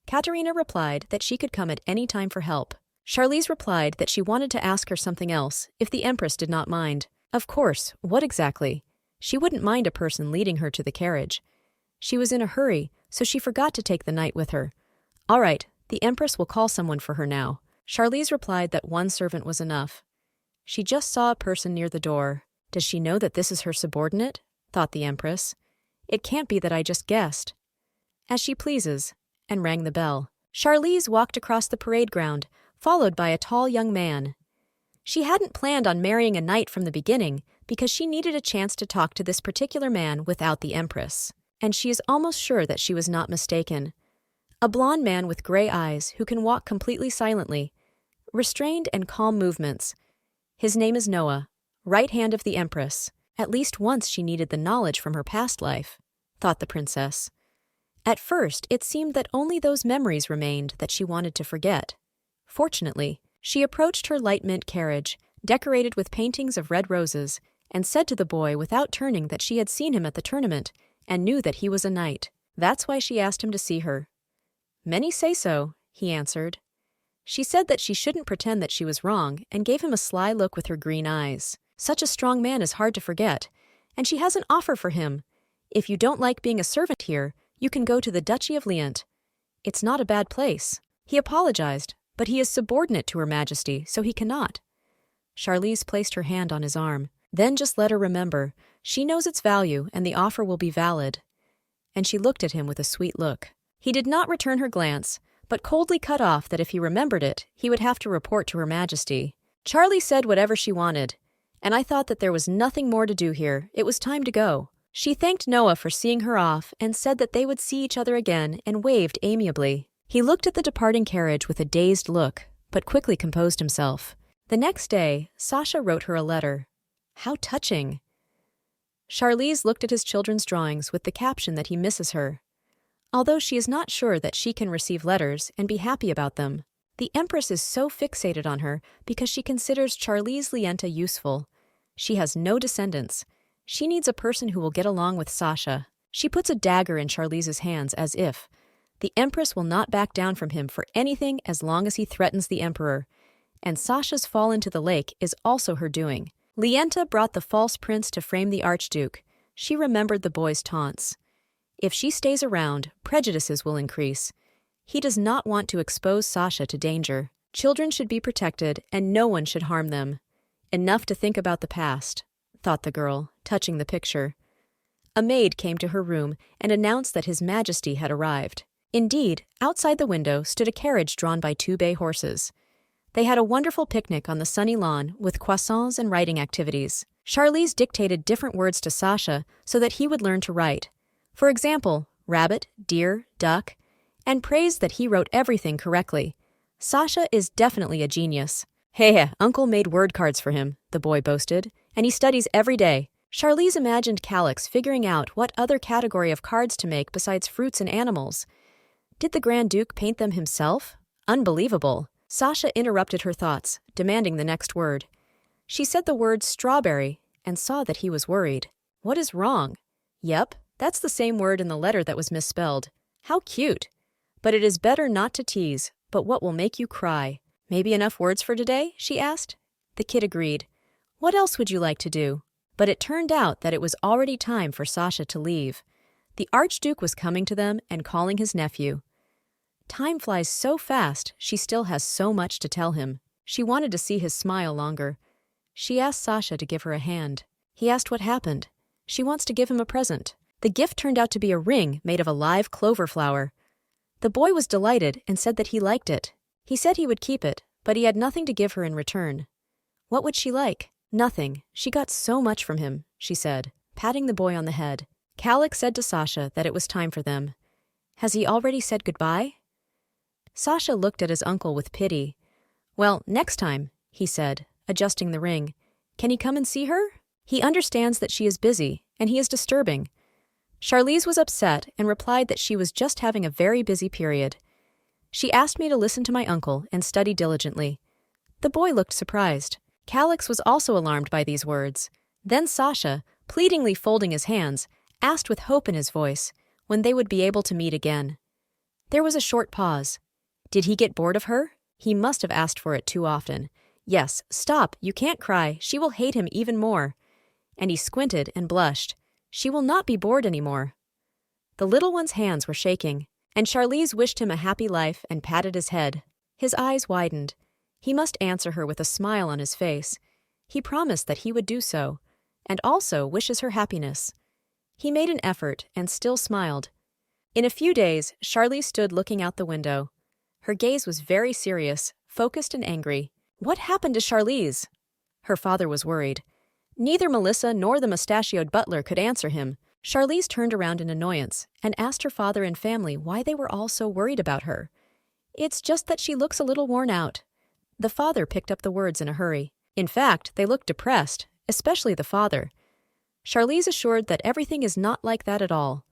Katerina replied that she could come at any time for help. Charlize replied that she wanted to ask her something else, if the Empress did not mind. Of course, what exactly? She wouldn't mind a person leading her to the carriage. She was in a hurry, so she forgot to take the knight with her. All right, the Empress will call someone for her now. Charlize replied that one servant was enough. She just saw a person near the door. Does she know that this is her subordinate? Thought the Empress. It can't be that I just guessed. As she pleases, and rang the bell. Charlize walked across the parade ground, followed by a tall young man. She hadn't planned on marrying a knight from the beginning because she needed a chance to talk to this particular man without the Empress. And she is almost sure that she was not mistaken. A blond man with gray eyes who can walk completely silently, restrained and calm movements. His name is Noah, right hand of the Empress. At least once she needed the knowledge from her past life, thought the princess. At first, it seemed that only those memories remained that she wanted to forget. Fortunately, she approached her light mint carriage, decorated with paintings of red roses, and said to the boy without turning that she had seen him at the tournament and knew that he was a knight. That's why she asked him to see her. Many say so, he answered. She said that she shouldn't pretend that she was wrong and gave him a sly look with her green eyes. Such a strong man is hard to forget, and she has an offer for him. If you don't like being a servant here, you can go to the Duchy of Liant. It's not a bad place. He apologized, but he is subordinate to Her Majesty, so he cannot. Charlize placed her hand on his arm. Then just let her remember, she knows its value and the offer will be valid. And she looked at him with a sweet look. He did not return her glance, but coldly cut off that if he remembered it, he would have to report to Her Majesty. Charlie said whatever she wanted, and I thought that there was nothing more to do here. It was time to go. She thanked Noah for seeing her off and said that they would see each other again and waved amiably. He looked at the departing carriage with a dazed look, but quickly composed himself. The next day, Sasha wrote her a letter. How touching! Charlize looked at his children's drawings with the caption that he misses her. Although she is not sure that she can receive letters and be happy about them, the Empress is so fixated on her because she considers Charlize Lienta useful. She has no descendants. She needs a person who will get along with Sasha. She puts a dagger in Charlize's hands as if the Empress will not back down from him for anything as long as he threatens the Emperor. And Sasha's fall into the lake is also her doing. Lienta brought the false prince to frame the Archduke. She remembered the boy's taunts. If she stays around, prejudices will increase. He does not want to expose Sasha to danger. Children should be protected, and no one should harm them. Enough to think about the past, thought the girl, touching the picture. A maid came to her room and announced that His Majesty had arrived. Indeed, outside the window stood a carriage drawn by 2 bay horses. They had a wonderful picnic on the sunny lawn with croissants and writing activities. Charlize dictated different words to Sasha so that he would learn to write. For example, rabbit, deer, duck, and praised that he wrote everything correctly. Sasha is definitely a genius. Hey, Uncle made word cards for him, the boy boasted, and he studies every day. Charlize imagined Calix figuring out what other category of cards to make besides fruits and animals. Did the Grand Duke paint them himself? Unbelievable. Sasha interrupted her thoughts, demanding the next word. She said the word strawberry and saw that he was worried. What is wrong? Yep, that's the same word in the letter that was misspelled. How cute. But it is better not to tease, but what will make you cry? Maybe enough words for today? She asked. The kid agreed. What else would you like to do? But it turned out that it was already time for Sasha to leave. The Archduke was coming to them and calling his nephew. Time flies so fast, she still has so much to tell him. She wanted to see his smile longer. She asked Sasha to give her a hand. He asked what happened. She wants to give him a present. The gift turned out to be a ring made of a live clover flower. The boy was delighted and said that he liked it. He said he would keep it, but he had nothing to give her in return. What would she like? Nothing. She got so much from him, she said, patting the boy on the head. Calix said to Sasha that it was time for them. Has he already said goodbye? Sasha looked at his uncle with pity. Well, next time, he said, adjusting the ring. Can he come and see her? He understands that she is busy, and he is disturbing. Charlize was upset and replied that she was just having a very busy period. She asked me to listen to my uncle and study diligently. The boy looked surprised. Calix was also alarmed by these words. Then Sasha, pleadingly folding his hands, asked with hope in his voice when they would be able to meet again. There was a short pause. Did he get bored of her? He must have asked for it too often. Yes, stop, you can't cry, she will hate him even more. And he squinted and blushed. She will not be bored anymore. The little one's hands were shaking, and Charlize wished him a happy life and patted his head. His eyes widened. He must answer her with a smile on his face. He promised that he would do so, and also wishes her happiness. He made an effort and still smiled. In a few days, Charlize stood looking out the window. Her gaze was very serious, focused and angry. What happened to Charlize? Her father was worried. Neither Melissa nor the mustachioed butler could answer him, Charlize turned around in annoyance and asked her father and family why they were all so worried about her. It's just that she looks a little worn out. The father picked up the words in a hurry. In fact, they looked depressed, especially the father. Charlize assured that everything is not like that at all.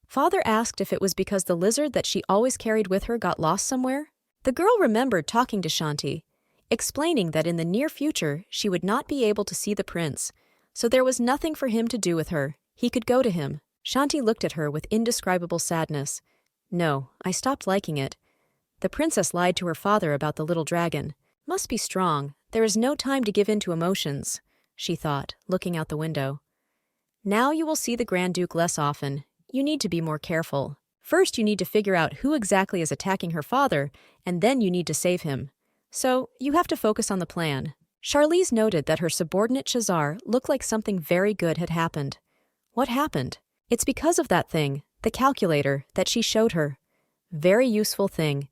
Father asked if it was because the lizard that she always carried with her got lost somewhere. The girl remembered talking to Shanti, explaining that in the near future she would not be able to see the prince, so there was nothing for him to do with her. He could go to him. Shanti looked at her with indescribable sadness. No, I stopped liking it. The princess lied to her father about the little dragon. Must be strong. There is no time to give in to emotions, she thought, looking out the window. Now you will see the Grand Duke less often. You need to be more careful. First, you need to figure out who exactly is attacking her father, and then you need to save him. So, you have to focus on the plan. Charlize noted that her subordinate Shazar looked like something very good had happened. What happened? It's because of that thing, the calculator, that she showed her. Very useful thing.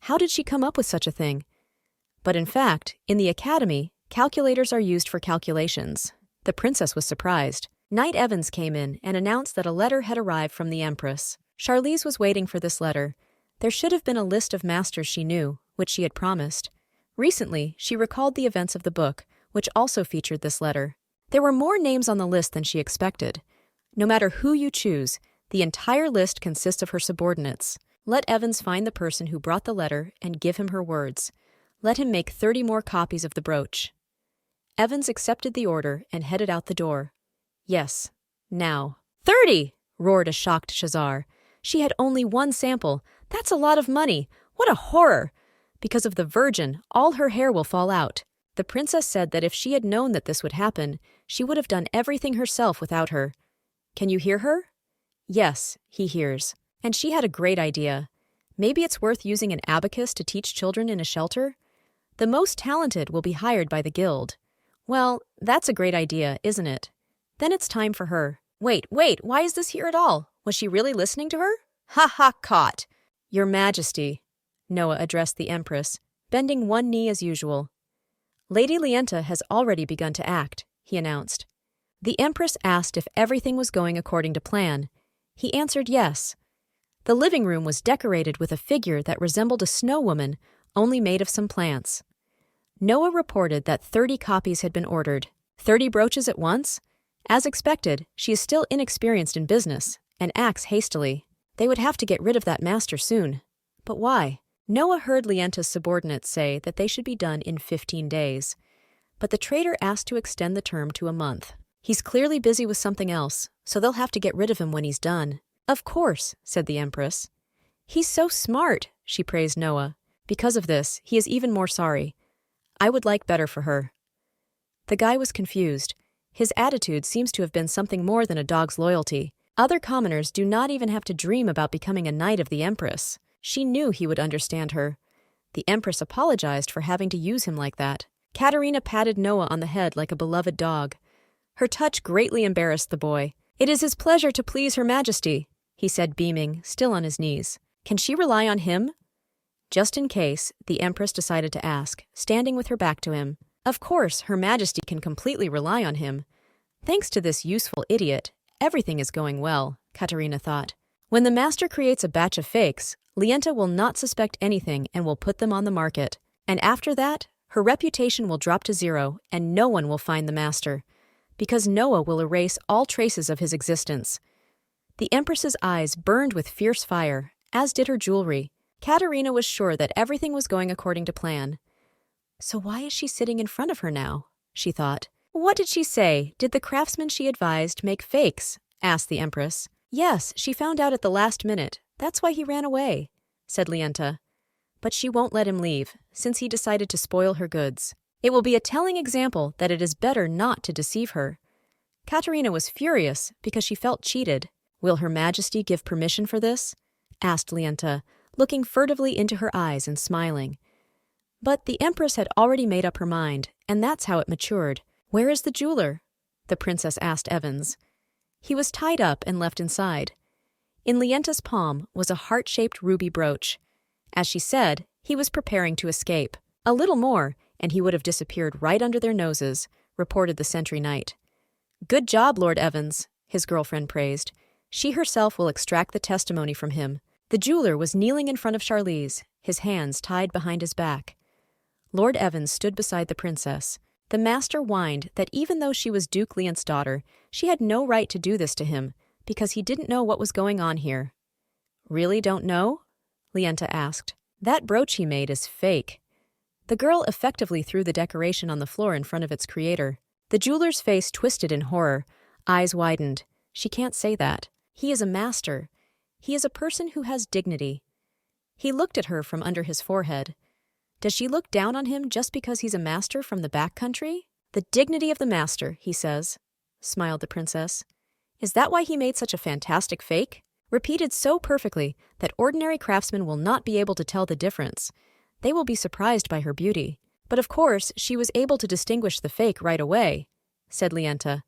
How did she come up with such a thing? But in fact, in the academy, calculators are used for calculations. The princess was surprised. Knight Evans came in and announced that a letter had arrived from the Empress. Charlize was waiting for this letter. There should have been a list of masters she knew, which she had promised. Recently, she recalled the events of the book, which also featured this letter. There were more names on the list than she expected. No matter who you choose, the entire list consists of her subordinates. Let Evans find the person who brought the letter and give him her words. Let him make 30 more copies of the brooch. Evans accepted the order and headed out the door. Yes, now. 30! Roared a shocked Shazar. She had only one sample. That's a lot of money. What a horror! Because of the virgin, all her hair will fall out. The princess said that if she had known that this would happen, she would have done everything herself without her. Can you hear her? Yes, he hears. And she had a great idea. Maybe it's worth using an abacus to teach children in a shelter? The most talented will be hired by the guild. Well, that's a great idea, isn't it? Then it's time for her. Wait, why is this here at all? Was she really listening to her? Ha ha, caught! Your Majesty, Noah addressed the Empress, bending one knee as usual. Lady Lienta has already begun to act, he announced. The Empress asked if everything was going according to plan. He answered yes. The living room was decorated with a figure that resembled a snow woman, only made of some plants. Noah reported that 30 copies had been ordered. 30 brooches at once? As expected, she is still inexperienced in business, and acts hastily. They would have to get rid of that master soon. But why? Noah heard Lienta's subordinates say that they should be done in 15 days. But the trader asked to extend the term to a month. He's clearly busy with something else, so they'll have to get rid of him when he's done. Of course, said the Empress. He's so smart, she praised Noah. Because of this, he is even more sorry. I would like better for her. The guy was confused. His attitude seems to have been something more than a dog's loyalty. Other commoners do not even have to dream about becoming a knight of the Empress. She knew he would understand her. The Empress apologized for having to use him like that. Katerina patted Noah on the head like a beloved dog. Her touch greatly embarrassed the boy. It is his pleasure to please Her Majesty, he said, beaming, still on his knees. Can she rely on him? Just in case, the Empress decided to ask, standing with her back to him. Of course, Her Majesty can completely rely on him. Thanks to this useful idiot, everything is going well, Katerina thought. When the master creates a batch of fakes, Lienta will not suspect anything and will put them on the market. And after that, her reputation will drop to zero and no one will find the master, because Noah will erase all traces of his existence. The Empress's eyes burned with fierce fire, as did her jewelry. Katerina was sure that everything was going according to plan. So why is she sitting in front of her now? She thought. What did she say? Did the craftsman she advised make fakes? Asked the Empress. Yes, she found out at the last minute. That's why he ran away, said Lienta. But she won't let him leave, since he decided to spoil her goods. It will be a telling example that it is better not to deceive her. Katerina was furious because she felt cheated. Will Her Majesty give permission for this? Asked Lienta, looking furtively into her eyes and smiling. But the Empress had already made up her mind, and that's how it matured. Where is the jeweler? The princess asked Evans. He was tied up and left inside. In Lienta's palm was a heart-shaped ruby brooch. As she said, he was preparing to escape. A little more, and he would have disappeared right under their noses, reported the sentry knight. Good job, Lord Evans. his girlfriend praised. She herself will extract the testimony from him. The jeweler was kneeling in front of Charlize, his hands tied behind his back. Lord Evans stood beside the princess. The master whined that even though she was Duke Leant's daughter, she had no right to do this to him, because he didn't know what was going on here. "Really don't know?" Lienta asked. "That brooch he made is fake." The girl effectively threw the decoration on the floor in front of its creator. The jeweler's face twisted in horror, eyes widened. She can't say that. He is a master. He is a person who has dignity. He looked at her from under his forehead. Does she look down on him just because he's a master from the back country? "The dignity of the master," he says, smiled the princess. "Is that why he made such a fantastic fake?" Repeated so perfectly that ordinary craftsmen will not be able to tell the difference. They will be surprised by her beauty. "But of course, she was able to distinguish the fake right away," said Lienta.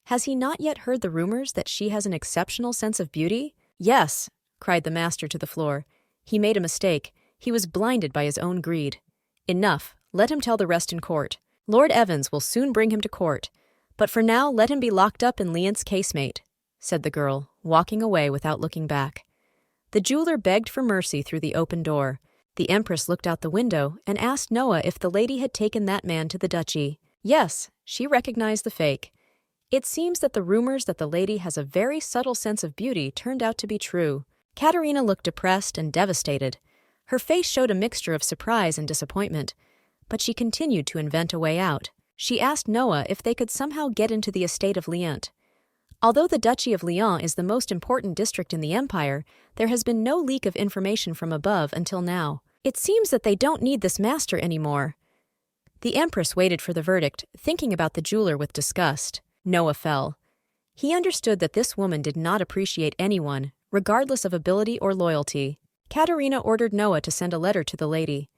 Has he not yet heard the rumors that she has an exceptional sense of beauty? "Yes," cried the master to the floor. "He made a mistake. He was blinded by his own greed. Enough. Let him tell the rest in court. Lord Evans will soon bring him to court. But for now, let him be locked up in Leant's casemate," said the girl, walking away without looking back. The jeweler begged for mercy through the open door. The empress looked out the window and asked Noah if the lady had taken that man to the duchy. Yes, she recognized the fake. It seems that the rumors that the lady has a very subtle sense of beauty turned out to be true. Katerina looked depressed and devastated. Her face showed a mixture of surprise and disappointment, but she continued to invent a way out. She asked Noah if they could somehow get into the estate of Leant. Although the Duchy of Lyon is the most important district in the empire, there has been no leak of information from above until now. It seems that they don't need this master anymore. The empress waited for the verdict, thinking about the jeweler with disgust. Noah fell. He understood that this woman did not appreciate anyone, regardless of ability or loyalty. Katerina ordered Noah to send a letter to the lady.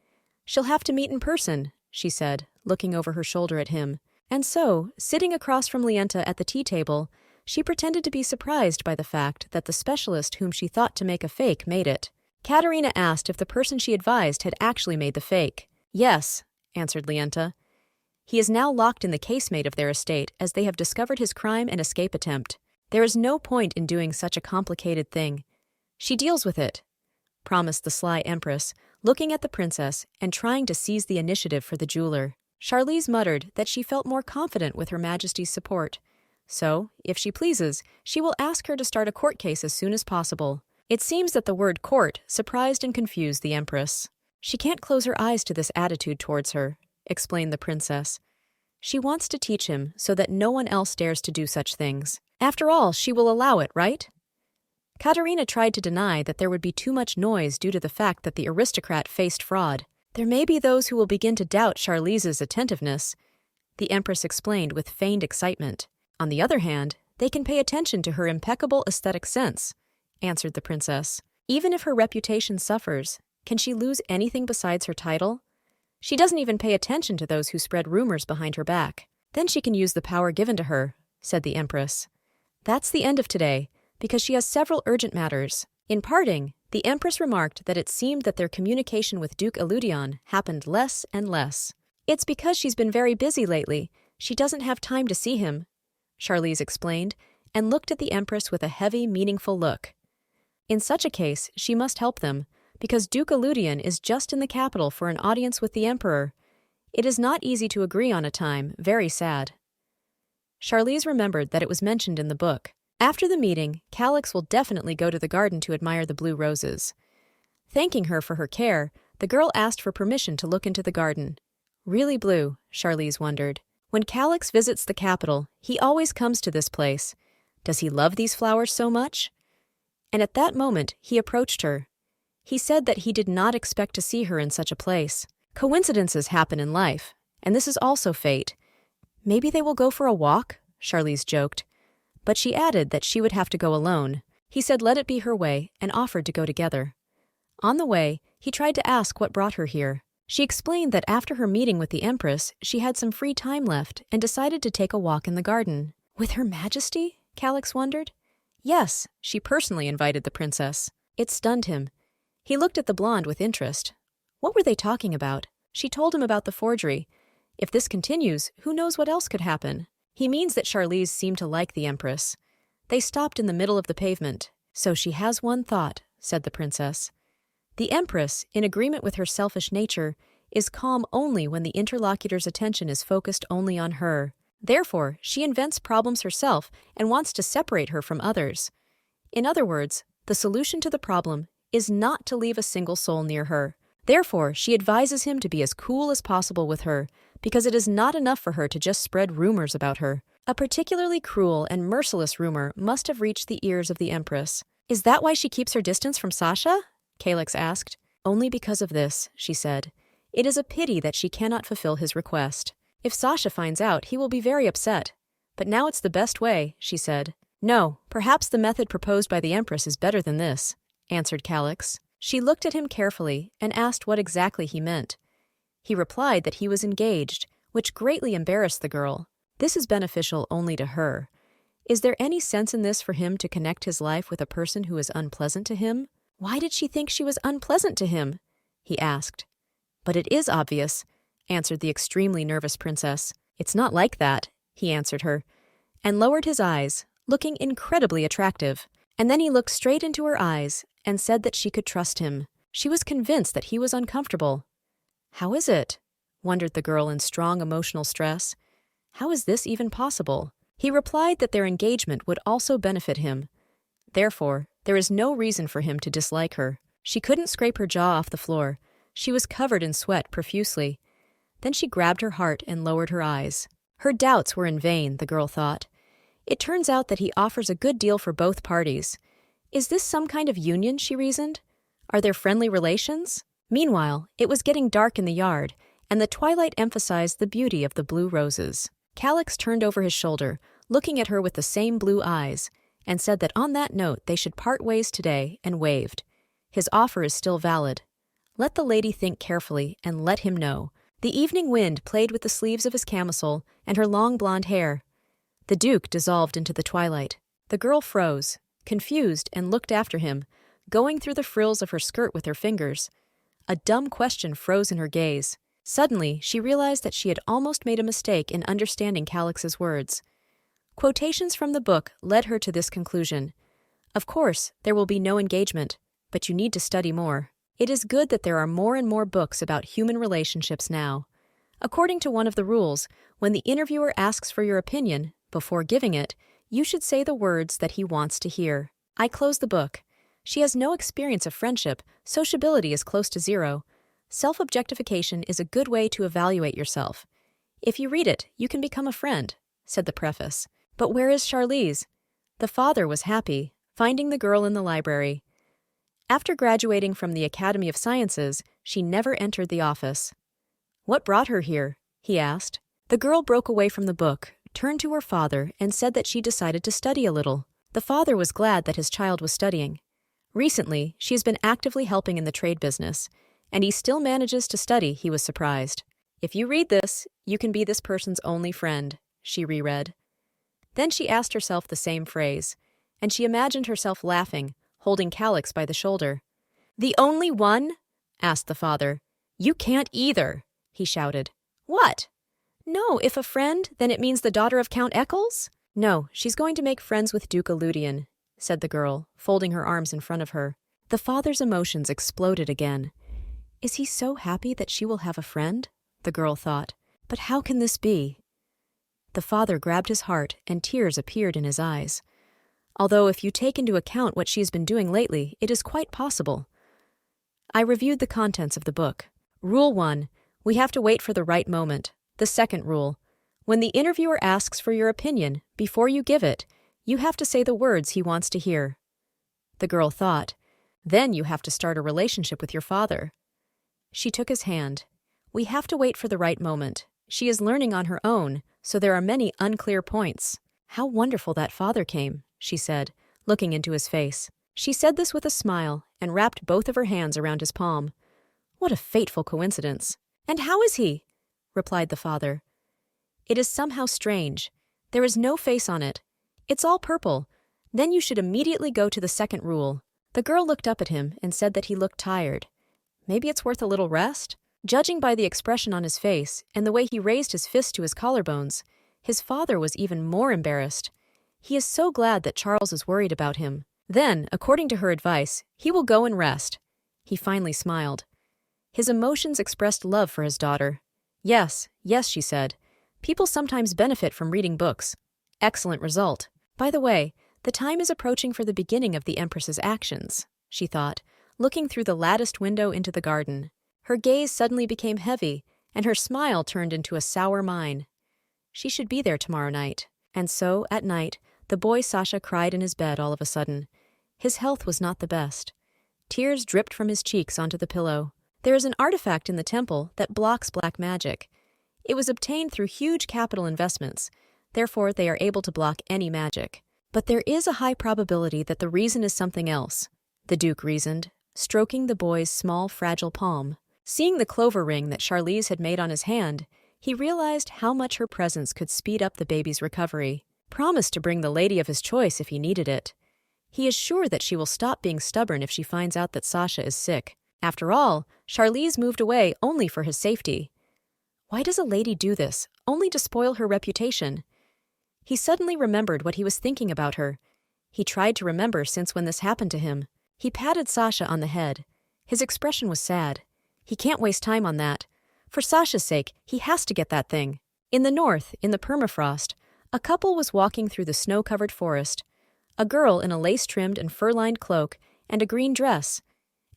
"She'll have to meet in person," she said, looking over her shoulder at him. And so, sitting across from Lienta at the tea table, she pretended to be surprised by the fact that the specialist whom she thought to make a fake made it. Katerina asked if the person she advised had actually made the fake. "Yes," answered Lienta. "He is now locked in the casemate of their estate as they have discovered his crime and escape attempt. There is no point in doing such a complicated thing. She deals with it," promised the sly empress, looking at the princess and trying to seize the initiative for the jeweler. Charlize muttered that she felt more confident with Her Majesty's support. So, if she pleases, she will ask her to start a court case as soon as possible. It seems that the word court surprised and confused the empress. "She can't close her eyes to this attitude towards her," explained the princess. "She wants to teach him so that no one else dares to do such things. After all, she will allow it, right?" Katerina tried to deny that there would be too much noise due to the fact that the aristocrat faced fraud. "There may be those who will begin to doubt Charlize's attentiveness," the empress explained with feigned excitement. "On the other hand, they can pay attention to her impeccable aesthetic sense," answered the princess. "Even if her reputation suffers, can she lose anything besides her title? She doesn't even pay attention to those who spread rumors behind her back. Then she can use the power given to her," said the empress. "That's the end of today, because she has several urgent matters." In parting, the empress remarked that it seemed that their communication with Duke Eludion happened less and less. "It's because she's been very busy lately. She doesn't have time to see him," Charlize explained, and looked at the empress with a heavy, meaningful look. In such a case, she must help them, because Duke Eludion is just in the capital for an audience with the emperor. It is not easy to agree on a time, very sad. Charlize remembered that it was mentioned in the book. After the meeting, Calix will definitely go to the garden to admire the blue roses. Thanking her for her care, the girl asked for permission to look into the garden. Really blue, Charlize wondered. When Calix visits the capital, he always comes to this place. Does he love these flowers so much? And at that moment, he approached her. He said that he did not expect to see her in such a place. Coincidences happen in life, and this is also fate. Maybe they will go for a walk, Charlize joked. But she added that she would have to go alone. He said let it be her way and offered to go together. On the way, he tried to ask what brought her here. She explained that after her meeting with the Empress, she had some free time left and decided to take a walk in the garden. With Her Majesty? Calix wondered. Yes, she personally invited the princess. It stunned him. He looked at the blonde with interest. What were they talking about? She told him about the forgery. If this continues, who knows what else could happen? He means that Charlize seemed to like the Empress. They stopped in the middle of the pavement. "So she has one thought," said the princess. "The Empress, in agreement with her selfish nature, is calm only when the interlocutor's attention is focused only on her. Therefore, she invents problems herself and wants to separate her from others. In other words, the solution to the problem is not to leave a single soul near her. Therefore, she advises him to be as cool as possible with her, because it is not enough for her to just spread rumors about her. A particularly cruel and merciless rumor must have reached the ears of the Empress." "Is that why she keeps her distance from Sasha?" Calyx asked. "Only because of this," she said. "It is a pity that she cannot fulfill his request. If Sasha finds out, he will be very upset. But now it's the best way," she said. "No, perhaps the method proposed by the Empress is better than this," answered Calyx. She looked at him carefully and asked what exactly he meant. He replied that he was engaged, which greatly embarrassed the girl. This is beneficial only to her. Is there any sense in this for him to connect his life with a person who is unpleasant to him? Why did she think she was unpleasant to him? He asked. "But it is obvious," answered the extremely nervous princess. "It's not like that," he answered her, and lowered his eyes, looking incredibly attractive. And then he looked straight into her eyes and said that she could trust him. She was convinced that he was uncomfortable. "How is it?" wondered the girl in strong emotional stress. "How is this even possible?" He replied that their engagement would also benefit him. Therefore, there is no reason for him to dislike her. She couldn't scrape her jaw off the floor. She was covered in sweat profusely. Then she grabbed her heart and lowered her eyes. Her doubts were in vain, the girl thought. It turns out that he offers a good deal for both parties. Is this some kind of union, she reasoned? Are there friendly relations? Meanwhile, it was getting dark in the yard, and the twilight emphasized the beauty of the blue roses. Calyx turned over his shoulder, looking at her with the same blue eyes, and said that on that note they should part ways today, and waved. His offer is still valid. Let the lady think carefully, and let him know. The evening wind played with the sleeves of his camisole and her long blonde hair. The Duke dissolved into the twilight. The girl froze, confused, and looked after him, going through the frills of her skirt with her fingers. A dumb question froze in her gaze. Suddenly, she realized that she had almost made a mistake in understanding Calyx's words. Quotations from the book led her to this conclusion. Of course, there will be no engagement, but you need to study more. It is good that there are more and more books about human relationships now. According to one of the rules, when the interviewer asks for your opinion, before giving it, you should say the words that he wants to hear. I close the book. She has no experience of friendship, sociability is close to zero. Self-objectification is a good way to evaluate yourself. If you read it, you can become a friend, said the preface. But where is Charlize? The father was happy, finding the girl in the library. After graduating from the Academy of Sciences, she never entered the office. What brought her here? He asked. The girl broke away from the book, turned to her father, and said that she decided to study a little. The father was glad that his child was studying. Recently, she has been actively helping in the trade business, and he still manages to study, he was surprised. If you read this, you can be this person's only friend, she reread. Then she asked herself the same phrase, and she imagined herself laughing, holding Calyx by the shoulder. The only one? Asked the father. You can't either, he shouted. What? No, if a friend, then it means the daughter of Count Eccles? No, she's going to make friends with Duke Eludian, said the girl, folding her arms in front of her. The father's emotions exploded again. Is he so happy that she will have a friend? The girl thought. But how can this be? The father grabbed his heart, and tears appeared in his eyes. Although if you take into account what she's been doing lately, it is quite possible. I reviewed the contents of the book. Rule 1. We have to wait for the right moment. The second rule. When the interviewer asks for your opinion, before you give it, you have to say the words he wants to hear. The girl thought. Then you have to start a relationship with your father. She took his hand. We have to wait for the right moment. She is learning on her own, so there are many unclear points. How wonderful that father came, she said, looking into his face. She said this with a smile and wrapped both of her hands around his palm. What a fateful coincidence. And how is he? Replied the father. It is somehow strange. There is no face on it. It's all purple. Then you should immediately go to the second rule. The girl looked up at him and said that he looked tired. Maybe it's worth a little rest? Judging by the expression on his face and the way he raised his fist to his collarbones, his father was even more embarrassed. He is so glad that Charles is worried about him. Then, according to her advice, he will go and rest. He finally smiled. His emotions expressed love for his daughter. Yes, yes, she said. People sometimes benefit from reading books. Excellent result. By the way, the time is approaching for the beginning of the Empress's actions, she thought, looking through the latticed window into the garden. Her gaze suddenly became heavy, and her smile turned into a sour mine. She should be there tomorrow night. And so, at night, the boy Sasha cried in his bed all of a sudden. His health was not the best. Tears dripped from his cheeks onto the pillow. There is an artifact in the temple that blocks black magic. It was obtained through huge capital investments, therefore they are able to block any magic. But there is a high probability that the reason is something else, the Duke reasoned, stroking the boy's small, fragile palm. Seeing the clover ring that Charlize had made on his hand, he realized how much her presence could speed up the baby's recovery. Promised to bring the lady of his choice if he needed it. He is sure that she will stop being stubborn if she finds out that Sasha is sick. After all, Charlize moved away only for his safety. Why does a lady do this, only to spoil her reputation? He suddenly remembered what he was thinking about her. He tried to remember since when this happened to him. He patted Sasha on the head. His expression was sad. He can't waste time on that. For Sasha's sake, he has to get that thing. In the north, in the permafrost, a couple was walking through the snow-covered forest. A girl in a lace-trimmed and fur-lined cloak and a green dress,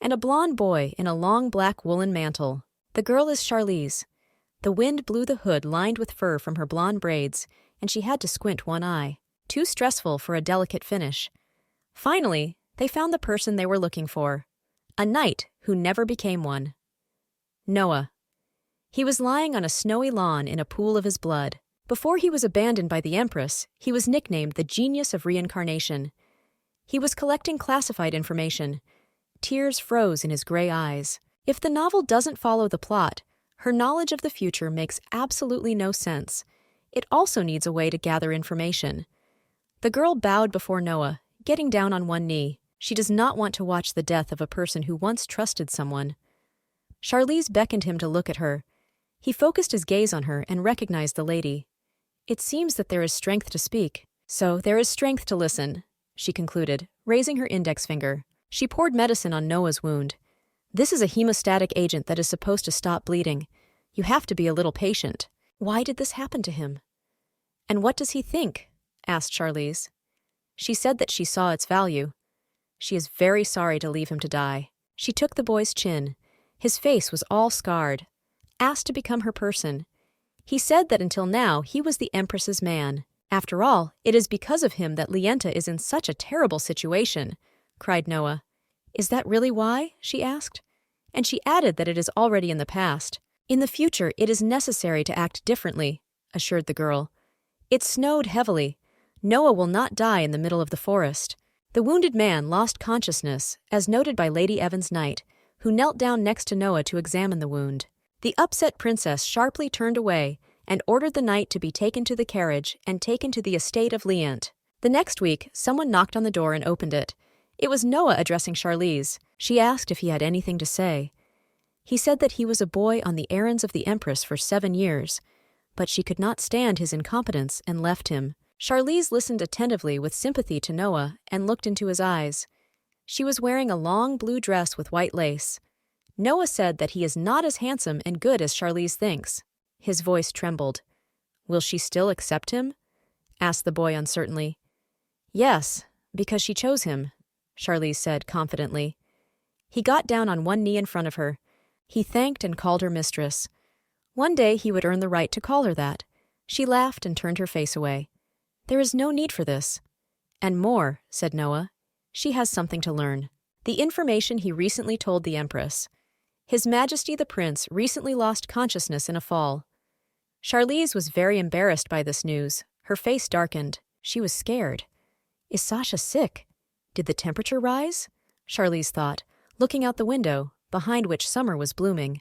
and a blond boy in a long black woolen mantle. The girl is Charlize. The wind blew the hood lined with fur from her blonde braids, and she had to squint one eye. Too stressful for a delicate finish. Finally, they found the person they were looking for. A knight who never became one. Noah. He was lying on a snowy lawn in a pool of his blood. Before he was abandoned by the Empress, he was nicknamed the Genius of Reincarnation. He was collecting classified information. Tears froze in his gray eyes. If the novel doesn't follow the plot, her knowledge of the future makes absolutely no sense. It also needs a way to gather information. The girl bowed before Noah, getting down on one knee. She does not want to watch the death of a person who once trusted someone. Charlize beckoned him to look at her. He focused his gaze on her and recognized the lady. It seems that there is strength to speak. So there is strength to listen, she concluded, raising her index finger. She poured medicine on Noah's wound. This is a hemostatic agent that is supposed to stop bleeding. You have to be a little patient. Why did this happen to him? And what does he think? Asked Charlize. She said that she saw its value. She is very sorry to leave him to die. She took the boy's chin. His face was all scarred. Asked to become her person. He said that until now he was the Empress's man. After all, it is because of him that Lienta is in such a terrible situation, cried Noah. Is that really why? She asked. And she added that it is already in the past. In the future, it is necessary to act differently, assured the girl. It snowed heavily. Noah will not die in the middle of the forest. The wounded man lost consciousness, as noted by Lady Evans Knight, who knelt down next to Noah to examine the wound. The upset princess sharply turned away and ordered the knight to be taken to the carriage and taken to the estate of Liant. The next week, someone knocked on the door and opened it. It was Noah addressing Charlize. She asked if he had anything to say. He said that he was a boy on the errands of the Empress for 7 years, but she could not stand his incompetence and left him. Charlize listened attentively with sympathy to Noah and looked into his eyes. She was wearing a long blue dress with white lace. Noah said that he is not as handsome and good as Charlize thinks. His voice trembled. Will she still accept him? Asked the boy uncertainly. Yes, because she chose him, Charlize said confidently. He got down on one knee in front of her. He thanked and called her mistress. One day he would earn the right to call her that. She laughed and turned her face away. There is no need for this. And more, said Noah. She has something to learn. The information he recently told the Empress. His Majesty the Prince recently lost consciousness in a fall. Charlize was very embarrassed by this news. Her face darkened. She was scared. Is Sasha sick? Did the temperature rise? Charlize thought, looking out the window, behind which summer was blooming.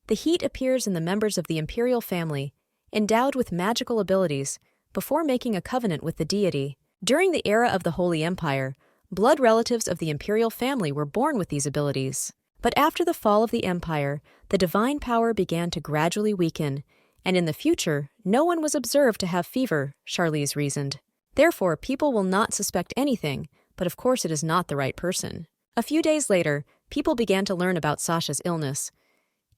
The heat appears in the members of the imperial family, endowed with magical abilities, before making a covenant with the deity. During the era of the Holy Empire, blood relatives of the imperial family were born with these abilities. But after the fall of the empire, the divine power began to gradually weaken, and in the future, no one was observed to have fever, Charlize reasoned. Therefore, people will not suspect anything, but of course it is not the right person. A few days later, people began to learn about Sasha's illness.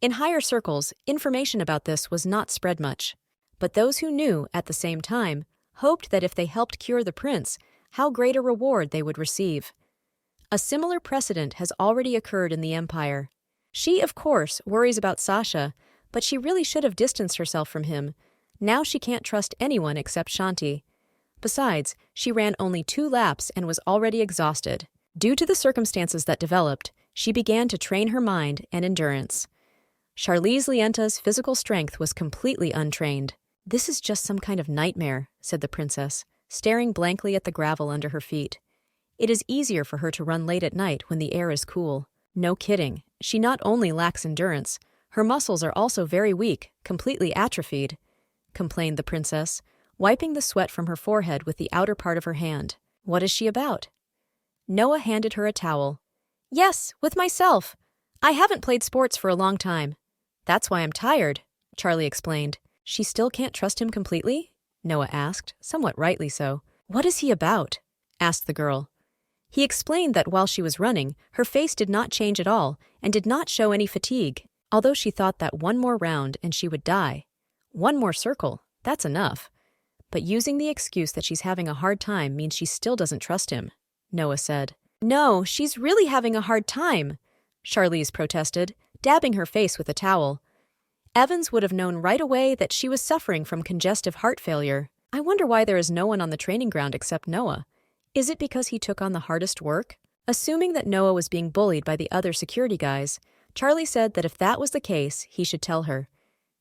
In higher circles, information about this was not spread much. But those who knew, at the same time, hoped that if they helped cure the prince, how great a reward they would receive. A similar precedent has already occurred in the Empire. She, of course, worries about Sasha, but she really should have distanced herself from him. Now she can't trust anyone except Shanti. Besides, she ran only 2 laps and was already exhausted. Due to the circumstances that developed, she began to train her mind and endurance. Charlize Lienta's physical strength was completely untrained. "This is just some kind of nightmare," said the princess, staring blankly at the gravel under her feet. "It is easier for her to run late at night when the air is cool." No kidding, she not only lacks endurance, her muscles are also very weak, completely atrophied, complained the princess, wiping the sweat from her forehead with the outer part of her hand. "What is she about?" Noah handed her a towel. "Yes, with myself. I haven't played sports for a long time. That's why I'm tired," Charlie explained. "She still can't trust him completely?" Noah asked, somewhat rightly so. "What is he about?" asked the girl. He explained that while she was running, her face did not change at all and did not show any fatigue, although she thought that one more round and she would die. One more circle, that's enough. But using the excuse that she's having a hard time means she still doesn't trust him, Noah said. "No, she's really having a hard time," Charlize protested, dabbing her face with a towel. Evans would have known right away that she was suffering from congestive heart failure. "I wonder why there is no one on the training ground except Noah. Is it because he took on the hardest work?" Assuming that Noah was being bullied by the other security guys, Charlie said that if that was the case, he should tell her.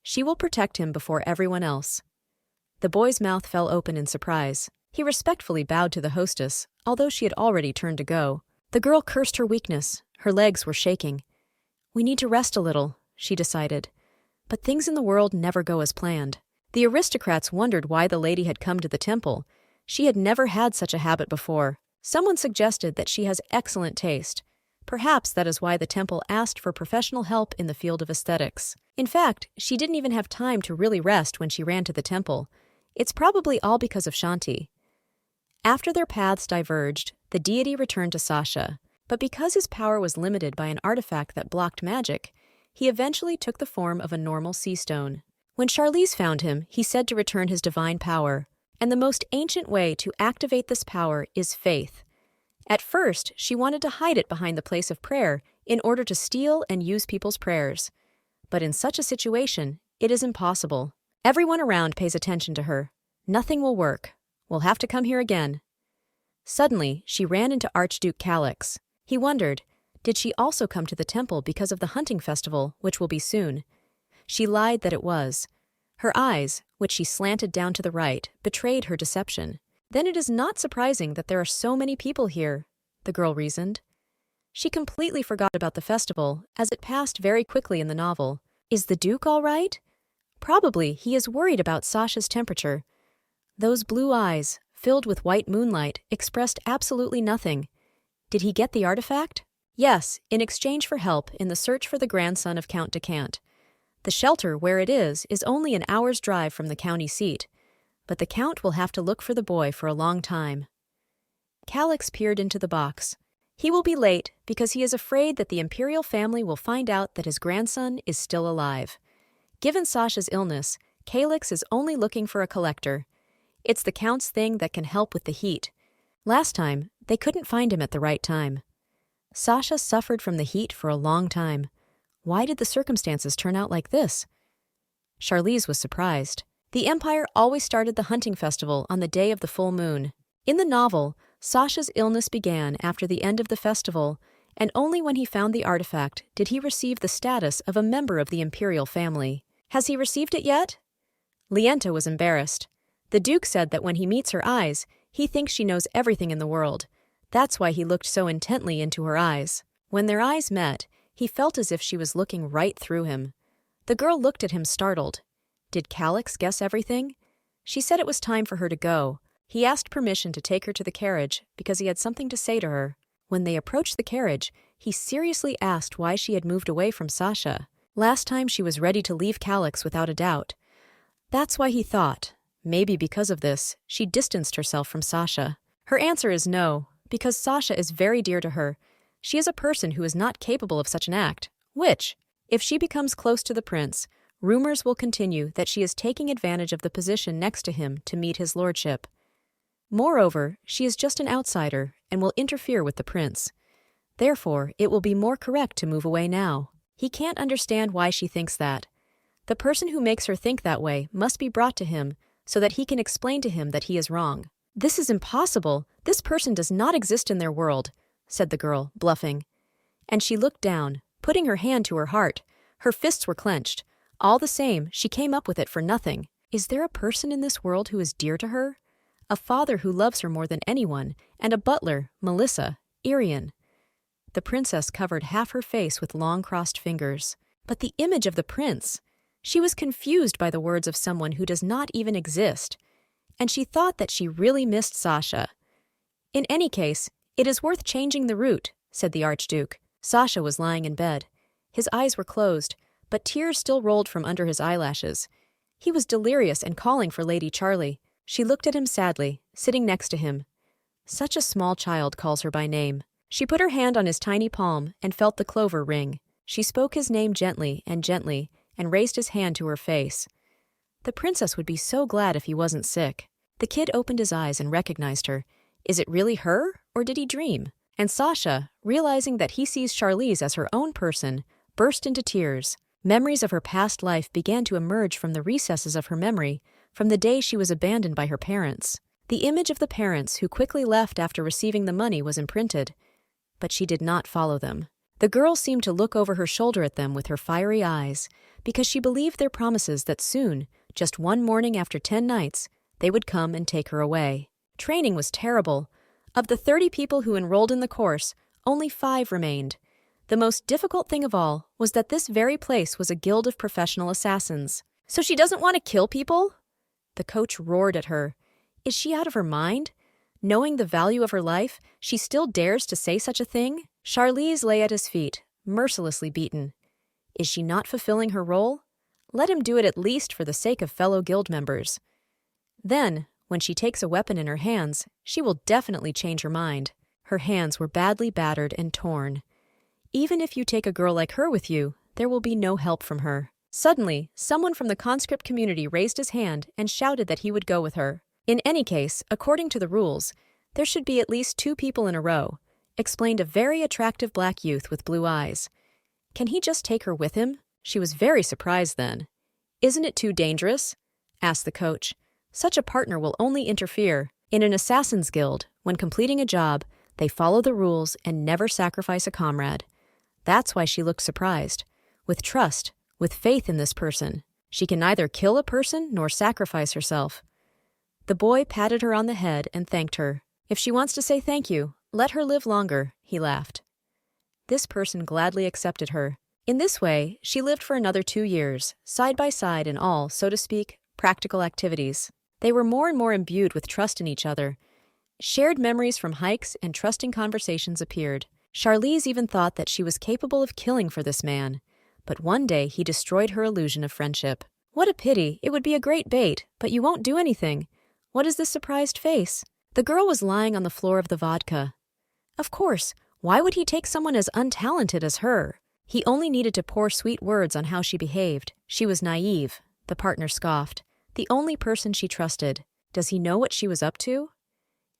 She will protect him before everyone else. The boy's mouth fell open in surprise. He respectfully bowed to the hostess, although she had already turned to go. The girl cursed her weakness. Her legs were shaking. "We need to rest a little," she decided. But things in the world never go as planned. The aristocrats wondered why the lady had come to the temple. She had never had such a habit before. Someone suggested that she has excellent taste. Perhaps that is why the temple asked for professional help in the field of aesthetics. In fact, she didn't even have time to really rest when she ran to the temple. It's probably all because of Shanti. After their paths diverged, the deity returned to Sasha. But because his power was limited by an artifact that blocked magic, he eventually took the form of a normal sea stone. When Charlize found him, he said to return his divine power. And the most ancient way to activate this power is faith. At first, she wanted to hide it behind the place of prayer in order to steal and use people's prayers. But in such a situation, it is impossible. Everyone around pays attention to her. Nothing will work. We'll have to come here again. Suddenly, she ran into Archduke Calix. He wondered, did she also come to the temple because of the hunting festival, which will be soon? She lied that it was. Her eyes, which she slanted down to the right, betrayed her deception. "Then it is not surprising that there are so many people here," the girl reasoned. She completely forgot about the festival, as it passed very quickly in the novel. Is the Duke all right? Probably he is worried about Sasha's temperature. Those blue eyes, filled with white moonlight, expressed absolutely nothing. Did he get the artifact? Yes, in exchange for help in the search for the grandson of Count de Cant. The shelter where it is only an hour's drive from the county seat, but the Count will have to look for the boy for a long time. Calix peered into the box. He will be late because he is afraid that the imperial family will find out that his grandson is still alive. Given Sasha's illness, Calix is only looking for a collector. It's the Count's thing that can help with the heat. Last time, they couldn't find him at the right time. Sasha suffered from the heat for a long time. Why did the circumstances turn out like this? Charlize was surprised. The Empire always started the hunting festival on the day of the full moon. In the novel, Sasha's illness began after the end of the festival, and only when he found the artifact did he receive the status of a member of the imperial family. Has he received it yet? Lienta was embarrassed. The Duke said that when he meets her eyes, he thinks she knows everything in the world. That's why he looked so intently into her eyes. When their eyes met, he felt as if she was looking right through him. The girl looked at him startled. Did Calix guess everything? She said it was time for her to go. He asked permission to take her to the carriage because he had something to say to her. When they approached the carriage, he seriously asked why she had moved away from Sasha. Last time she was ready to leave Calix without a doubt. That's why he thought. Maybe because of this, she distanced herself from Sasha. Her answer is no, because Sasha is very dear to her. She is a person who is not capable of such an act, which, if she becomes close to the prince, rumors will continue that she is taking advantage of the position next to him to meet his lordship. Moreover, she is just an outsider and will interfere with the prince. Therefore, it will be more correct to move away now. He can't understand why she thinks that. The person who makes her think that way must be brought to him so that he can explain to him that he is wrong. "This is impossible. This person does not exist in their world," said the girl, bluffing. And she looked down, putting her hand to her heart. Her fists were clenched. All the same, she came up with it for nothing. Is there a person in this world who is dear to her? A father who loves her more than anyone, and a butler, Melissa, Irian. The princess covered half her face with long crossed fingers. But the image of the prince! She was confused by the words of someone who does not even exist, and she thought that she really missed Sasha. "In any case, it is worth changing the route," said the Archduke. Sasha was lying in bed. His eyes were closed, but tears still rolled from under his eyelashes. He was delirious and calling for Lady Charlie. She looked at him sadly, sitting next to him. Such a small child calls her by name. She put her hand on his tiny palm and felt the clover ring. She spoke his name gently, and raised his hand to her face. The princess would be so glad if he wasn't sick. The kid opened his eyes and recognized her. Is it really her, or did he dream? And Sasha, realizing that he sees Charlize as her own person, burst into tears. Memories of her past life began to emerge from the recesses of her memory, from the day she was abandoned by her parents. The image of the parents who quickly left after receiving the money was imprinted, but she did not follow them. The girl seemed to look over her shoulder at them with her fiery eyes, because she believed their promises that soon, just one morning after 10 nights, they would come and take her away. Training was terrible. Of the 30 people who enrolled in the course, only 5 remained. The most difficult thing of all was that this very place was a guild of professional assassins. "So she doesn't want to kill people?" The coach roared at her. Is she out of her mind? Knowing the value of her life, she still dares to say such a thing? Charlize lay at his feet, mercilessly beaten. Is she not fulfilling her role? Let him do it at least for the sake of fellow guild members. Then, when she takes a weapon in her hands, she will definitely change her mind. Her hands were badly battered and torn. Even if you take a girl like her with you, there will be no help from her. Suddenly, someone from the conscript community raised his hand and shouted that he would go with her. In any case, according to the rules, there should be at least 2 people in a row, explained a very attractive black youth with blue eyes. Can he just take her with him? She was very surprised then. Isn't it too dangerous? Asked the coach. Such a partner will only interfere. In an assassin's guild, when completing a job, they follow the rules and never sacrifice a comrade. That's why she looked surprised. With trust, with faith in this person, she can neither kill a person nor sacrifice herself. The boy patted her on the head and thanked her. If she wants to say thank you, let her live longer, he laughed. This person gladly accepted her. In this way, she lived for another 2 years, side by side in all, so to speak, practical activities. They were more and more imbued with trust in each other. Shared memories from hikes and trusting conversations appeared. Charlize even thought that she was capable of killing for this man. But one day he destroyed her illusion of friendship. What a pity, it would be a great bait, but you won't do anything. What is this surprised face? The girl was lying on the floor of the vodka. Of course, why would he take someone as untalented as her? He only needed to pour sweet words on how she behaved. She was naive, the partner scoffed. The only person she trusted. Does he know what she was up to?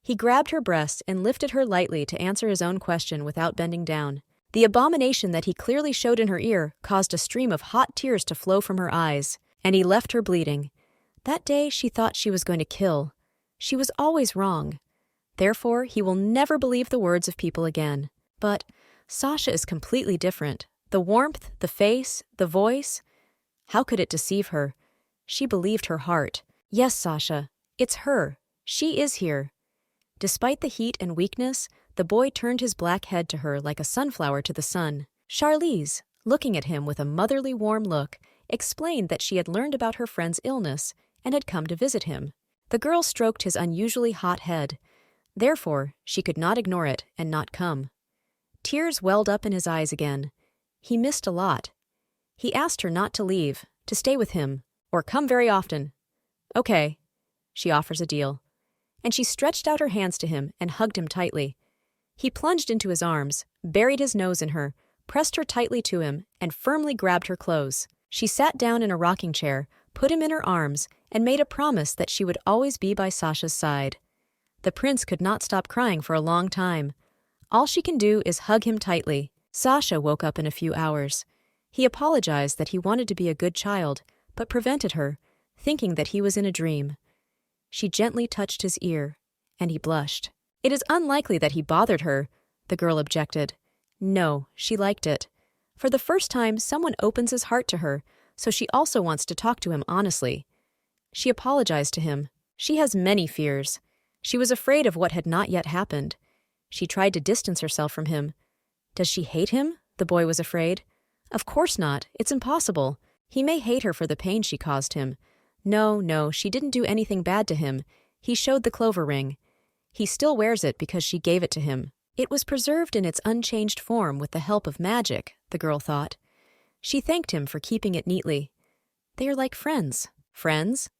He grabbed her breasts and lifted her lightly to answer his own question without bending down. The abomination that he clearly showed in her ear caused a stream of hot tears to flow from her eyes, and he left her bleeding. That day she thought she was going to kill. She was always wrong. Therefore, he will never believe the words of people again. But Sasha is completely different. The warmth, the face, the voice. How could it deceive her? She believed her heart. Yes, Sasha, it's her. She is here. Despite the heat and weakness, the boy turned his black head to her like a sunflower to the sun. Charlize, looking at him with a motherly warm look, explained that she had learned about her friend's illness and had come to visit him. The girl stroked his unusually hot head. Therefore, she could not ignore it and not come. Tears welled up in his eyes again. He missed a lot. He asked her not to leave, to stay with him, or come very often. Okay. she offers a deal. And she stretched out her hands to him and hugged him tightly. He plunged into his arms, buried his nose in her, pressed her tightly to him, and firmly grabbed her clothes. She sat down in a rocking chair, put him in her arms, and made a promise that she would always be by Sasha's side. The prince could not stop crying for a long time. All she can do is hug him tightly. Sasha woke up in a few hours. He apologized that he wanted to be a good child, but prevented her, thinking that he was in a dream. She gently touched his ear, and he blushed. It is unlikely that he bothered her, the girl objected. No, she liked it. For the first time, someone opens his heart to her, so she also wants to talk to him honestly. She apologized to him. She has many fears. She was afraid of what had not yet happened. She tried to distance herself from him. Does she hate him? The boy was afraid. Of course not. It's impossible. He may hate her for the pain she caused him. No, she didn't do anything bad to him. He showed the clover ring. He still wears it because she gave it to him. It was preserved in its unchanged form with the help of magic, the girl thought. She thanked him for keeping it neatly. They are like friends. Friends?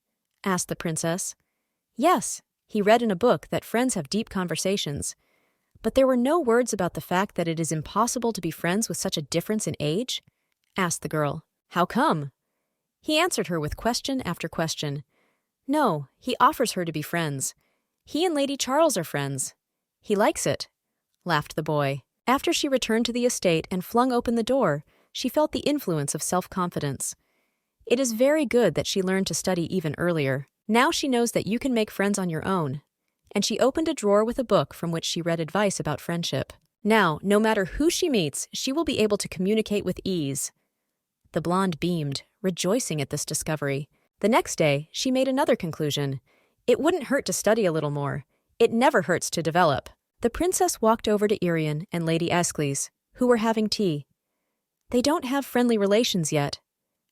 Asked the princess. Yes, he read in a book that friends have deep conversations. But there were no words about the fact that it is impossible to be friends with such a difference in age? Asked the girl. How come? He answered her with question after question. No, he offers her to be friends. He and Lady Charles are friends. He likes it, laughed the boy. After she returned to the estate and flung open the door, she felt the influence of self-confidence. It is very good that she learned to study even earlier. Now she knows that you can make friends on your own. And she opened a drawer with a book from which she read advice about friendship. Now, no matter who she meets, she will be able to communicate with ease. The blonde beamed, rejoicing at this discovery. The next day, she made another conclusion. It wouldn't hurt to study a little more. It never hurts to develop. The princess walked over to Irian and Lady Escles, who were having tea. They don't have friendly relations yet.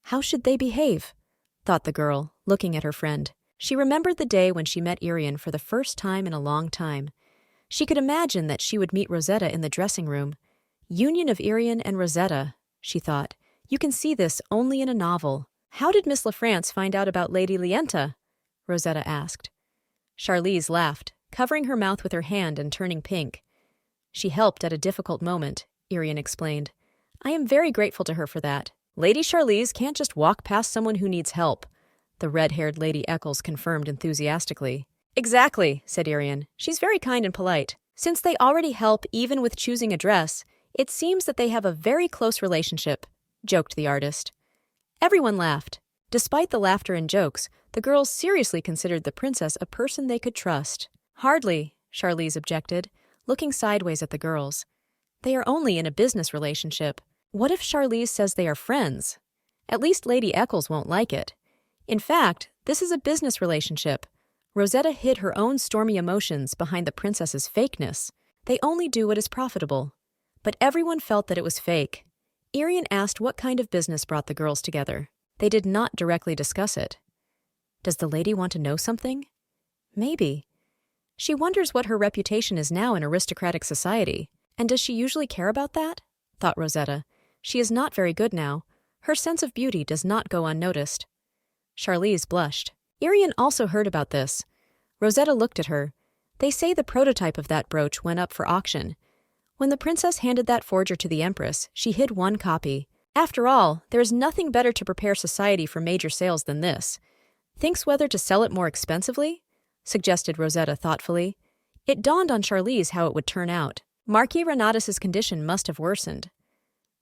How should they behave? Thought the girl, looking at her friend. She remembered the day when she met Irian for the first time in a long time. She could imagine that she would meet Rosetta in the dressing room. Union of Irian and Rosetta, she thought. You can see this only in a novel. How did Miss LaFrance find out about Lady Lienta? Rosetta asked. Charlize laughed, covering her mouth with her hand and turning pink. She helped at a difficult moment, Irian explained. I am very grateful to her for that. Lady Charlize can't just walk past someone who needs help, the red-haired Lady Eccles confirmed enthusiastically. Exactly, said Irian. She's very kind and polite. Since they already help even with choosing a dress, it seems that they have a very close relationship, joked the artist. Everyone laughed. Despite the laughter and jokes, the girls seriously considered the princess a person they could trust. Hardly, Charlize objected, looking sideways at the girls. They are only in a business relationship. What if Charlize says they are friends? At least Lady Eccles won't like it. In fact, this is a business relationship. Rosetta hid her own stormy emotions behind the princess's fakeness. They only do what is profitable. But everyone felt that it was fake. Irian asked what kind of business brought the girls together. They did not directly discuss it. Does the lady want to know something? Maybe. She wonders what her reputation is now in aristocratic society. And does she usually care about that? Thought Rosetta. She is not very good now. Her sense of beauty does not go unnoticed. Charlize blushed. Irian also heard about this. Rosetta looked at her. They say the prototype of that brooch went up for auction. When the princess handed that forger to the empress, she hid one copy. After all, there is nothing better to prepare society for major sales than this. Thinks whether to sell it more expensively? Suggested Rosetta thoughtfully. It dawned on Charlize how it would turn out. Marquis Renatus's condition must have worsened.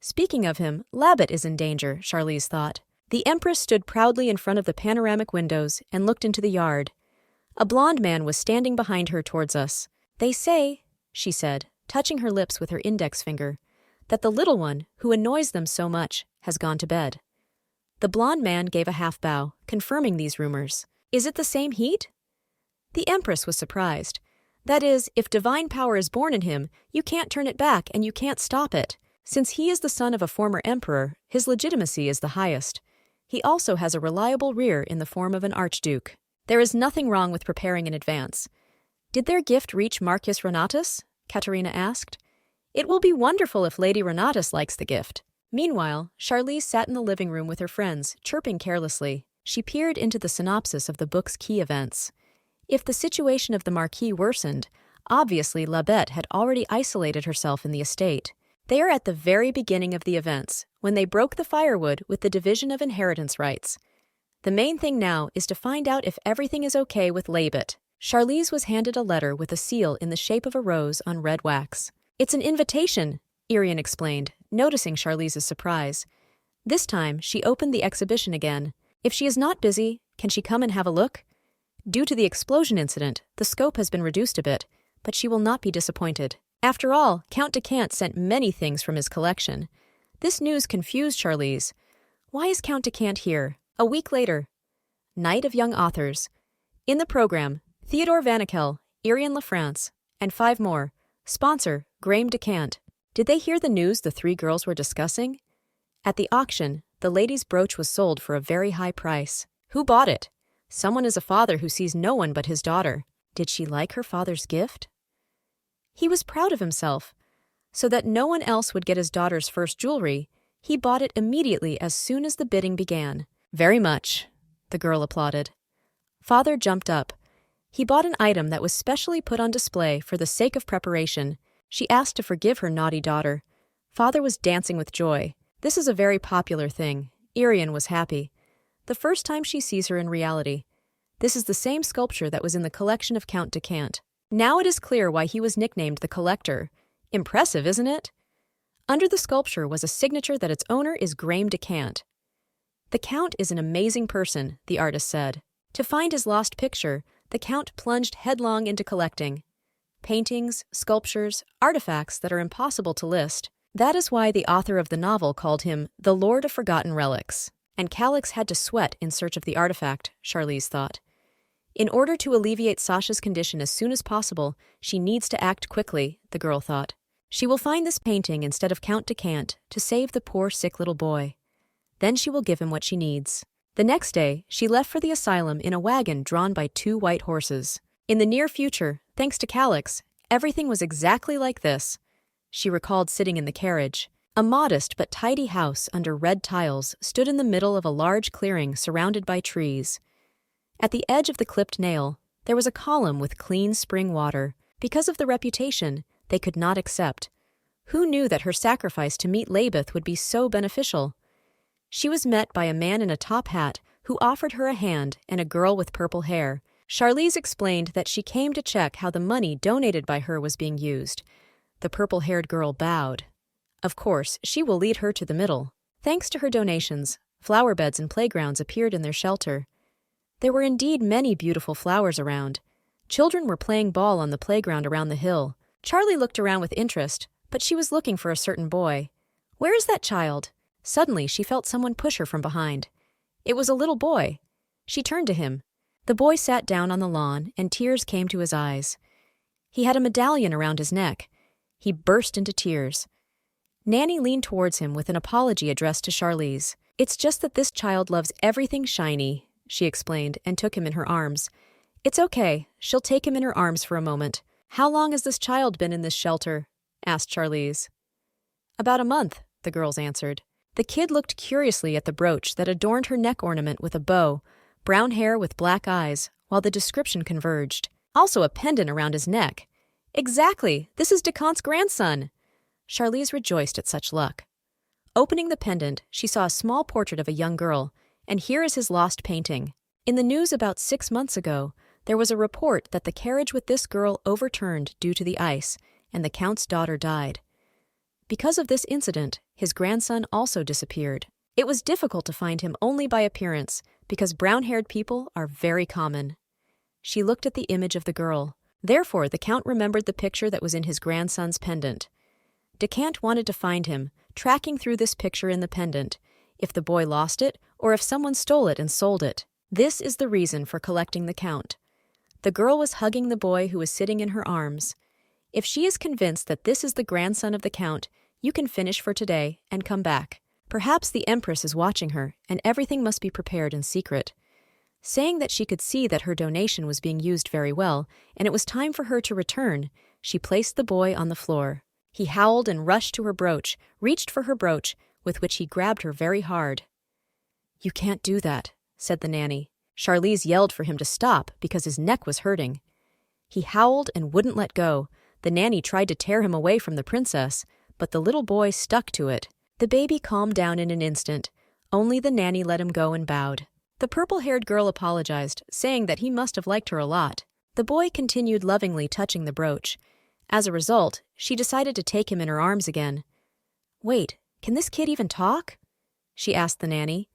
Speaking of him, Labat is in danger, Charlize thought. The empress stood proudly in front of the panoramic windows and looked into the yard. A blond man was standing behind her towards us. They say, she said, touching her lips with her index finger, that the little one, who annoys them so much, has gone to bed. The blond man gave a half bow, confirming these rumors. Is it the same heat? The empress was surprised. That is, if divine power is born in him, you can't turn it back and you can't stop it. Since he is the son of a former emperor, his legitimacy is the highest. He also has a reliable rear in the form of an archduke. There is nothing wrong with preparing in advance. Did their gift reach Marquis Renatus? Katerina asked. It will be wonderful if Lady Renatus likes the gift. Meanwhile, Charlize sat in the living room with her friends, chirping carelessly. She peered into the synopsis of the book's key events. If the situation of the Marquis worsened, obviously Labette had already isolated herself in the estate. They are at the very beginning of the events, when they broke the firewood with the division of inheritance rights. The main thing now is to find out if everything is okay with Labette. Charlize was handed a letter with a seal in the shape of a rose on red wax. "It's an invitation," Irian explained, noticing Charlize's surprise. This time, she opened the exhibition again. "If she is not busy, can she come and have a look?" Due to the explosion incident, the scope has been reduced a bit, but she will not be disappointed. After all, Count Decant sent many things from his collection. This news confused Charlize. Why is Count Decant here? A week later. Night of Young Authors. In the program, Theodore Vanikel, Irian LaFrance, and 5 more. Sponsor, Graham Decant. Did they hear the news the 3 girls were discussing? At the auction, the lady's brooch was sold for a very high price. Who bought it? Someone is a father who sees no one but his daughter. Did she like her father's gift? He was proud of himself. So that no one else would get his daughter's first jewelry, he bought it immediately as soon as the bidding began. "Very much," the girl applauded. Father jumped up. He bought an item that was specially put on display for the sake of preparation. She asked to forgive her naughty daughter. Father was dancing with joy. This is a very popular thing. Irian was happy. The first time she sees her in reality. This is the same sculpture that was in the collection of Count Decant. Now it is clear why he was nicknamed the Collector. Impressive, isn't it? Under the sculpture was a signature that its owner is Graham Decant. The Count is an amazing person, the artist said. To find his lost picture, the Count plunged headlong into collecting. Paintings, sculptures, artifacts that are impossible to list. That is why the author of the novel called him the Lord of Forgotten Relics. And Calix had to sweat in search of the artifact, Charlize thought. In order to alleviate Sasha's condition as soon as possible, she needs to act quickly, the girl thought. She will find this painting instead of Count Decant to save the poor sick little boy. Then she will give him what she needs. The next day, she left for the asylum in a wagon drawn by 2 white horses. In the near future, thanks to Calix, everything was exactly like this. She recalled sitting in the carriage. A modest but tidy house under red tiles stood in the middle of a large clearing surrounded by trees. At the edge of the clipped nail, there was a column with clean spring water. Because of the reputation, they could not accept. Who knew that her sacrifice to meet Labeth would be so beneficial? She was met by a man in a top hat who offered her a hand and a girl with purple hair. Charlize explained that she came to check how the money donated by her was being used. The purple-haired girl bowed. Of course, she will lead her to the middle. Thanks to her donations, flower beds and playgrounds appeared in their shelter. There were indeed many beautiful flowers around. Children were playing ball on the playground around the hill. Charlie looked around with interest, but she was looking for a certain boy. Where is that child? Suddenly, she felt someone push her from behind. It was a little boy. She turned to him. The boy sat down on the lawn, and tears came to his eyes. He had a medallion around his neck. He burst into tears. Nanny leaned towards him with an apology addressed to Charlize. "It's just that this child loves everything shiny," she explained, and took him in her arms. "It's okay. She'll take him in her arms for a moment." "How long has this child been in this shelter?" asked Charlize. "About a month," the girls answered. The kid looked curiously at the brooch that adorned her neck ornament with a bow, brown hair with black eyes, while the description converged. Also a pendant around his neck. "Exactly! This is Decant's grandson!" Charlize rejoiced at such luck. Opening the pendant, she saw a small portrait of a young girl, and here is his lost painting. In the news about 6 months ago, there was a report that the carriage with this girl overturned due to the ice, and the Count's daughter died. Because of this incident, his grandson also disappeared. It was difficult to find him only by appearance, because brown-haired people are very common. She looked at the image of the girl. Therefore, the Count remembered the picture that was in his grandson's pendant. Decant wanted to find him, tracking through this picture in the pendant, if the boy lost it or if someone stole it and sold it. This is the reason for collecting the Count. The girl was hugging the boy who was sitting in her arms. If she is convinced that this is the grandson of the Count, you can finish for today and come back. Perhaps the Empress is watching her, and everything must be prepared in secret. Saying that she could see that her donation was being used very well, and it was time for her to return, she placed the boy on the floor. He howled and rushed to her brooch, reached for her brooch, with which he grabbed her very hard. "You can't do that," said the nanny. Charlize yelled for him to stop because his neck was hurting. He howled and wouldn't let go. The nanny tried to tear him away from the princess, but the little boy stuck to it. The baby calmed down in an instant. Only the nanny let him go and bowed. The purple-haired girl apologized, saying that he must have liked her a lot. The boy continued lovingly touching the brooch. As a result, she decided to take him in her arms again. "Wait, can this kid even talk?" she asked the nanny.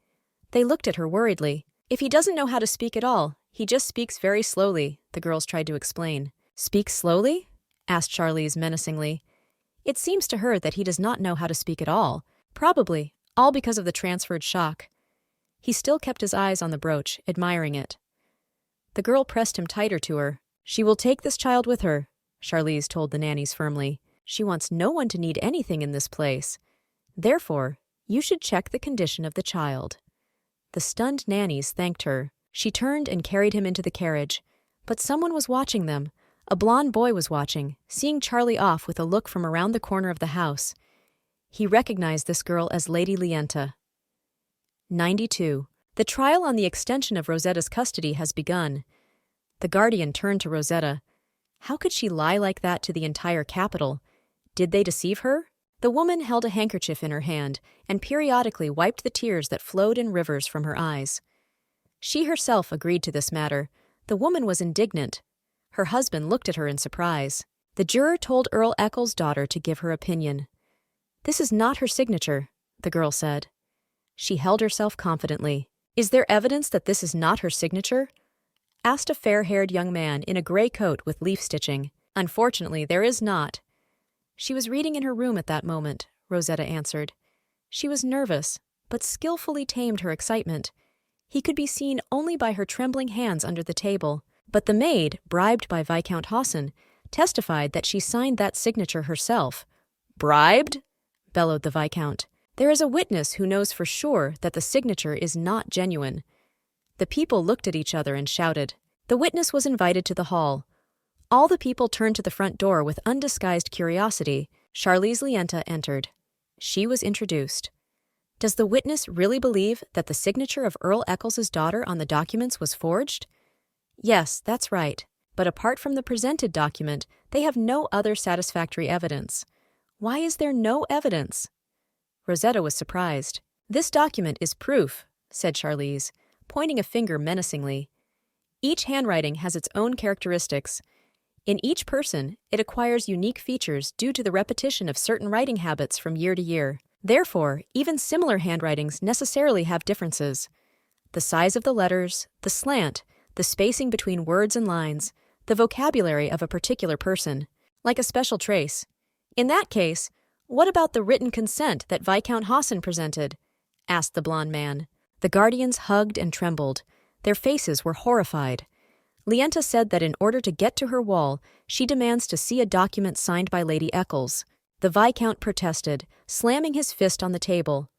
They looked at her worriedly. "If he doesn't know how to speak at all, he just speaks very slowly," the girls tried to explain. "Speak slowly?" asked Charlize menacingly. It seems to her that he does not know how to speak at all, probably all because of the transferred shock. He still kept his eyes on the brooch, admiring it. The girl pressed him tighter to her. "She will take this child with her," Charlize told the nannies firmly. "She wants no one to need anything in this place. Therefore, you should check the condition of the child." The stunned nannies thanked her. She turned and carried him into the carriage. But someone was watching them. A blond boy was watching, seeing Charlie off with a look from around the corner of the house. He recognized this girl as Lady Lienta. 92. The trial on the extension of Rosetta's custody has begun. The guardian turned to Rosetta. How could she lie like that to the entire capital? Did they deceive her? The woman held a handkerchief in her hand and periodically wiped the tears that flowed in rivers from her eyes. She herself agreed to this matter. The woman was indignant. Her husband looked at her in surprise. The juror told Earl Eccles' daughter to give her opinion. "This is not her signature," the girl said. She held herself confidently. "Is there evidence that this is not her signature?" asked a fair-haired young man in a gray coat with leaf stitching. "Unfortunately, there is not." "She was reading in her room at that moment," Rosetta answered. She was nervous, but skillfully tamed her excitement. He could be seen only by her trembling hands under the table. But the maid, bribed by Viscount Haussen, testified that she signed that signature herself. "Bribed?" bellowed the Viscount. "There is a witness who knows for sure that the signature is not genuine." The people looked at each other and shouted. The witness was invited to the hall. All the people turned to the front door with undisguised curiosity. Charlize Lienta entered. She was introduced. "Does the witness really believe that the signature of Earl Eccles' daughter on the documents was forged?" "Yes, that's right. But apart from the presented document, they have no other satisfactory evidence." "Why is there no evidence?" Rosetta was surprised. "This document is proof," said Charlize, pointing a finger menacingly. "Each handwriting has its own characteristics. In each person, it acquires unique features due to the repetition of certain writing habits from year to year. Therefore, even similar handwritings necessarily have differences. The size of the letters, the slant, the spacing between words and lines, the vocabulary of a particular person, like a special trace. In that case, what about the written consent that Viscount Haussen presented?" asked the blond man. The guardians hugged and trembled. Their faces were horrified. Lienta said that in order to get to her wall, she demands to see a document signed by Lady Eccles. The Viscount protested, slamming his fist on the table.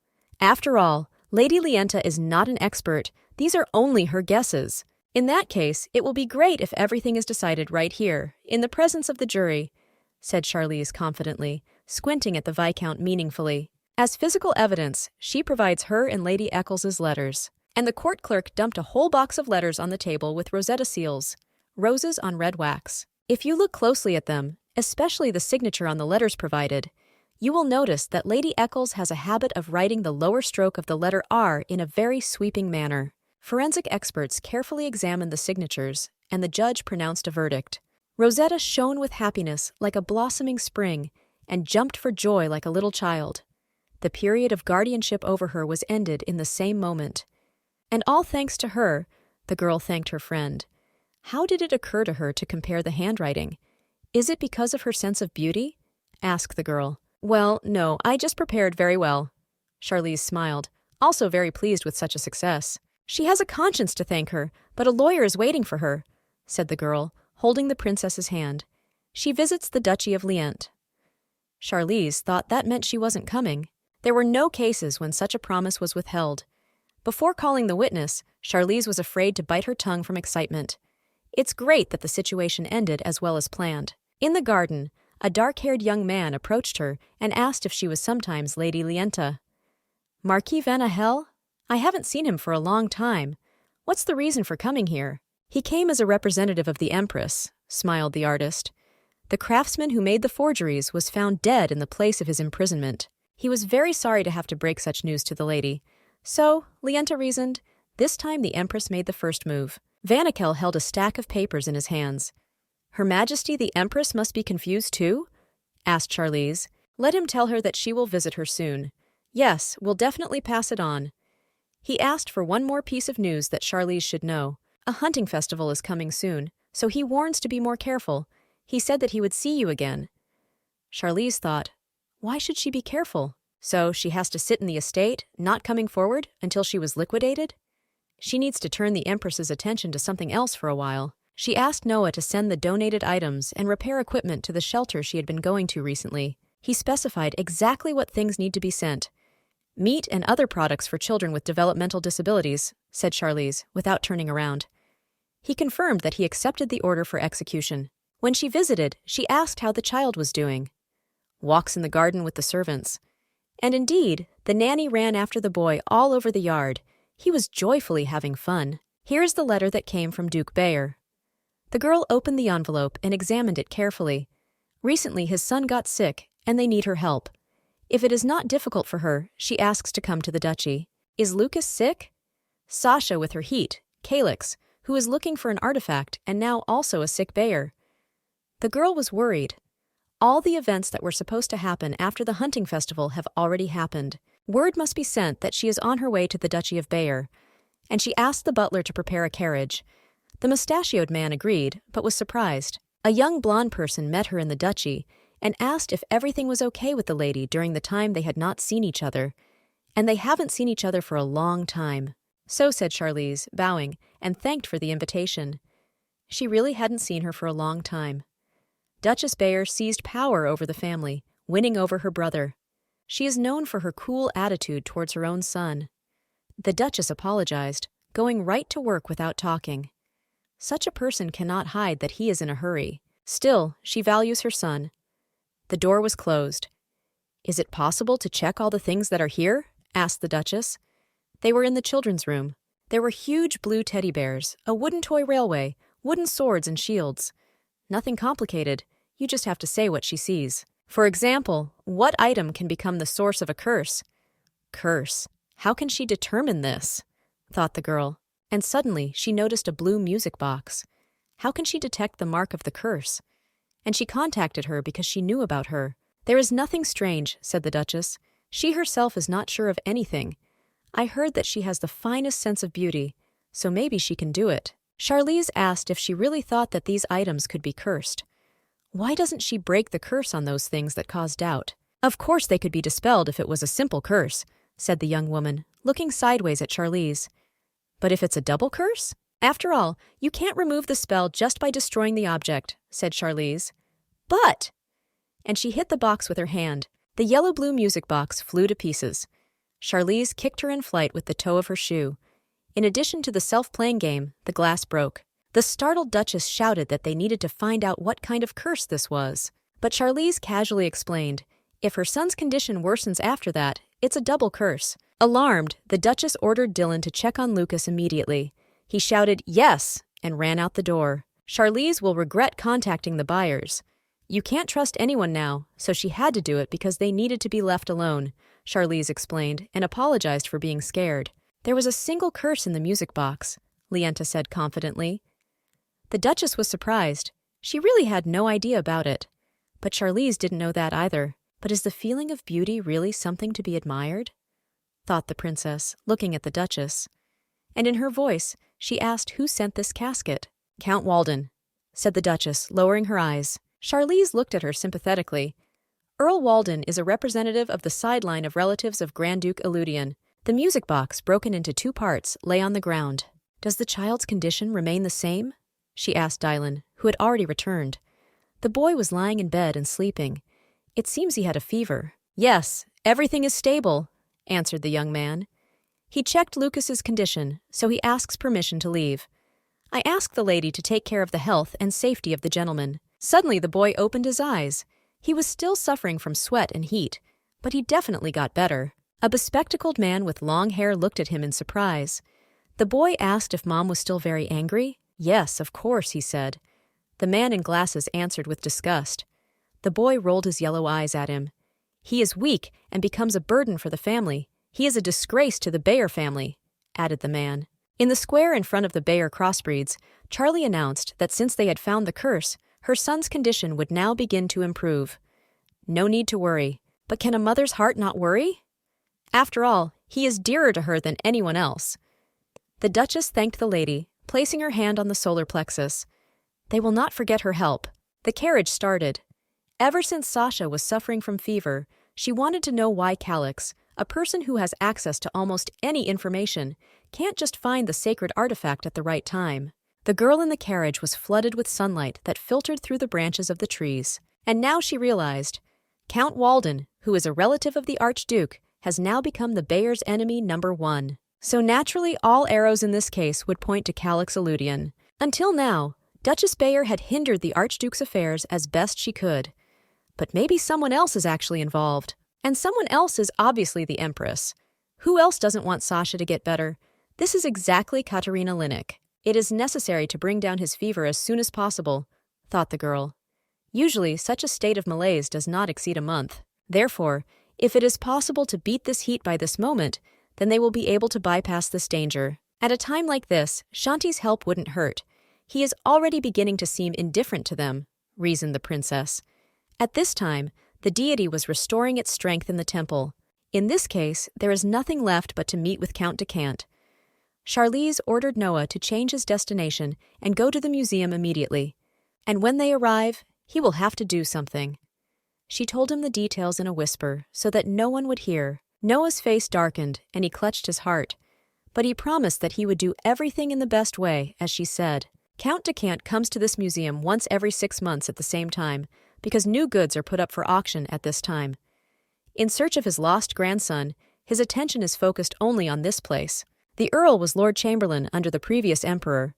"After all, Lady Lienta is not an expert. These are only her guesses. In that case, it will be great if everything is decided right here, in the presence of the jury," said Charlize confidently, squinting at the Viscount meaningfully. As physical evidence, she provides her and Lady Eccles' letters. And the court clerk dumped a whole box of letters on the table with Rosetta seals, roses on red wax. If you look closely at them, especially the signature on the letters provided, you will notice that Lady Eccles has a habit of writing the lower stroke of the letter R in a very sweeping manner. Forensic experts carefully examined the signatures, and the judge pronounced a verdict. Rosetta shone with happiness like a blossoming spring and jumped for joy like a little child. The period of guardianship over her was ended in the same moment. And all thanks to her, the girl thanked her friend. How did it occur to her to compare the handwriting? Is it because of her sense of beauty? Asked the girl. "Well, no, I just prepared very well." Charlize smiled, also very pleased with such a success. "She has a conscience to thank her, but a lawyer is waiting for her," said the girl, holding the princess's hand. "She visits the Duchy of Liente." Charlize thought that meant she wasn't coming. There were no cases when such a promise was withheld. Before calling the witness, Charlize was afraid to bite her tongue from excitement. It's great that the situation ended as well as planned. In the garden, a dark-haired young man approached her and asked if she was sometimes Lady Lienta. "Marquis Van Ahel? I haven't seen him for a long time. What's the reason for coming here? He came as a representative of the Empress, smiled the artist. The craftsman who made the forgeries was found dead in the place of his imprisonment. He was very sorry to have to break such news to the lady. So, Lienta reasoned, this time the Empress made the first move. Vanikel held a stack of papers in his hands. Her Majesty the Empress must be confused too? Asked Charlize. Let him tell her that she will visit her soon. Yes, we'll definitely pass it on. He asked for one more piece of news that Charlize should know. A hunting festival is coming soon, so he warns to be more careful. He said that he would see you again. Charlize thought, why should she be careful? So she has to sit in the estate, not coming forward, until she was liquidated? She needs to turn the Empress's attention to something else for a while. She asked Noah to send the donated items and repair equipment to the shelter she had been going to recently. He specified exactly what things need to be sent. Meat and other products for children with developmental disabilities, said Charlize, without turning around. He confirmed that he accepted the order for execution. When she visited, she asked how the child was doing. Walks in the garden with the servants. And indeed, the nanny ran after the boy all over the yard. He was joyfully having fun. Here's the letter that came from Duke Bayer. The girl opened the envelope and examined it carefully. Recently his son got sick, and they need her help. If it is not difficult for her, she asks to come to the duchy. Is Lucas sick? Sasha with her heat, Calyx, who is looking for an artifact and now also a sick Bayer. The girl was worried. All the events that were supposed to happen after the hunting festival have already happened. Word must be sent that she is on her way to the Duchy of Bayer, and she asked the butler to prepare a carriage. The mustachioed man agreed, but was surprised. A young blonde person met her in the duchy and asked if everything was okay with the lady during the time they had not seen each other, and they haven't seen each other for a long time. So said Charlize, bowing, and thanked for the invitation. She really hadn't seen her for a long time. Duchess Bayer seized power over the family, winning over her brother. She is known for her cool attitude towards her own son. The Duchess apologized, going right to work without talking. Such a person cannot hide that he is in a hurry. Still, she values her son. The door was closed. Is it possible to check all the things that are here? Asked the Duchess. They were in the children's room. There were huge blue teddy bears, a wooden toy railway, wooden swords and shields. Nothing complicated. You just have to say what she sees. For example, what item can become the source of a curse? Curse. How can she determine this? Thought the girl. And suddenly she noticed a blue music box. How can she detect the mark of the curse? And she contacted her because she knew about her. There is nothing strange, said the Duchess. She herself is not sure of anything. I heard that she has the finest sense of beauty, so maybe she can do it. Charlize asked if she really thought that these items could be cursed. Why doesn't she break the curse on those things that cause doubt? Of course they could be dispelled if it was a simple curse, said the young woman, looking sideways at Charlize. But if it's a double curse? After all, you can't remove the spell just by destroying the object, said Charlize. But! And she hit the box with her hand. The yellow-blue music box flew to pieces. Charlize kicked her in flight with the toe of her shoe. In addition to the self-playing game, the glass broke. The startled Duchess shouted that they needed to find out what kind of curse this was. But Charlize casually explained, if her son's condition worsens after that, it's a double curse. Alarmed, the Duchess ordered Dylan to check on Lucas immediately. He shouted, yes, and ran out the door. Charlize will regret contacting the buyers. You can't trust anyone now, so she had to do it because they needed to be left alone, Charlize explained, and apologized for being scared. There was a single curse in the music box, Lienta said confidently. The Duchess was surprised. She really had no idea about it. But Charlize didn't know that either. But is the feeling of beauty really something to be admired? Thought the princess, looking at the Duchess. And in her voice, she asked who sent this casket. Count Walden, said the Duchess, lowering her eyes. Charlize looked at her sympathetically. Earl Walden is a representative of the sideline of relatives of Grand Duke Eludian. The music box, broken into 2 parts, lay on the ground. Does the child's condition remain the same? She asked Dylan, who had already returned. The boy was lying in bed and sleeping. It seems he had a fever. Yes, everything is stable, answered the young man. He checked Lucas's condition, so he asks permission to leave. I asked the lady to take care of the health and safety of the gentleman. Suddenly the boy opened his eyes. He was still suffering from sweat and heat, but he definitely got better. A bespectacled man with long hair looked at him in surprise. The boy asked if Mom was still very angry. Yes, of course, he said. The man in glasses answered with disgust. The boy rolled his yellow eyes at him. He is weak and becomes a burden for the family. He is a disgrace to the Bayer family, added the man. In the square in front of the Bayer crossbreeds, Charlie announced that since they had found the curse, her son's condition would now begin to improve. No need to worry. But can a mother's heart not worry? After all, he is dearer to her than anyone else. The Duchess thanked the lady, placing her hand on the solar plexus. They will not forget her help. The carriage started. Ever since Sasha was suffering from fever, she wanted to know why Calix, a person who has access to almost any information, can't just find the sacred artifact at the right time. The girl in the carriage was flooded with sunlight that filtered through the branches of the trees. And now she realized, Count Walden, who is a relative of the Archduke, has now become the Bayer's enemy #1. So naturally all arrows in this case would point to Calix Eludian. Until now, Duchess Bayer had hindered the Archduke's affairs as best she could. But maybe someone else is actually involved. And someone else is obviously the Empress. Who else doesn't want Sasha to get better? This is exactly Katerina Linnik. It is necessary to bring down his fever as soon as possible, thought the girl. Usually, such a state of malaise does not exceed a month. Therefore, if it is possible to beat this heat by this moment, then they will be able to bypass this danger. At a time like this, Shanti's help wouldn't hurt. He is already beginning to seem indifferent to them, reasoned the princess. At this time, the deity was restoring its strength in the temple. In this case, there is nothing left but to meet with Count Decant. Charlize ordered Noah to change his destination and go to the museum immediately. And when they arrive, he will have to do something. She told him the details in a whisper so that no one would hear. Noah's face darkened and he clutched his heart. But he promised that he would do everything in the best way, as she said. Count Decant comes to this museum once every 6 months at the same time, because new goods are put up for auction at this time. In search of his lost grandson, his attention is focused only on this place. The Earl was Lord Chamberlain under the previous emperor.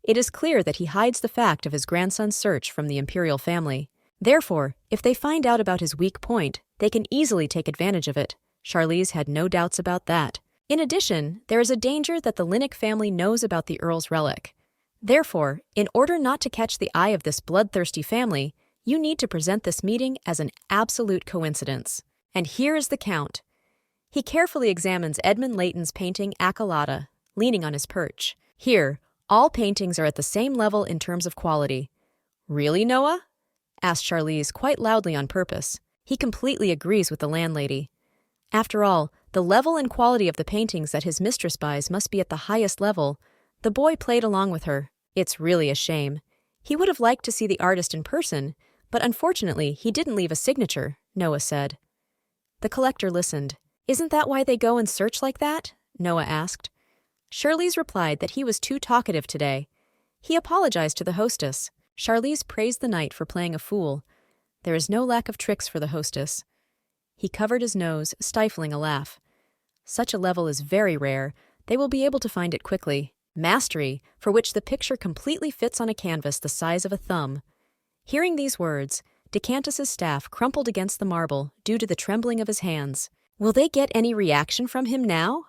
It is clear that he hides the fact of his grandson's search from the imperial family. Therefore, if they find out about his weak point, they can easily take advantage of it. Charlize had no doubts about that. In addition, there is a danger that the Linnik family knows about the Earl's relic. Therefore, in order not to catch the eye of this bloodthirsty family, you need to present this meeting as an absolute coincidence. And here is the Count. He carefully examines Edmund Leighton's painting Accolata, leaning on his perch. Here, all paintings are at the same level in terms of quality. Really, Noah? Asked Charlize quite loudly on purpose. He completely agrees with the landlady. After all, the level and quality of the paintings that his mistress buys must be at the highest level. The boy played along with her. It's really a shame. He would have liked to see the artist in person, but unfortunately he didn't leave a signature, Noah said. The collector listened. Isn't that why they go and search like that? Noah asked. Charlize replied that he was too talkative today. He apologized to the hostess. Charlize praised the knight for playing a fool. There is no lack of tricks for the hostess. He covered his nose, stifling a laugh. Such a level is very rare. They will be able to find it quickly. Mastery, for which the picture completely fits on a canvas the size of a thumb. Hearing these words, Decantus's staff crumpled against the marble due to the trembling of his hands. Will they get any reaction from him now?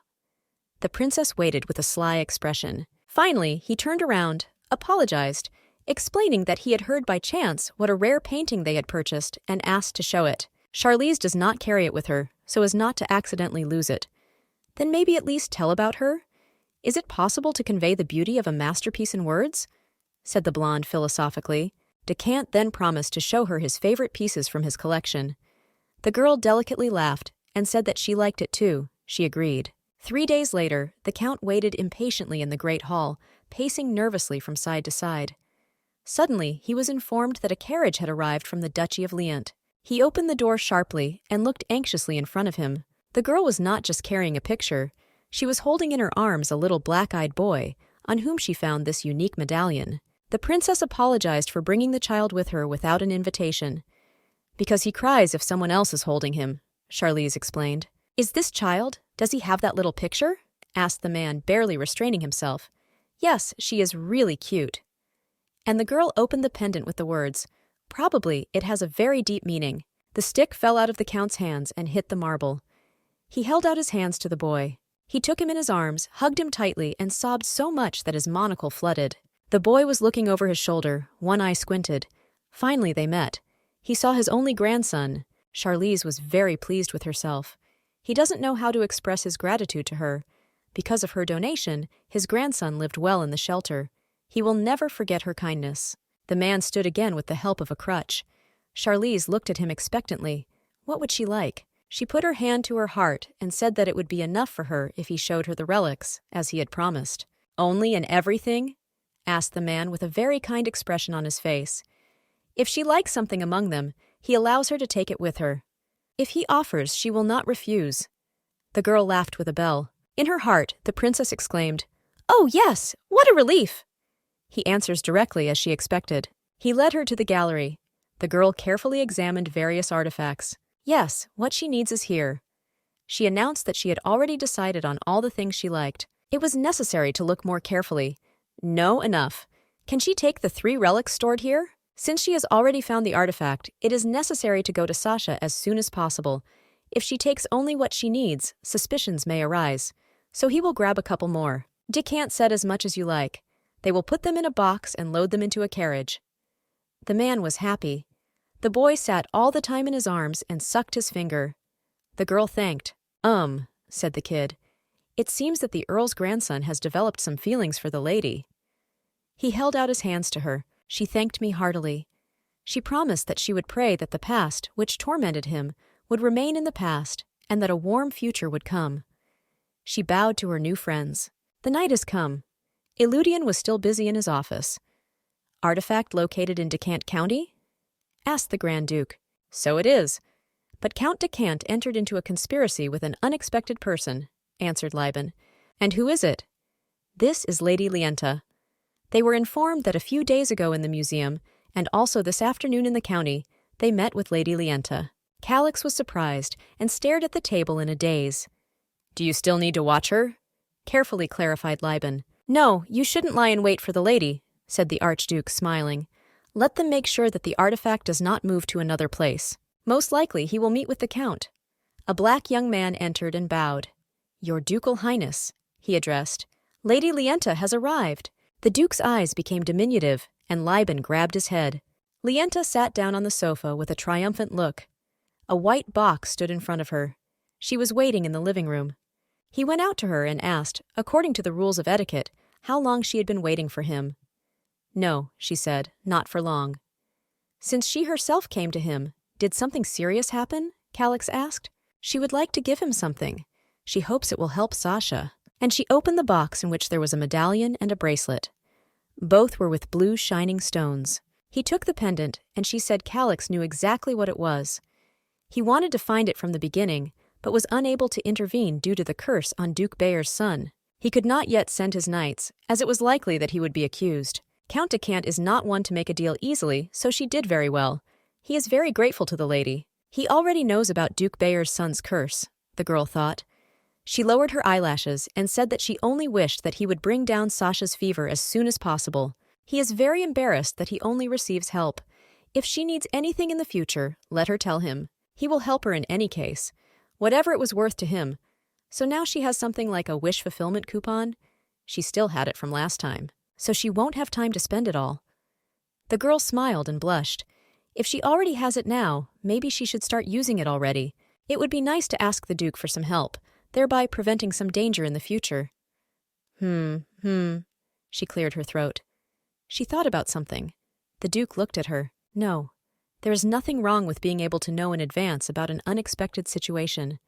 The princess waited with a sly expression. Finally, he turned around, apologized, explaining that he had heard by chance what a rare painting they had purchased and asked to show it. Charlize does not carry it with her, so as not to accidentally lose it. Then maybe at least tell about her? Is it possible to convey the beauty of a masterpiece in words? Said the blonde philosophically. Decant then promised to show her his favorite pieces from his collection. The girl delicately laughed and said that she liked it too. She agreed. 3 days later, the Count waited impatiently in the great hall, pacing nervously from side to side. Suddenly, he was informed that a carriage had arrived from the Duchy of Liant. He opened the door sharply and looked anxiously in front of him. The girl was not just carrying a picture. She was holding in her arms a little black-eyed boy, on whom she found this unique medallion. The princess apologized for bringing the child with her without an invitation. Because he cries if someone else is holding him, Charlize explained. Is this child? Does he have that little picture? Asked the man, barely restraining himself. Yes, she is really cute. And the girl opened the pendant with the words, Probably it has a very deep meaning. The stick fell out of the Count's hands and hit the marble. He held out his hands to the boy. He took him in his arms, hugged him tightly, and sobbed so much that his monocle flooded. The boy was looking over his shoulder, one eye squinted. Finally they met. He saw his only grandson. Charlize was very pleased with herself. He doesn't know how to express his gratitude to her. Because of her donation, his grandson lived well in the shelter. He will never forget her kindness. The man stood again with the help of a crutch. Charlize looked at him expectantly. What would she like? She put her hand to her heart and said that it would be enough for her if he showed her the relics, as he had promised. Only and everything? Asked the man with a very kind expression on his face. If she likes something among them, he allows her to take it with her. If he offers, she will not refuse. The girl laughed with a bell. In her heart, the princess exclaimed, "Oh, yes! What a relief!" He answers directly as she expected. He led her to the gallery. The girl carefully examined various artifacts. Yes, what she needs is here. She announced that she had already decided on all the things she liked. It was necessary to look more carefully. No, enough. Can she take the 3 relics stored here? Since she has already found the artifact, it is necessary to go to Sasha as soon as possible. If she takes only what she needs, suspicions may arise. So he will grab a couple more. Decant said as much as you like. They will put them in a box and load them into a carriage. The man was happy. The boy sat all the time in his arms and sucked his finger. The girl thanked. Said the kid. It seems that the Earl's grandson has developed some feelings for the lady. He held out his hands to her. She thanked me heartily. She promised that she would pray that the past, which tormented him, would remain in the past, and that a warm future would come. She bowed to her new friends. The night has come. Eludian was still busy in his office. Artifact located in Decant County? Asked the Grand Duke. So it is. But Count Decant entered into a conspiracy with an unexpected person, answered Liban. And who is it? This is Lady Lienta. They were informed that a few days ago in the museum, and also this afternoon in the county, they met with Lady Lienta. Calix was surprised and stared at the table in a daze. Do you still need to watch her? Carefully clarified Liban. No, you shouldn't lie in wait for the lady, said the Archduke, smiling. Let them make sure that the artifact does not move to another place. Most likely he will meet with the Count. A black young man entered and bowed. Your Ducal Highness, he addressed. Lady Lienta has arrived. The Duke's eyes became diminutive, and Liban grabbed his head. Lienta sat down on the sofa with a triumphant look. A white box stood in front of her. She was waiting in the living room. He went out to her and asked, according to the rules of etiquette, how long she had been waiting for him. No, she said, not for long. Since she herself came to him, did something serious happen? Calix asked. She would like to give him something. She hopes it will help Sasha. And she opened the box in which there was a medallion and a bracelet. Both were with blue shining stones. He took the pendant, and she said Calix knew exactly what it was. He wanted to find it from the beginning, but was unable to intervene due to the curse on Duke Bayer's son. He could not yet send his knights, as it was likely that he would be accused. Count Decant is not one to make a deal easily, so she did very well. He is very grateful to the lady. He already knows about Duke Bayer's son's curse, the girl thought. She lowered her eyelashes and said that she only wished that he would bring down Sasha's fever as soon as possible. He is very embarrassed that he only receives help. If she needs anything in the future, let her tell him. He will help her in any case, whatever it was worth to him. So now she has something like a wish fulfillment coupon. She still had it from last time, so she won't have time to spend it all. The girl smiled and blushed. If she already has it now, maybe she should start using it already. It would be nice to ask the Duke for some help, thereby preventing some danger in the future. She cleared her throat. She thought about something. The Duke looked at her. No, there is nothing wrong with being able to know in advance about an unexpected situation.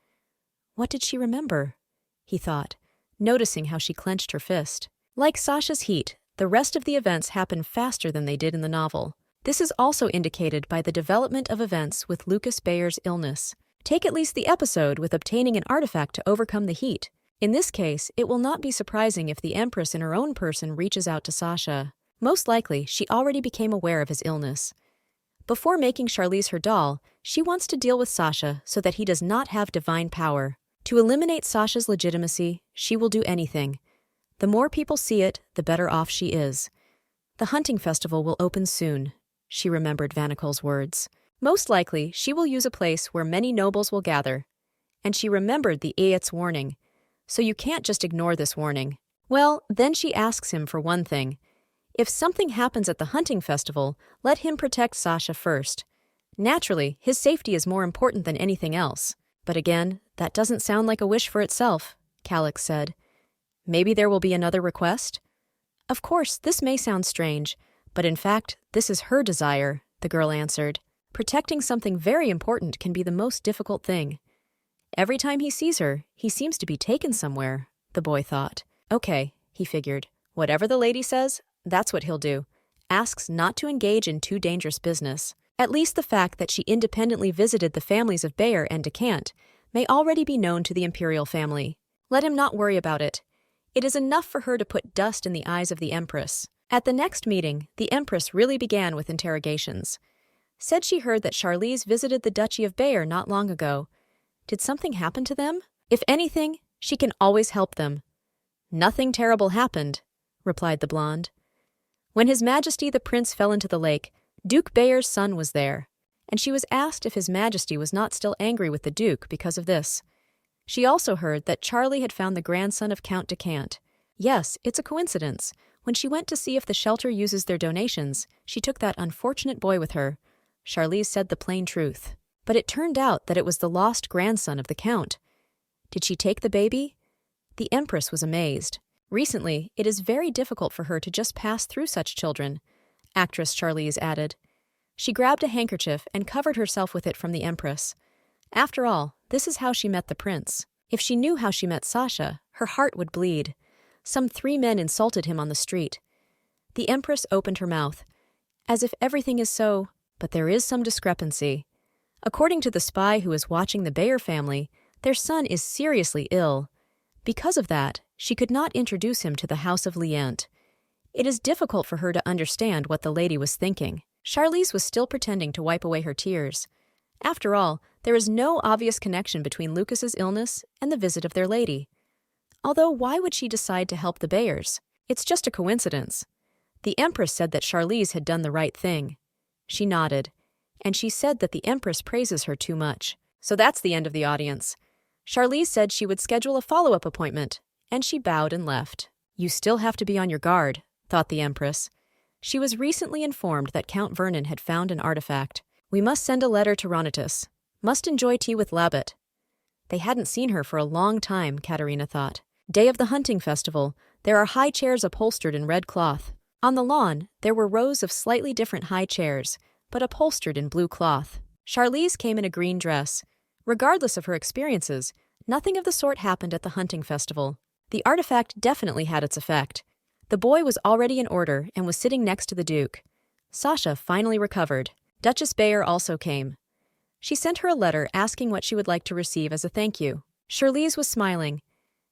What did she remember? He thought, noticing how she clenched her fist. Like Sasha's heat, the rest of the events happen faster than they did in the novel. This is also indicated by the development of events with Lucas Bayer's illness. Take at least the episode with obtaining an artifact to overcome the heat. In this case, it will not be surprising if the Empress in her own person reaches out to Sasha. Most likely, she already became aware of his illness. Before making Charlize her doll, she wants to deal with Sasha so that he does not have divine power. To eliminate Sasha's legitimacy, she will do anything. The more people see it, the better off she is. The hunting festival will open soon, she remembered Vanicol's words. Most likely, she will use a place where many nobles will gather. And she remembered the Aet's warning. so you can't just ignore this warning. Well, then she asks him for one thing. If something happens at the hunting festival, let him protect Sasha first. Naturally, his safety is more important than anything else. But again, that doesn't sound like a wish for itself, Calix said. Maybe there will be another request? Of course, this may sound strange, but in fact, this is her desire, the girl answered. Protecting something very important can be the most difficult thing. Every time he sees her, he seems to be taken somewhere, the boy thought. Okay, he figured. Whatever the lady says, that's what he'll do. Asks not to engage in too dangerous business. At least the fact that she independently visited the families of Bayer and Decant may already be known to the imperial family. Let him not worry about it. It is enough for her to put dust in the eyes of the Empress. At the next meeting, the Empress really began with interrogations. Said she heard that Charlize visited the Duchy of Bayer not long ago. Did something happen to them? If anything, she can always help them. Nothing terrible happened, replied the blonde. When His Majesty the Prince fell into the lake, Duke Bayer's son was there, and she was asked if His Majesty was not still angry with the Duke because of this. She also heard that Charlie had found the grandson of Count Decant. Yes, it's a coincidence. When she went to see if the shelter uses their donations, she took that unfortunate boy with her. Charlize said the plain truth. But it turned out that it was the lost grandson of the Count. Did she take the baby? The Empress was amazed. Recently, it is very difficult for her to just pass through such children, actress Charlize added. She grabbed a handkerchief and covered herself with it from the Empress. After all, this is how she met the prince. If she knew how she met Sasha, her heart would bleed. Some 3 men insulted him on the street. The Empress opened her mouth, as if everything is so, but there is some discrepancy. According to the spy who is watching the Bayer family, their son is seriously ill. Because of that, she could not introduce him to the House of Liant. It is difficult for her to understand what the lady was thinking. Charlize was still pretending to wipe away her tears. After all, there is no obvious connection between Lucas's illness and the visit of their lady. Although why would she decide to help the Bayers? It's just a coincidence. The Empress said that Charlize had done the right thing. She nodded, and she said that the Empress praises her too much. So that's the end of the audience. Charlize said she would schedule a follow-up appointment, and she bowed and left. You still have to be on your guard, thought the Empress. She was recently informed that Count Vernon had found an artifact. We must send a letter to Ronitus. Must enjoy tea with Labat. They hadn't seen her for a long time, Katerina thought. Day of the hunting festival, there are high chairs upholstered in red cloth. On the lawn, there were rows of slightly different high chairs, but upholstered in blue cloth. Charlize came in a green dress. Regardless of her experiences, nothing of the sort happened at the hunting festival. The artifact definitely had its effect. The boy was already in order and was sitting next to the Duke. Sasha finally recovered. Duchess Bayer also came. She sent her a letter asking what she would like to receive as a thank you. Charlize was smiling.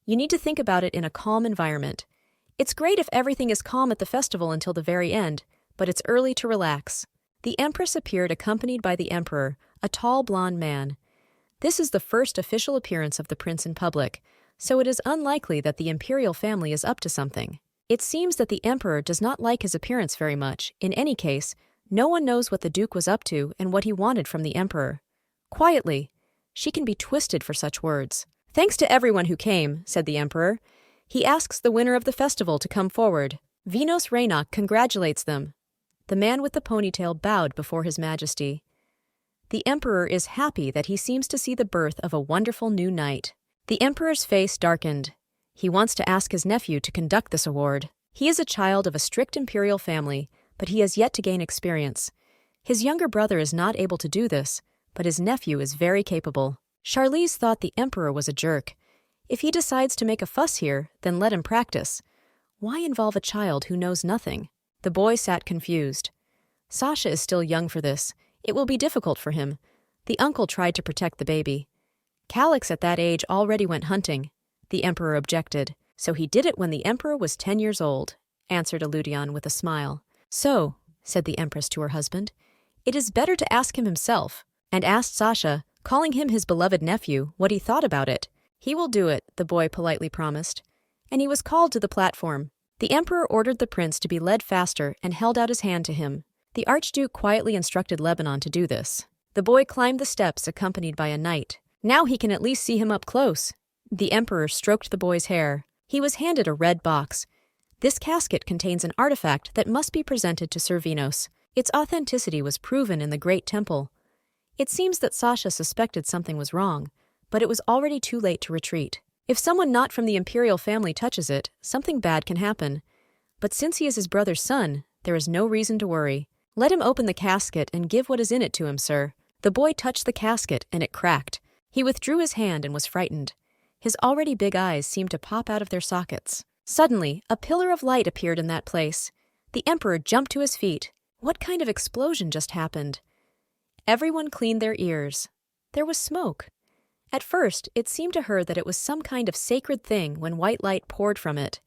You need to think about it in a calm environment. It's great if everything is calm at the festival until the very end, but it's early to relax. The Empress appeared accompanied by the Emperor, a tall blonde man. This is the first official appearance of the prince in public, so it is unlikely that the imperial family is up to something. It seems that the Emperor does not like his appearance very much. In any case, no one knows what the Duke was up to and what he wanted from the Emperor. Quietly, she can be twisted for such words. Thanks to everyone who came, said the Emperor. He asks the winner of the festival to come forward. Venus Reynock congratulates them. The man with the ponytail bowed before His Majesty. The Emperor is happy that he seems to see the birth of a wonderful new knight. The Emperor's face darkened. He wants to ask his nephew to conduct this award. He is a child of a strict imperial family, but he has yet to gain experience. His younger brother is not able to do this, but his nephew is very capable. Charlize thought the Emperor was a jerk. If he decides to make a fuss here, then let him practice. Why involve a child who knows nothing? The boy sat confused. Sasha is still young for this. It will be difficult for him. The uncle tried to protect the baby. Calix at that age already went hunting. The Emperor objected. So he did it when the Emperor was 10 years old, answered Eludion with a smile. So, said the Empress to her husband, it is better to ask him himself, and asked Sasha, calling him his beloved nephew, what he thought about it. He will do it, the boy politely promised. And he was called to the platform. The Emperor ordered the prince to be led faster and held out his hand to him. The Archduke quietly instructed Lebanon to do this. The boy climbed the steps accompanied by a knight. Now he can at least see him up close. The emperor stroked the boy's hair. He was handed a red box. This casket contains an artifact that must be presented to Sir Venos. Its authenticity was proven in the Great Temple. It seems that Sasha suspected something was wrong, but it was already too late to retreat. If someone not from the imperial family touches it, something bad can happen. But since he is his brother's son, there is no reason to worry. Let him open the casket and give what is in it to him, sir. The boy touched the casket, and it cracked. He withdrew his hand and was frightened. His already big eyes seemed to pop out of their sockets. Suddenly, a pillar of light appeared in that place. The emperor jumped to his feet. What kind of explosion just happened? Everyone cleaned their ears. There was smoke. At first, it seemed to her that it was some kind of sacred thing when white light poured from it.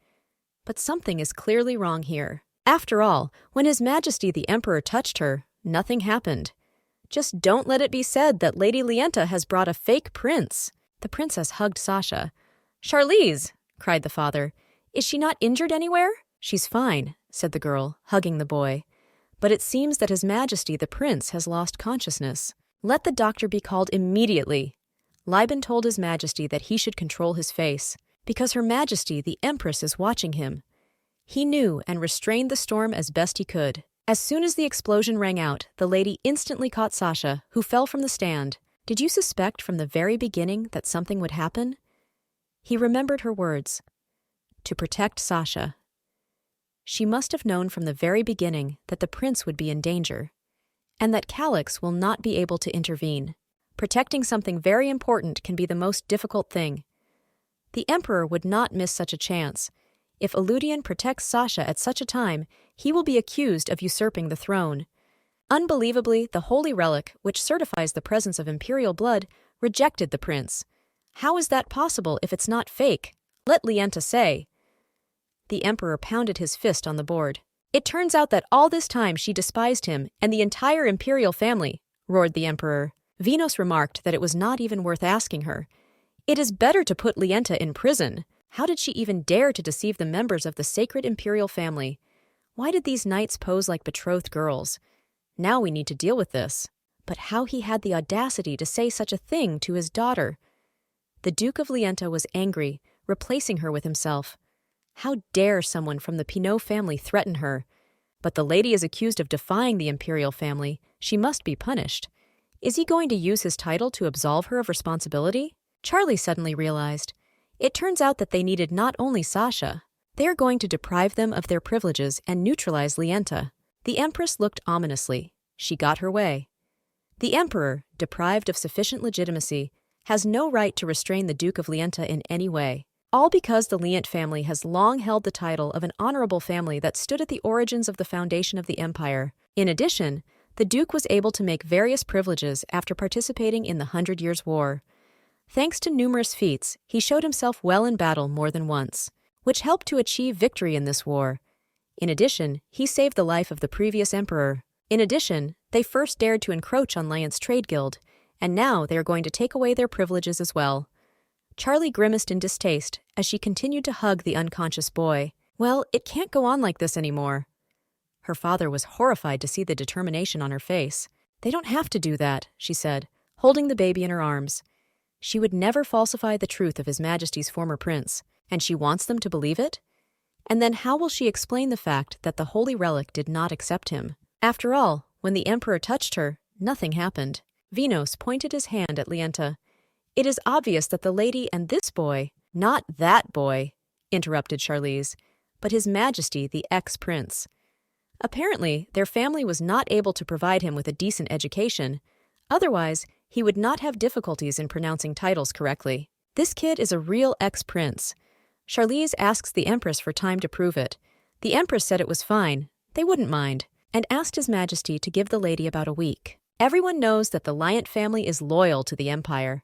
But something is clearly wrong here. After all, when His Majesty the Emperor touched her, nothing happened. Just don't let it be said that Lady Lienta has brought a fake prince. The princess hugged Sasha. "Charlize!" cried the father. "Is she not injured anywhere?" "She's fine," said the girl, hugging the boy. "But it seems that His Majesty the Prince has lost consciousness. Let the doctor be called immediately." Liban told His Majesty that he should control his face, because Her Majesty the Empress is watching him. He knew and restrained the storm as best he could. As soon as the explosion rang out, the lady instantly caught Sasha, who fell from the stand. "Did you suspect from the very beginning that something would happen?" He remembered her words. To protect Sasha. She must have known from the very beginning that the prince would be in danger, and that Calix will not be able to intervene. Protecting something very important can be the most difficult thing. The emperor would not miss such a chance. If Eludian protects Sasha at such a time, he will be accused of usurping the throne. Unbelievably, the holy relic, which certifies the presence of imperial blood, rejected the prince. How is that possible if it's not fake? Let Lienta say. The emperor pounded his fist on the board. "It turns out that all this time she despised him and the entire imperial family," roared the emperor. Venos remarked that it was not even worth asking her. "It is better to put Lienta in prison. How did she even dare to deceive the members of the sacred imperial family? Why did these knights pose like betrothed girls? Now we need to deal with this." But how he had the audacity to say such a thing to his daughter. The Duke of Lienta was angry, replacing her with himself. How dare someone from the Pinot family threaten her? But the lady is accused of defying the imperial family. She must be punished. Is he going to use his title to absolve her of responsibility? Charlie suddenly realized. It turns out that they needed not only Sasha. They are going to deprive them of their privileges and neutralize Lienta. The Empress looked ominously. She got her way. The Emperor, deprived of sufficient legitimacy, has no right to restrain the Duke of Lienta in any way. All because the Lient family has long held the title of an honorable family that stood at the origins of the foundation of the empire. In addition, the Duke was able to make various privileges after participating in the 100 Years' War. Thanks to numerous feats, he showed himself well in battle more than once, which helped to achieve victory in this war. In addition, he saved the life of the previous emperor. In addition, they first dared to encroach on Lient's trade guild, and now they are going to take away their privileges as well. Charlie grimaced in distaste as she continued to hug the unconscious boy. Well, it can't go on like this anymore. Her father was horrified to see the determination on her face. "They don't have to do that," she said, holding the baby in her arms. She would never falsify the truth of His Majesty's former prince, and she wants them to believe it? And then how will she explain the fact that the holy relic did not accept him? After all, when the emperor touched her, nothing happened. Venos pointed his hand at Lienta. "It is obvious that the lady and this boy—" "Not that boy," interrupted Charlize, "but His Majesty the ex-prince. Apparently, their family was not able to provide him with a decent education. Otherwise, he would not have difficulties in pronouncing titles correctly. This kid is a real ex-prince. Charlize asks the Empress for time to prove it. The Empress said it was fine, they wouldn't mind, and asked His Majesty to give the lady about a week. Everyone knows that the Liant family is loyal to the Empire."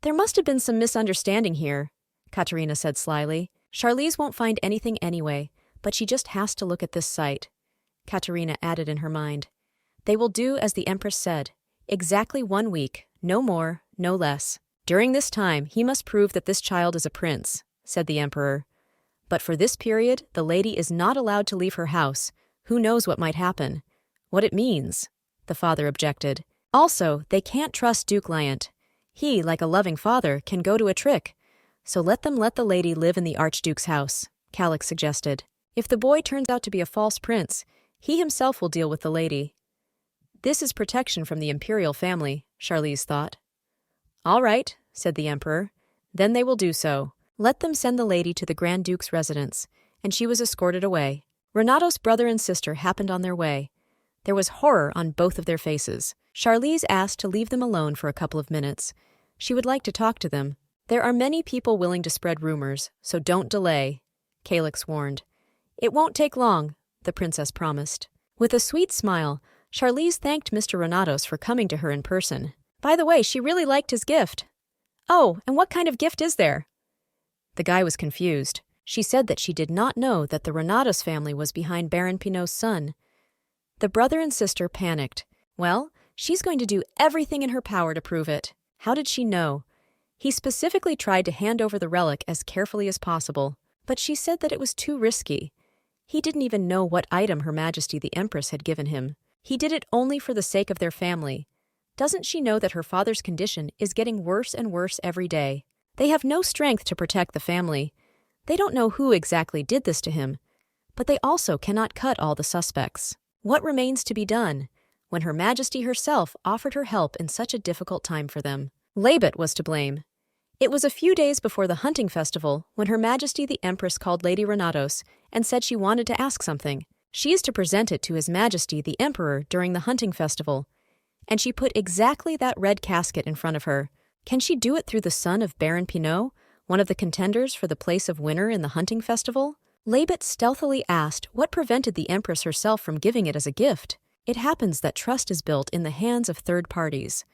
"There must have been some misunderstanding here," Katerina said slyly. "Charlize won't find anything anyway, but she just has to look at this site." Katerina added in her mind. "They will do as the Empress said. Exactly 1 week, no more, no less. During this time, he must prove that this child is a prince," said the Emperor. "But for this period, the lady is not allowed to leave her house. Who knows what might happen? What it means?" The father objected. "Also, they can't trust Duke Liant. He, like a loving father, can go to a trick. so let the lady live in the Archduke's house, Calix suggested. If the boy turns out to be a false prince, he himself will deal with the lady. This is protection from the imperial family, Charlize thought. All right, said the emperor. Then they will do so. Let them send the lady to the Grand Duke's residence, and she was escorted away. Renato's brother and sister happened on their way. There was horror on both of their faces. Charlize asked to leave them alone for a couple of minutes. She would like to talk to them. There are many people willing to spread rumors, so don't delay, Calix warned. It won't take long, the princess promised. With a sweet smile, Charlize thanked Mr. Renatos for coming to her in person. By the way, she really liked his gift. Oh, and what kind of gift is there? The guy was confused. She said that she did not know that the Renatos family was behind Baron Pinot's son. The brother and sister panicked. Well, she's going to do everything in her power to prove it. How did she know? He specifically tried to hand over the relic as carefully as possible, but she said that it was too risky. He didn't even know what item Her Majesty the Empress had given him. He did it only for the sake of their family. Doesn't she know that her father's condition is getting worse and worse every day? They have no strength to protect the family. They don't know who exactly did this to him, but they also cannot cut all the suspects. What remains to be done when Her Majesty herself offered her help in such a difficult time for them? Labet was to blame. It was a few days before the hunting festival when Her Majesty the Empress called Lady Renatos and said she wanted to ask something. She is to present it to His Majesty the Emperor during the hunting festival, and she put exactly that red casket in front of her. Can she do it through the son of Baron Pinot, one of the contenders for the place of winner in the hunting festival? Labet stealthily asked what prevented the Empress herself from giving it as a gift. It happens that trust is built in the hands of third parties.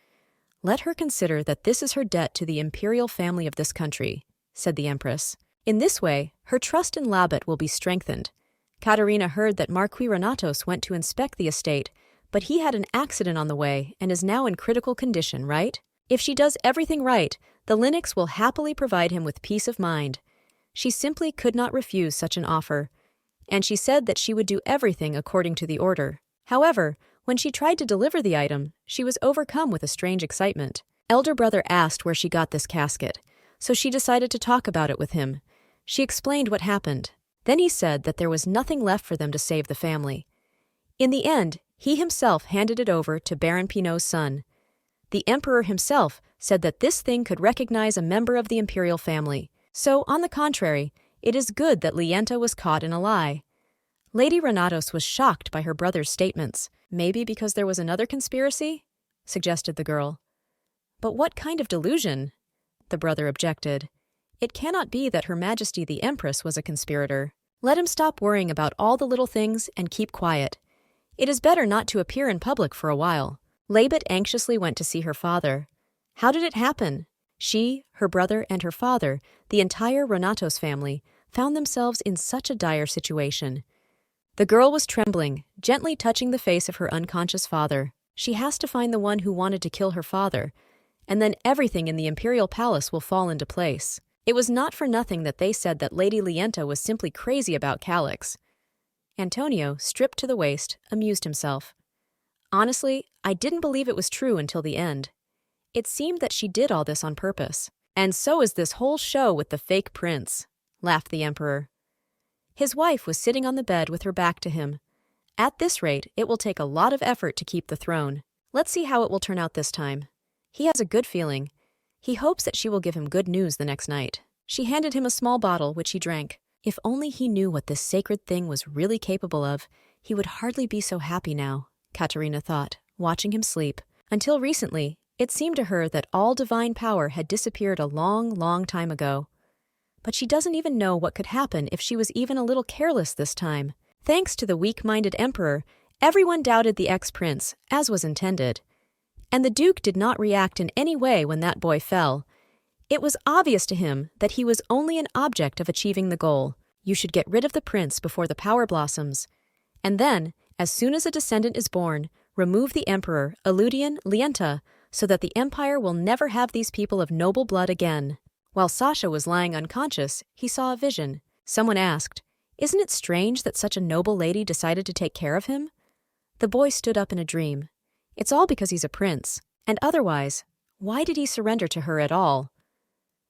Let her consider that this is her debt to the imperial family of this country, said the Empress. In this way, her trust in Labet will be strengthened. Katerina heard that Marquis Renatos went to inspect the estate, but he had an accident on the way and is now in critical condition, right? If she does everything right, the Linux will happily provide him with peace of mind. She simply could not refuse such an offer, and she said that she would do everything according to the order. However, when she tried to deliver the item, she was overcome with a strange excitement. Elder brother asked where she got this casket, so she decided to talk about it with him. She explained what happened. Then he said that there was nothing left for them to save the family. In the end, he himself handed it over to Baron Pinot's son. The emperor himself said that this thing could recognize a member of the imperial family. So, on the contrary, it is good that Lienta was caught in a lie. Lady Renatos was shocked by her brother's statements. Maybe because there was another conspiracy? Suggested the girl. But what kind of delusion? The brother objected. It cannot be that Her Majesty the Empress was a conspirator. Let him stop worrying about all the little things and keep quiet. It is better not to appear in public for a while. Labet anxiously went to see her father. How did it happen? She, her brother, and her father, the entire Renatos family, found themselves in such a dire situation. The girl was trembling, gently touching the face of her unconscious father. She has to find the one who wanted to kill her father, and then everything in the imperial palace will fall into place. It was not for nothing that they said that Lady Lienta was simply crazy about Calix. Antonio, stripped to the waist, amused himself. Honestly, I didn't believe it was true until the end. It seemed that she did all this on purpose. And so is this whole show with the fake prince, laughed the emperor. His wife was sitting on the bed with her back to him. At this rate, it will take a lot of effort to keep the throne. Let's see how it will turn out this time. He has a good feeling. He hopes that she will give him good news the next night. She handed him a small bottle, which he drank. If only he knew what this sacred thing was really capable of, he would hardly be so happy now, Katerina thought, watching him sleep. Until recently, it seemed to her that all divine power had disappeared a long, long time ago. But she doesn't even know what could happen if she was even a little careless this time. Thanks to the weak-minded emperor, everyone doubted the ex-prince, as was intended. And the Duke did not react in any way when that boy fell. It was obvious to him that he was only an object of achieving the goal. You should get rid of the prince before the power blossoms. And then, as soon as a descendant is born, remove the emperor, Eludian, Lienta, so that the empire will never have these people of noble blood again. While Sasha was lying unconscious, he saw a vision. Someone asked, "Isn't it strange that such a noble lady decided to take care of him?" The boy stood up in a dream. It's all because he's a prince. And otherwise, why did he surrender to her at all?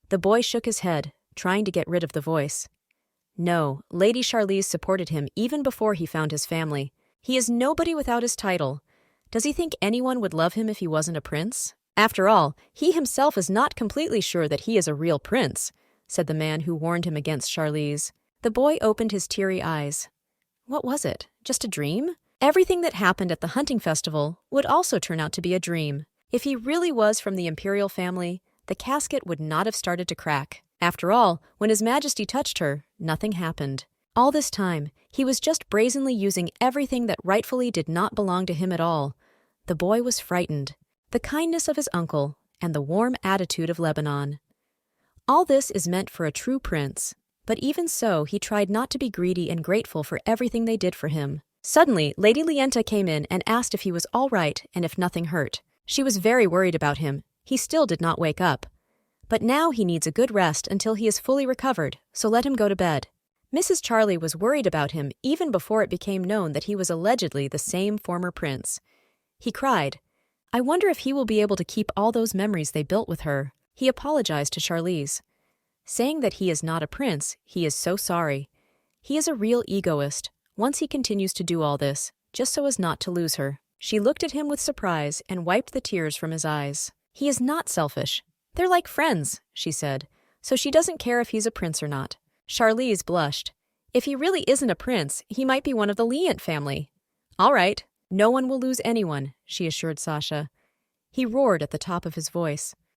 The boy shook his head, trying to get rid of the voice. No, Lady Charlize supported him even before he found his family. He is nobody without his title. Does he think anyone would love him if he wasn't a prince? After all, he himself is not completely sure that he is a real prince, said the man who warned him against Charlize. The boy opened his teary eyes. What was it? Just a dream? Everything that happened at the hunting festival would also turn out to be a dream. If he really was from the imperial family, the casket would not have started to crack. After all, when His Majesty touched her, nothing happened. All this time, he was just brazenly using everything that rightfully did not belong to him at all. The boy was frightened. The kindness of his uncle, and the warm attitude of Lebanon. All this is meant for a true prince, but even so he tried not to be greedy and grateful for everything they did for him. Suddenly, Lady Lienta came in and asked if he was all right and if nothing hurt. She was very worried about him. He still did not wake up. But now he needs a good rest until he is fully recovered, so let him go to bed. Mrs. Charlie was worried about him even before it became known that he was allegedly the same former prince. He cried, I wonder if he will be able to keep all those memories they built with her. He apologized to Charlize, saying that he is not a prince, he is so sorry. He is a real egoist, once he continues to do all this, just so as not to lose her. She looked at him with surprise and wiped the tears from his eyes. He is not selfish. They're like friends, she said, so she doesn't care if he's a prince or not. Charlize blushed. If he really isn't a prince, he might be one of the Liant family. All right, no one will lose anyone, she assured Sasha. He roared at the top of his voice.